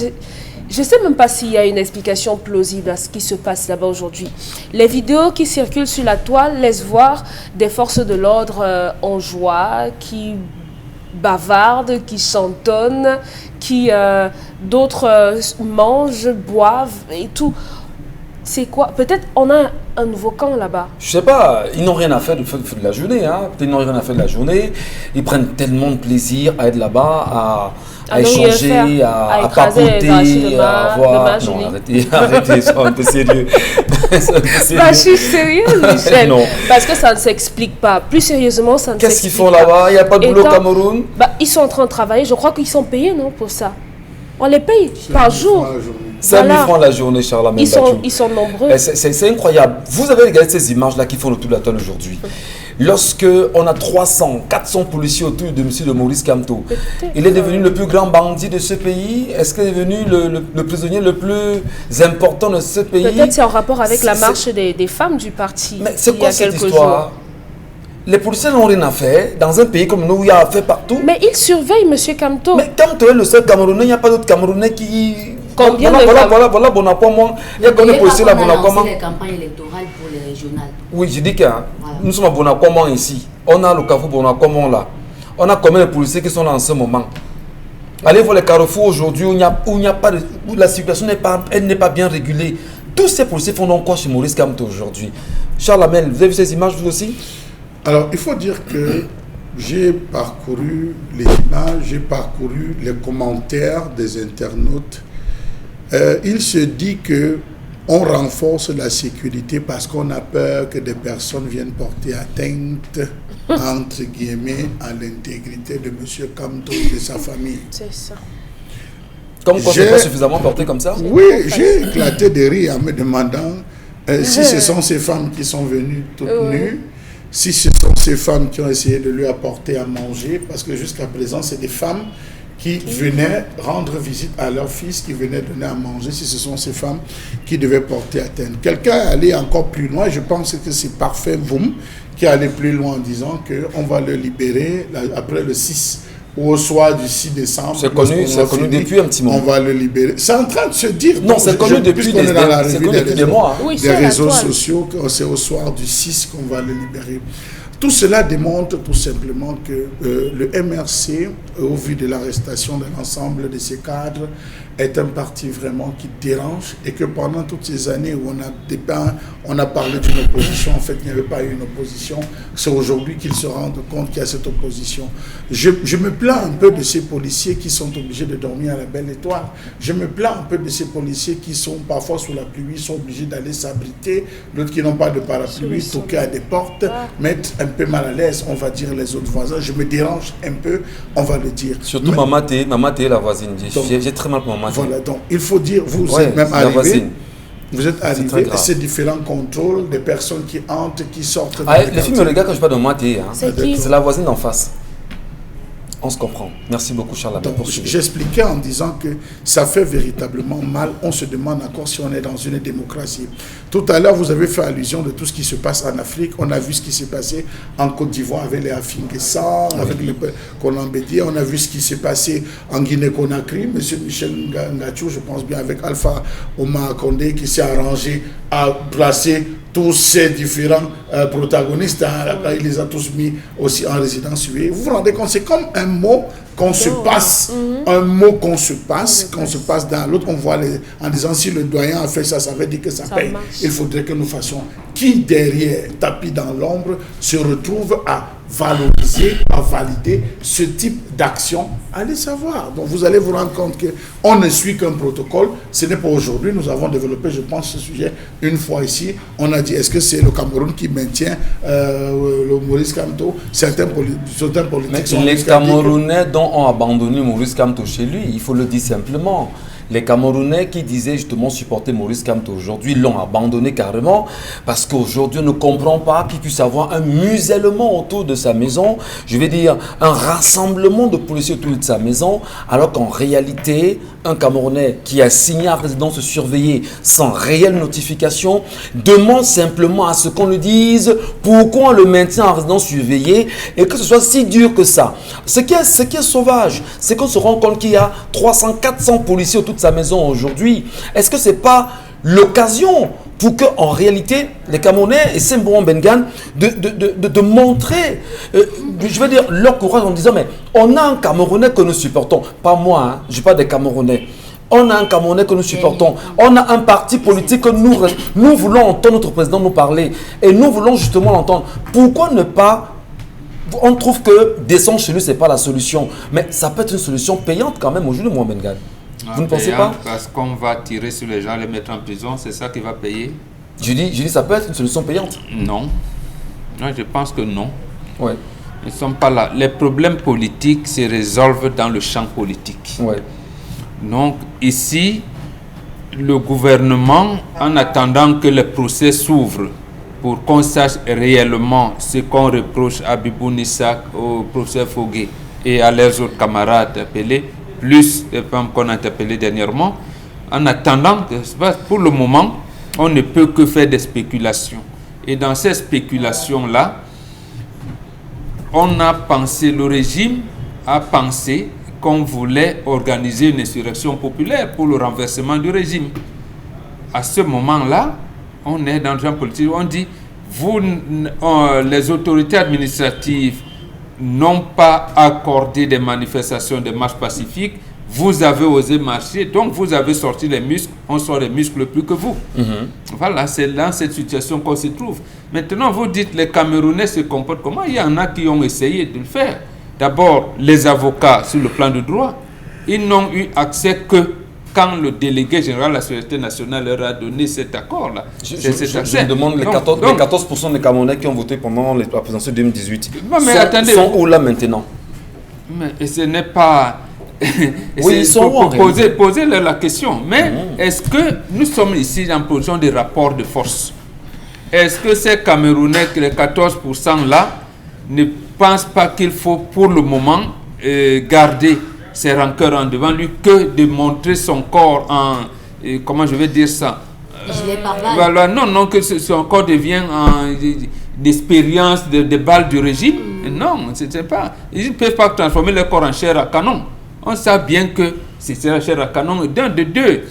Je ne sais même pas s'il y a une explication plausible à ce qui se passe là-bas aujourd'hui. Les vidéos qui circulent sur la toile laissent voir des forces de l'ordre en joie, qui bavardent, qui chantonnent, qui d'autres mangent, boivent et tout. C'est quoi? Peut-être on a un nouveau camp là-bas. Je sais pas, ils n'ont rien à faire de la journée. Hein. Ils n'ont rien à faire de la journée. Ils prennent tellement de plaisir à être là-bas, à échanger, à papoter, à voir. Non, arrêtez, sois un peu sérieux. Je suis sérieuse, Michel. Non. Parce que ça ne s'explique pas. Plus sérieusement, ça ne s'explique pas. Qu'est-ce qu'ils font là-bas? Il n'y a pas de boulot au Cameroun? Ils sont en train de travailler. Je crois qu'ils sont payés, non, pour ça. On les paye par jour. 5 000 francs la journée, Charles. Ils sont nombreux. C'est incroyable. Vous avez regardé ces images-là qui font le tour de la toile aujourd'hui. Lorsque on a 300, 400 policiers autour de M. de Maurice Kamto, il est devenu le plus grand bandit de ce pays. Est-ce qu'il est devenu le prisonnier le plus important de ce pays? Peut-être c'est en rapport avec la marche des femmes du parti. Mais c'est quoi cette histoire? Les policiers n'ont rien à faire dans un pays comme nous où il y a à faire partout. Mais ils surveillent M. Kamto. Mais Kamto est le seul Camerounais, il n'y a pas d'autres Camerounais qui... Combien voilà, Bonacomo. Il y a combien de policiers là, Bonacomo? On a lancé les campagnes électorales pour les régionales. Oui, je dis que nous sommes à Bonacomo ici. On a le carrefour Bonacomo là. On a combien de policiers qui sont là en ce moment? Allez voir les carrefours aujourd'hui où la situation n'est pas bien régulée. Tous ces policiers font donc quoi chez Maurice Kamto aujourd'hui? Charles Hamel, vous avez vu ces images vous aussi? Alors, il faut dire que j'ai parcouru les images, j'ai parcouru les commentaires des internautes. Il se dit que on renforce la sécurité parce qu'on a peur que des personnes viennent porter atteinte, entre guillemets, à l'intégrité de M. Kamto et de sa famille. C'est ça. Comme quoi, c'est pas suffisamment porté comme ça? Oui, j'ai éclaté de rire en me demandant si ce sont ces femmes qui sont venues toutes nues, si ce sont ces femmes qui ont essayé de lui apporter à manger, parce que jusqu'à présent, c'est des femmes qui venaient rendre visite à leur fils, qui venaient donner à manger, si ce sont ces femmes qui devaient porter atteinte. Quelqu'un est allé encore plus loin, je pense que c'est Parfait Voum qui est allé plus loin en disant qu'on va le libérer après le 6 ou au soir du 6 décembre. C'est connu depuis un petit moment. On va le libérer. C'est en train de se dire. Non, c'est connu depuis des mois. Oui, des réseaux sociaux, c'est au soir du 6 qu'on va le libérer. Tout cela démontre tout simplement que le MRC, au vu de l'arrestation de l'ensemble de ces cadres, est un parti vraiment qui dérange et que pendant toutes ces années où on a parlé d'une opposition, en fait, il n'y avait pas eu une opposition. C'est aujourd'hui qu'ils se rendent compte qu'il y a cette opposition. Je me plains un peu de ces policiers qui sont obligés de dormir à la Belle Étoile. Je me plains un peu de ces policiers qui sont parfois sous la pluie, sont obligés d'aller s'abriter, d'autres qui n'ont pas de parapluie, toquer à des portes, mettre un peu mal à l'aise, on va dire, les autres voisins. Je me dérange un peu, on va le dire. Surtout Maman Té, la voisine. J'ai très mal pour Maman Té. Voilà, donc il faut dire, vous êtes même arrivé. Vous êtes arrivé à ces différents contrôles des personnes qui entrent, qui sortent. Les filles me regardent quand je parle de Maman Té. C'est la voisine d'en face. On se comprend. Merci beaucoup, Charles. J'expliquais en disant que ça fait véritablement mal. On se demande encore si on est dans une démocratie. Tout à l'heure, vous avez fait allusion de tout ce qui se passe en Afrique. On a vu ce qui s'est passé en Côte d'Ivoire avec les Afingessa, avec les Colambédiens. On a vu ce qui s'est passé en Guinée-Conakry. Monsieur Michel Ngachou, je pense bien, avec Alpha Omar Condé, qui s'est arrangé à placer tous ces différents protagonistes, il les a tous mis aussi en résidence suivie. Vous vous rendez compte, c'est comme un mot qu'on se passe, un mot qu'on se passe dans l'autre. On voit en disant si le doyen a fait ça, ça veut dire que ça paye. Marche. Il faudrait que nous fassions. Qui derrière, tapis dans l'ombre, se retrouve à valoriser, à valider ce type d'action, allez savoir. Donc vous allez vous rendre compte qu'on ne suit qu'un protocole. Ce n'est pas aujourd'hui. Nous avons développé, je pense, ce sujet une fois ici. On a dit, est-ce que c'est le Cameroun qui maintient le Maurice Kamto? Certains politiques sont... Les Camerounais dont ont abandonné Maurice Kamto chez lui, il faut le dire simplement. Les Camerounais qui disaient justement supporter Maurice Kamto aujourd'hui l'ont abandonné carrément parce qu'aujourd'hui on ne comprend pas qu'il puisse avoir un musellement autour de sa maison, je vais dire un rassemblement de policiers autour de sa maison, alors qu'en réalité un Camerounais qui a signé à résidence surveillée sans réelle notification demande simplement à ce qu'on lui dise pourquoi on le maintient en résidence surveillée et que ce soit si dur que ça. Ce qui est sauvage, c'est qu'on se rend compte qu'il y a 300-400 policiers autour de sa maison aujourd'hui. Est-ce que ce n'est pas l'occasion pour qu'en réalité, les Camerounais et Sembouan Bengan de montrer, je veux dire, leur courage en disant, mais on a un Camerounais que nous supportons. Pas moi, hein, je ne parle pas des Camerounais. On a un Camerounais que nous supportons. On a un parti politique que nous voulons entendre notre président nous parler. Et nous voulons justement l'entendre. Pourquoi ne pas... On trouve que descendre chez lui, ce n'est pas la solution. Mais ça peut être une solution payante quand même aujourd'hui, Mohamed Bengan. Vous ne pensez pas? Parce qu'on va tirer sur les gens, les mettre en prison, c'est ça qui va payer? Je dis ça peut être une solution payante. Non. Non, je pense que non. Ouais. Ils ne sont pas là. Les problèmes politiques se résolvent dans le champ politique. Ouais. Donc ici, le gouvernement, en attendant que le procès s'ouvre pour qu'on sache réellement ce qu'on reproche à Bibou Nissak, au professeur Fogué et à leurs autres camarades appelés, plus les femmes qu'on a interpellées dernièrement, en attendant, pour le moment, on ne peut que faire des spéculations. Et dans ces spéculations-là, on a pensé, le régime a pensé qu'on voulait organiser une insurrection populaire pour le renversement du régime. À ce moment-là, on est dans un politique où on dit, les autorités administratives n'ont pas accordé des manifestations, des marches pacifiques, vous avez osé marcher, donc vous avez sorti les muscles, on sort les muscles plus que vous. Voilà, c'est dans cette situation qu'on se trouve. Maintenant, vous dites les Camerounais se comportent comment? Il y en a qui ont essayé de le faire. D'abord, les avocats sur le plan de droit, ils n'ont eu accès que quand le délégué général de la Sécurité nationale leur a donné cet accord-là. Je me demande, les 14% des Camerounais qui ont voté pendant la présidentielle 2018 sont où là maintenant? Mais ce n'est pas... Oui, ils sont où? Posez-leur la question. Mais est-ce que nous sommes ici en position de rapport de force? Est-ce que ces Camerounais, les 14% là, ne pensent pas qu'il faut pour le moment garder ses rancœurs en devant lui que de montrer son corps en... comment je vais dire ça? Voilà, non, que son corps devient une expérience de balles du régime. Non, c'est pas... Ils ne peuvent pas transformer leur corps en chair à canon. On sait bien que c'est la chair à canon. D'un de deux,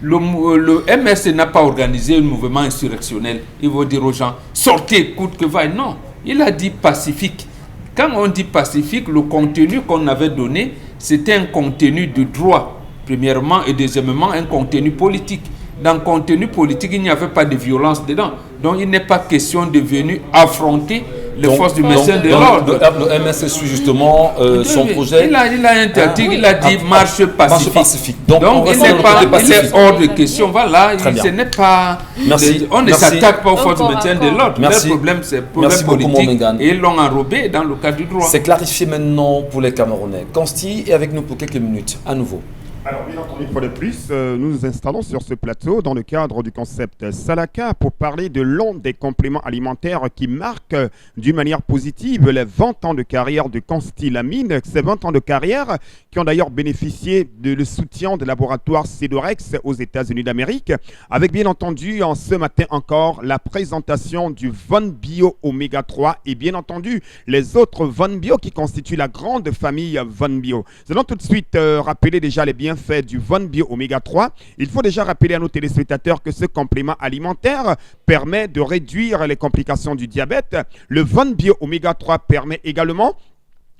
le MRC n'a pas organisé un mouvement insurrectionnel. Il va dire aux gens, sortez, coûte que vaille. Non, il a dit pacifique. Quand on dit pacifique, le contenu qu'on avait donné, c'était un contenu de droit, premièrement, et deuxièmement, un contenu politique. Dans le contenu politique, il n'y avait pas de violence dedans. Donc, il n'est pas question de venir affronter les forces du maintien de l'ordre. Le MSC suit justement son projet. Il a interdit, il a dit marche pacifique. Donc il est hors de question. Voilà, ce n'est pas... Merci. On ne s'attaque pas aux forces du maintien de l'ordre. Merci. Le problème, c'est le problème politique. Et ils l'ont enrobé dans le cadre du droit. C'est clarifié maintenant pour les Camerounais. Consti est avec nous pour quelques minutes, à nouveau. Alors, bien entendu, une fois de plus, nous nous installons sur ce plateau dans le cadre du concept Salaka pour parler de l'un des compléments alimentaires qui marquent d'une manière positive les 20 ans de carrière de Consti Lamine. Ces 20 ans de carrière qui ont d'ailleurs bénéficié de le soutien de laboratoire Cedorex aux États-Unis d'Amérique, avec bien entendu en ce matin encore la présentation du Von Bio Oméga 3 et bien entendu les autres Von Bio qui constituent la grande famille Von Bio. Nous allons tout de suite rappeler déjà les bienfaits du Von Bio Oméga 3. Il faut déjà rappeler à nos téléspectateurs que ce complément alimentaire permet de réduire les complications du diabète. Le Von Bio Oméga 3 permet également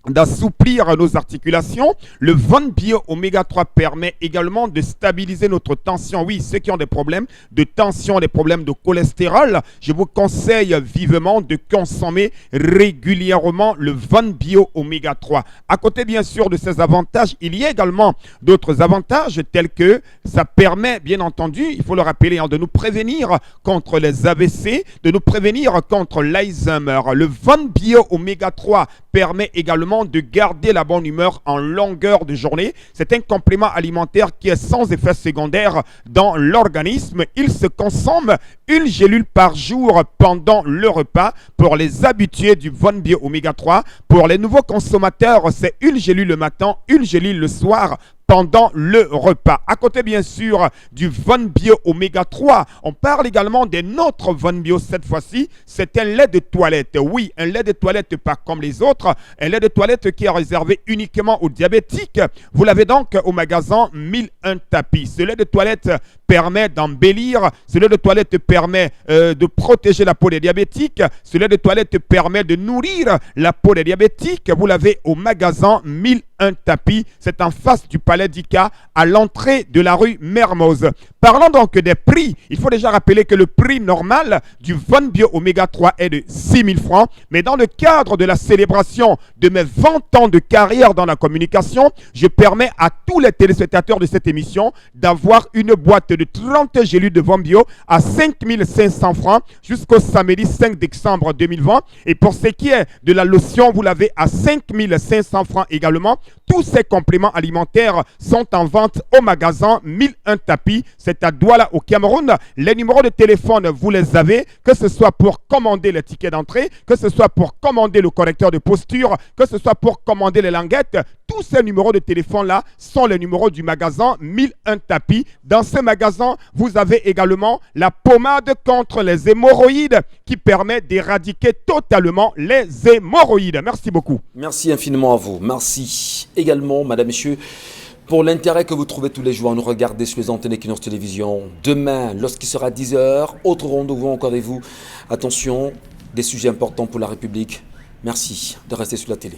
d'assouplir nos articulations. Le Von Bio Oméga 3 permet également de stabiliser notre tension. Oui, ceux qui ont des problèmes de tension, des problèmes de cholestérol, je vous conseille vivement de consommer régulièrement le Von Bio Oméga 3. À côté, bien sûr, de ces avantages, il y a également d'autres avantages tels que ça permet, bien entendu, il faut le rappeler, de nous prévenir contre les AVC, de nous prévenir contre l'Alzheimer. Le Von Bio Oméga 3 permet également de garder la bonne humeur en longueur de journée. C'est un complément alimentaire qui est sans effet secondaire dans l'organisme. Il se consomme une gélule par jour pendant le repas. Pour les habitués du Von Bio Oméga 3, pour les nouveaux consommateurs, c'est une gélule le matin, une gélule le soir pendant le repas. À côté, bien sûr, du Von Bio Oméga 3, on parle également de notre Von Bio cette fois-ci. C'est un lait de toilette. Oui, un lait de toilette pas comme les autres. Un lait de toilette qui est réservé uniquement aux diabétiques. Vous l'avez donc au magasin 1001 tapis. Ce lait de toilette permet d'embellir. Ce lait de toilette permet de protéger la peau des diabétiques. Ce lait de toilette permet de nourrir la peau des diabétiques. Vous l'avez au magasin 1001 tapis. C'est en face du Palais d'Ika, à l'entrée de la rue Mermoz. Parlons donc des prix. Il faut déjà rappeler que le prix normal du Von Bio Oméga 3 est de 6 000 francs. Mais dans le cadre de la célébration de mes 20 ans de carrière dans la communication, je permets à tous les téléspectateurs de cette émission d'avoir une boîte de 30 gélules de Von Bio à 5 500 francs jusqu'au samedi 5 décembre 2020. Et pour ce qui est de la lotion, vous l'avez à 5 500 francs également. Tous ces compléments alimentaires sont en vente au magasin 1001 tapis. C'est à Douala au Cameroun. Les numéros de téléphone, vous les avez, que ce soit pour commander les tickets d'entrée, que ce soit pour commander le correcteur de posture, que ce soit pour commander les languettes. Tous ces numéros de téléphone-là sont les numéros du magasin 1001 tapis. Dans ce magasin, vous avez également la pommade contre les hémorroïdes qui permet d'éradiquer totalement les hémorroïdes. Merci beaucoup. Merci infiniment à vous. Merci également, madame, messieurs, pour l'intérêt que vous trouvez tous les jours à nous regarder sur les antennes Equinox Télévision. Demain, lorsqu'il sera 10h, autre rendez-vous encore avec vous. Attention, des sujets importants pour la République. Merci de rester sur la télé.